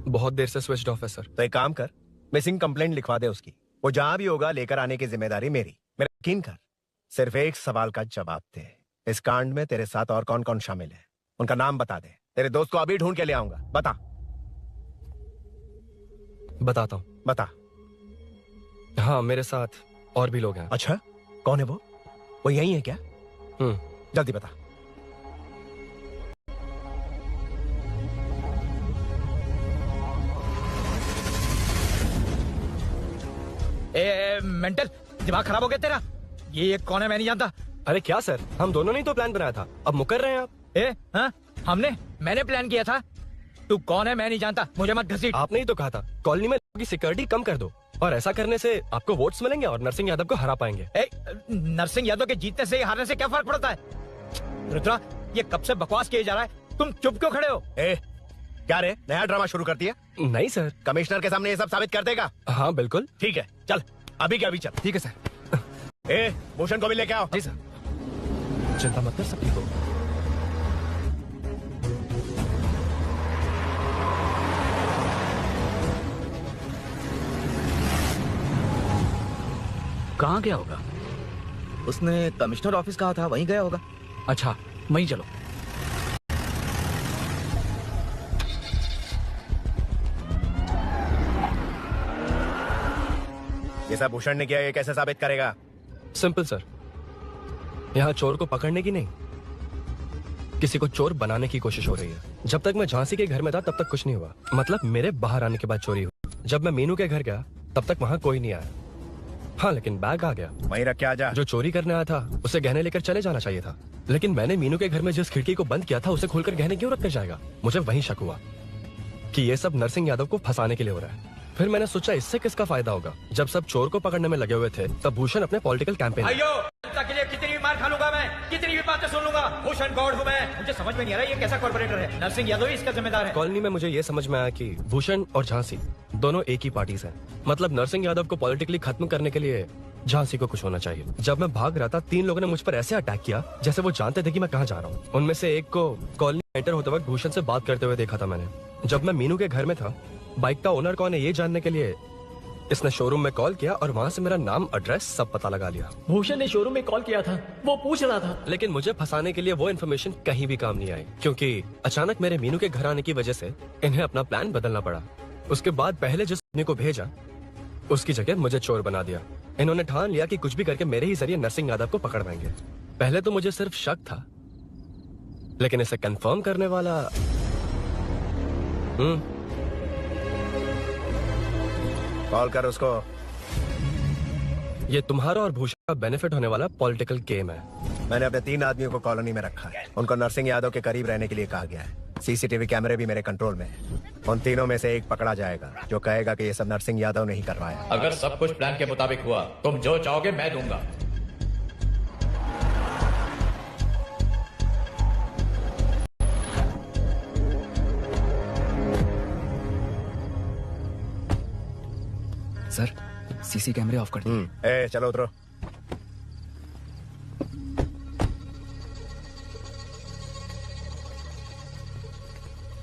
Speaker 11: बहुत देर से स्विच ऑफ है सर।
Speaker 7: तो एक काम कर, मिसिंग कंप्लेंट लिखवा दे उसकी। वो जहां भी होगा लेकर आने की जिम्मेदारी मेरी। मेरा यकीन कर, सिर्फ एक सवाल का जवाब दे। इस कांड में तेरे साथ और कौन कौन शामिल है, उनका नाम बता दे। तेरे दोस्त को अभी ढूंढ के ले आऊंगा। बता।
Speaker 11: बताता हूँ।
Speaker 7: बता।
Speaker 11: हाँ, मेरे साथ और भी लोग हैं।
Speaker 7: अच्छा, कौन है वो? वो यही है क्या? जल्दी बता।
Speaker 8: ए मेंटल, दिमाग खराब हो गया तेरा? ये कौन है, मैं नहीं जानता।
Speaker 11: अरे क्या सर, हम दोनों ने तो प्लान बनाया था, अब मुकर रहे हैं आप?
Speaker 8: हाँ, मैंने प्लान किया था। तू कौन है, मैं नहीं जानता, मुझे मत घसीट।
Speaker 11: आपने ही तो कहा था कॉलोनी में लोगों की सिक्योरिटी कम कर दो, और ऐसा करने से आपको वोट्स मिलेंगे और नरसिंह यादव को हरा पाएंगे।
Speaker 8: नरसिंह यादव के जीतने से हारने से क्या फर्क पड़ता है? रुद्रा, ये कब से बकवास किए जा रहा है, तुम चुप क्यों खड़े हो?
Speaker 7: क्या रे, नया ड्रामा शुरू कर दिया?
Speaker 11: नहीं सर।
Speaker 7: कमिश्नर के सामने ये सब साबित कर देगा?
Speaker 11: हाँ बिल्कुल।
Speaker 7: ठीक है, चल अभी क्या अभी चल।
Speaker 11: ठीक है सर।
Speaker 7: भूषण को भी लेके आओ।
Speaker 11: जी सर। चिंता मत कर, सब ठीक होगा।
Speaker 13: कहाँ गया होगा? उसने कमिश्नर ऑफिस कहा था, वहीं गया होगा।
Speaker 9: अच्छा, वहीं चलो।
Speaker 7: ये सब भूषण ने किया, ये कैसे साबित करेगा?
Speaker 11: सिंपल सर, यहाँ चोर को पकड़ने की नहीं, किसी को चोर बनाने की कोशिश हो रही है। जब तक मैं झांसी के घर में था तब तक कुछ नहीं हुआ, मतलब मेरे बाहर आने के बाद चोरी हुई। जब मैं मीनू के घर गया तब तक वहाँ कोई नहीं आया। हाँ, लेकिन बैग आ गया।
Speaker 7: वहीं रख के आ जा।
Speaker 11: जो चोरी करने आया था उसे गहने लेकर चले जाना चाहिए था, लेकिन मैंने मीनू के घर में जिस खिड़की को बंद किया था उसे खोलकर गहने क्यों रख कर जाएगा? मुझे वहीं शक हुआ कि ये सब नरसिंह यादव को फंसाने के लिए हो रहा है। फिर मैंने सोचा इससे किसका फायदा होगा। जब सब चोर को पकड़ने में लगे हुए थे तब भूषण अपने पॉलिटिकल कैंपेन।
Speaker 8: के लिए कितनी भी मार खा लूंगा मैं, कितनी भी बातें सुन लूंगा, भूषण गॉड हूं मैं। मुझे समझ में नहीं आ रहा ये कैसा कॉर्पोरेटर है। नरसिंह यादव ही इसका जिम्मेदार है।
Speaker 11: कॉलोनी में मुझे ये समझ में आया कि भूषण और झांसी दोनों एक ही पार्टी से, मतलब नरसिंह यादव को पॉलिटिकली खत्म करने के लिए झांसी को कुछ होना चाहिए। जब मैं भाग रहा था 3 लोगों ने मुझ पर ऐसे अटैक किया जैसे वो जानते थे कि मैं कहाँ जा रहा हूँ। उनमें से एक को कॉलोनी एंटर होते वक्त भूषण से बात करते हुए देखा था मैंने। जब मैं मीनू के घर में था, बाइक का ओनर कौन है ये जानने के लिए इसने शोरूम में कॉल किया और वहाँ से मेरा नाम, एड्रेस सब पता लगा लिया।
Speaker 4: भूषण ने शोरूम में कॉल किया था, वो पूछ रहा था।
Speaker 11: लेकिन मुझे फंसाने के लिए वो इन्फॉर्मेशन कहीं भी काम नहीं आई, क्योंकि अचानक मेरे मीनू के घर आने की वजह से इन्हें अपना प्लान बदलना पड़ा। उसके बाद पहले जिस आदमी को भेजा उसकी जगह मुझे चोर बना दिया। इन्होंने ठान लिया कि कुछ भी करके मेरे ही जरिए नरसिंह यादव को पकड़ पाएंगे। पहले तो मुझे सिर्फ शक था, लेकिन इसे कंफर्म करने वाला
Speaker 7: कॉल कर उसको।
Speaker 11: ये तुम्हारा और भूषण का बेनिफिट होने वाला पॉलिटिकल गेम है।
Speaker 7: मैंने अपने 3 आदमियों को कॉलोनी में रखा है। उनको नरसिंह यादव के करीब रहने के लिए कहा गया है। सीसीटीवी कैमरे भी मेरे कंट्रोल में है। उन तीनों में से एक पकड़ा जाएगा जो कहेगा कि ये सब नरसिंह यादव ने ही करवाया।
Speaker 1: अगर सब कुछ प्लान के मुताबिक हुआ, तुम जो चाहोगे मैं दूंगा।
Speaker 9: सर, सीसी कैमरे ऑफ कर दिए।
Speaker 7: चलो उतरो।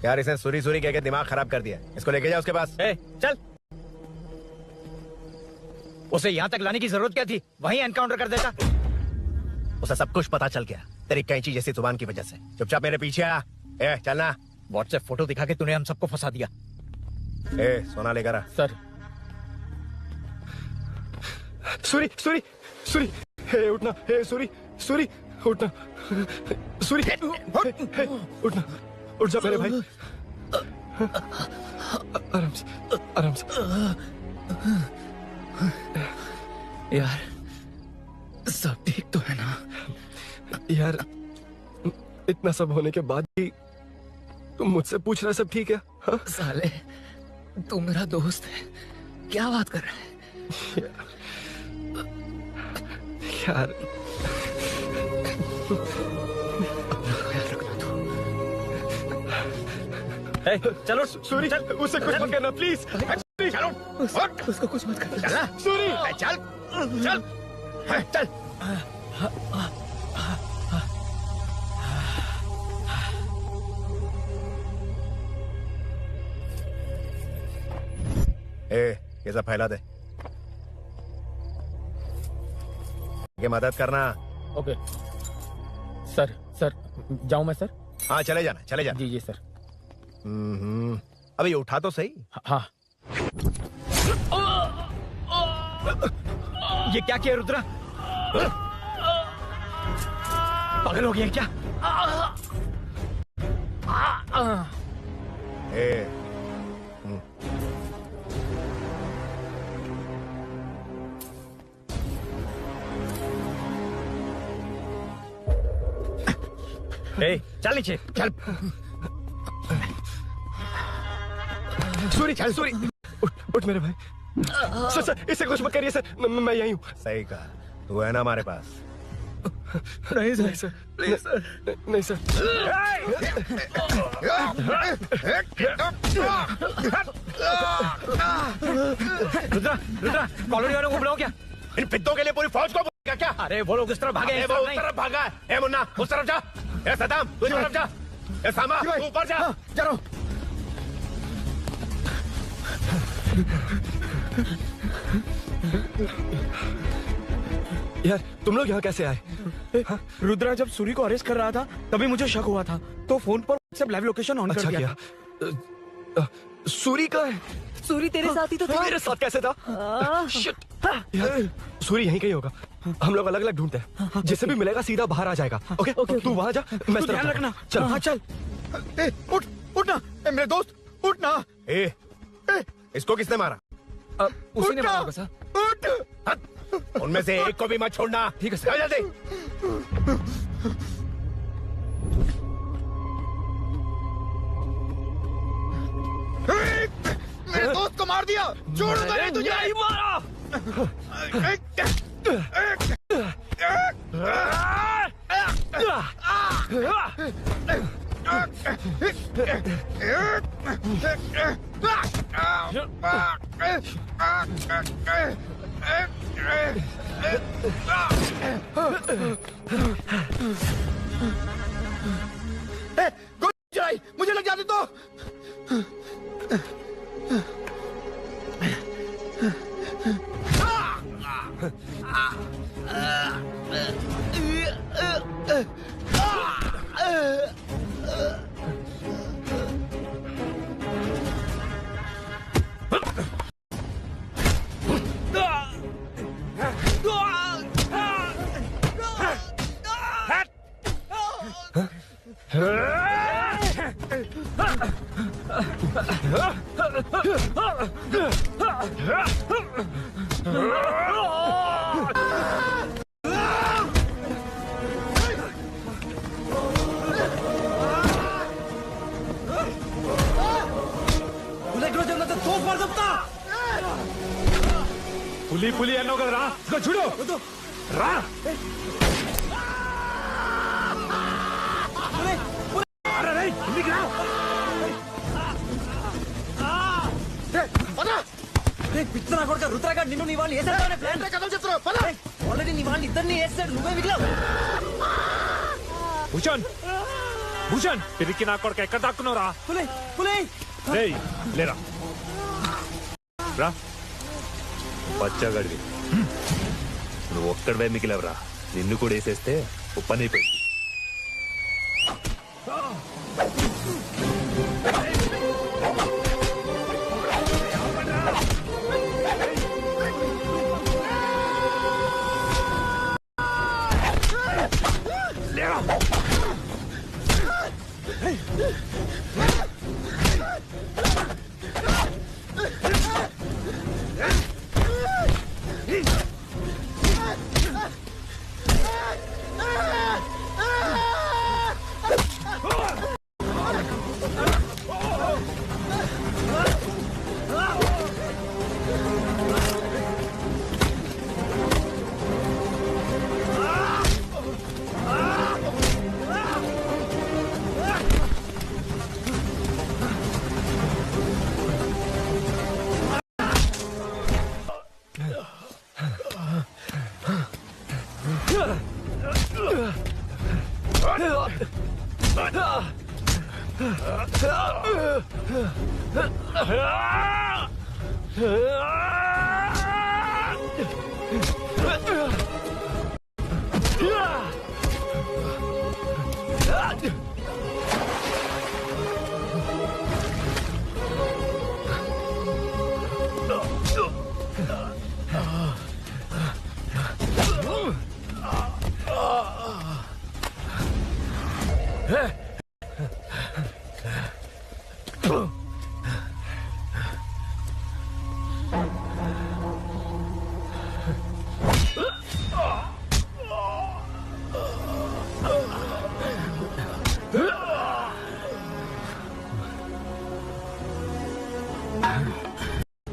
Speaker 7: यार इसने सुरी सुरी कह के दिमाग खराब कर दिया। इसको लेके जाओ उसके पास।
Speaker 8: चल। उसे यहाँ तक लाने की जरूरत क्या थी? वहीं एनकाउंटर कर देता।
Speaker 7: उसे सब कुछ पता चल गया तेरी कैंची जैसी जुबान की वजह से। चुपचाप मेरे पीछे आ। चलना।
Speaker 8: व्हाट्सएप फोटो दिखा के तूने हम सबको फंसा दिया।
Speaker 7: सोना लेकर आ।
Speaker 8: सर।
Speaker 11: सूरी सूरी सूरी, हे उठना, हे सूरी सूरी उठना, सूरी उठना, उठ जा मेरे भाई। आराम से, आराम से।
Speaker 9: यार सब ठीक तो है ना?
Speaker 11: यार इतना सब होने के बाद भी तुम मुझसे पूछ रहा सब ठीक है? हाँ?
Speaker 9: साले तू मेरा दोस्त है, क्या बात कर रहा है?
Speaker 11: यार
Speaker 8: चलो
Speaker 11: सूरी, उसे कुछ मत करना प्लीज।
Speaker 7: चलो
Speaker 8: उसको कुछ मत कर।
Speaker 7: चल ना सूरी, चल चल चल। ये सब फैला दे, ये मदद करना।
Speaker 11: Okay sir. सर जाऊं मैं सर?
Speaker 7: हाँ चले जाना, चले जाना।
Speaker 11: जी जी सर।
Speaker 7: अबे ये उठा तो सही।
Speaker 11: हाँ।
Speaker 8: ये क्या किया रुद्रा? पागल हो गया क्या?
Speaker 7: चल नीचे चल। सूरी चल, सूरी
Speaker 11: उठ मेरे भाई। सर सर इससे कुछ मत करिए सर, मैं यहीं हूँ।
Speaker 7: सही कहा, तू है ना हमारे पास।
Speaker 11: नहीं सर, प्लीज सर। नहीं सर।
Speaker 8: रुद्रा रुद्रा कॉलोनी वालों को बुलाओ क्या?
Speaker 7: इन पिद्दों के लिए पूरी फौज को बुलाएगा क्या?
Speaker 8: अरे वो लोग इस तरफ भागे।
Speaker 7: वो उस तरफ भागा है। ए मुन्ना उस तरफ जा। ए सदाम तू इस तरफ जा। ए सामा तू ऊपर जा।
Speaker 8: जा रहा हूं।
Speaker 11: यार तुम लोग यहाँ कैसे आए?
Speaker 20: रुद्रा जब सूरी को अरेस्ट कर रहा था तभी मुझे शक हुआ था, तो फोन पर सब लाइव लोकेशन ऑन कर दिया।
Speaker 11: सूरी का है?
Speaker 4: सूरी तेरे साथ ही तो था।
Speaker 11: मेरे साथ कैसे था? शिट। यार सूरी यहीं कहीं होगा, हम लोग अलग अलग ढूंढते हैं। जिसे भी मिलेगा सीधा बाहर आ जाएगा। ओके तू वहां जा, मैं
Speaker 20: ध्यान रखना।
Speaker 11: चल।
Speaker 20: हाँ चल।
Speaker 7: उठ उठना मेरे दोस्त, उठना। इसको किसने मारा?
Speaker 9: उसी ने मारा होगा सर।
Speaker 7: उठ, उनमें से एक को भी मत छोड़ना।
Speaker 9: ठीक है सर।
Speaker 7: जल्दी। मेरे दोस्त को मार दिया, छोड़ूंगा नहीं तुझे।
Speaker 11: नहीं मारा।
Speaker 7: मुझे लग जाने दो।
Speaker 18: పులి అన్నావు కదా రా చూడు రా
Speaker 10: పిచ్చనా కొడుక రుద్రగా నిన్ను నీ వాళ్ళు వేసేద్దామనే ప్లాన్
Speaker 7: కథలు చెప్తున్నావు.
Speaker 10: ఆల్రెడీ నీ వాళ్ళు ఇద్దరిని వేసాడు, నువ్వే మిగిలావు.
Speaker 18: భూషణ్ భూషణ్ పిరికి నా కొడుకు ఎక్కడ దాక్కున్నావురా? రేయ్ లేరా రా పచ్చగడివి నువ్వు ఒక్కడివే మిగిలవరా. నిన్ను కూడా వేసేస్తే పని అయిపోయింది.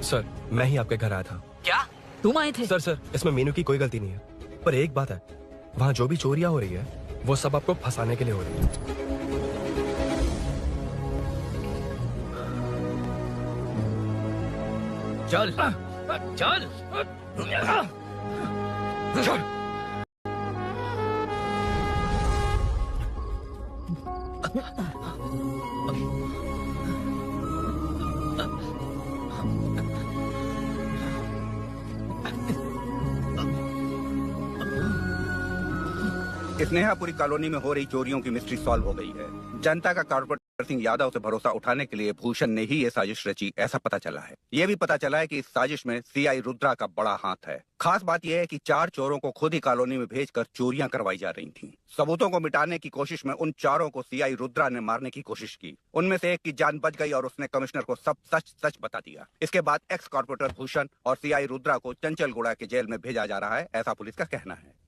Speaker 11: सर, मैं ही आपके घर आया था।
Speaker 10: क्या तुम आए थे?
Speaker 11: सर इसमें मीनू की कोई गलती नहीं है, पर एक बात है, वहाँ जो भी चोरियां हो रही है वो सब आपको फंसाने के लिए हो रही है।
Speaker 10: चल चल
Speaker 16: स्नेहा पूरी कॉलोनी में हो रही चोरियों की मिस्ट्री सॉल्व हो गई है। जनता का कॉर्पोरेटर सिंह यादव से भरोसा उठाने के लिए भूषण ने ही ये साजिश रची, ऐसा पता चला है। ये भी पता चला है कि इस साजिश में सीआई रुद्रा का बड़ा हाथ है। खास बात यह है कि 4 चोरों को खुद ही कॉलोनी में भेजकर चोरियां करवाई जा रही थीं। सबूतों को मिटाने की कोशिश में उन 4 को सीआई रुद्रा ने मारने की कोशिश की। उनमें से एक की जान बच गई और उसने कमिश्नर को सब सच सच बता दिया। इसके बाद एक्स कॉर्पोरेटर भूषण और सीआई रुद्रा को चंचलगुड़ा के जेल में भेजा जा रहा है, ऐसा पुलिस का कहना है।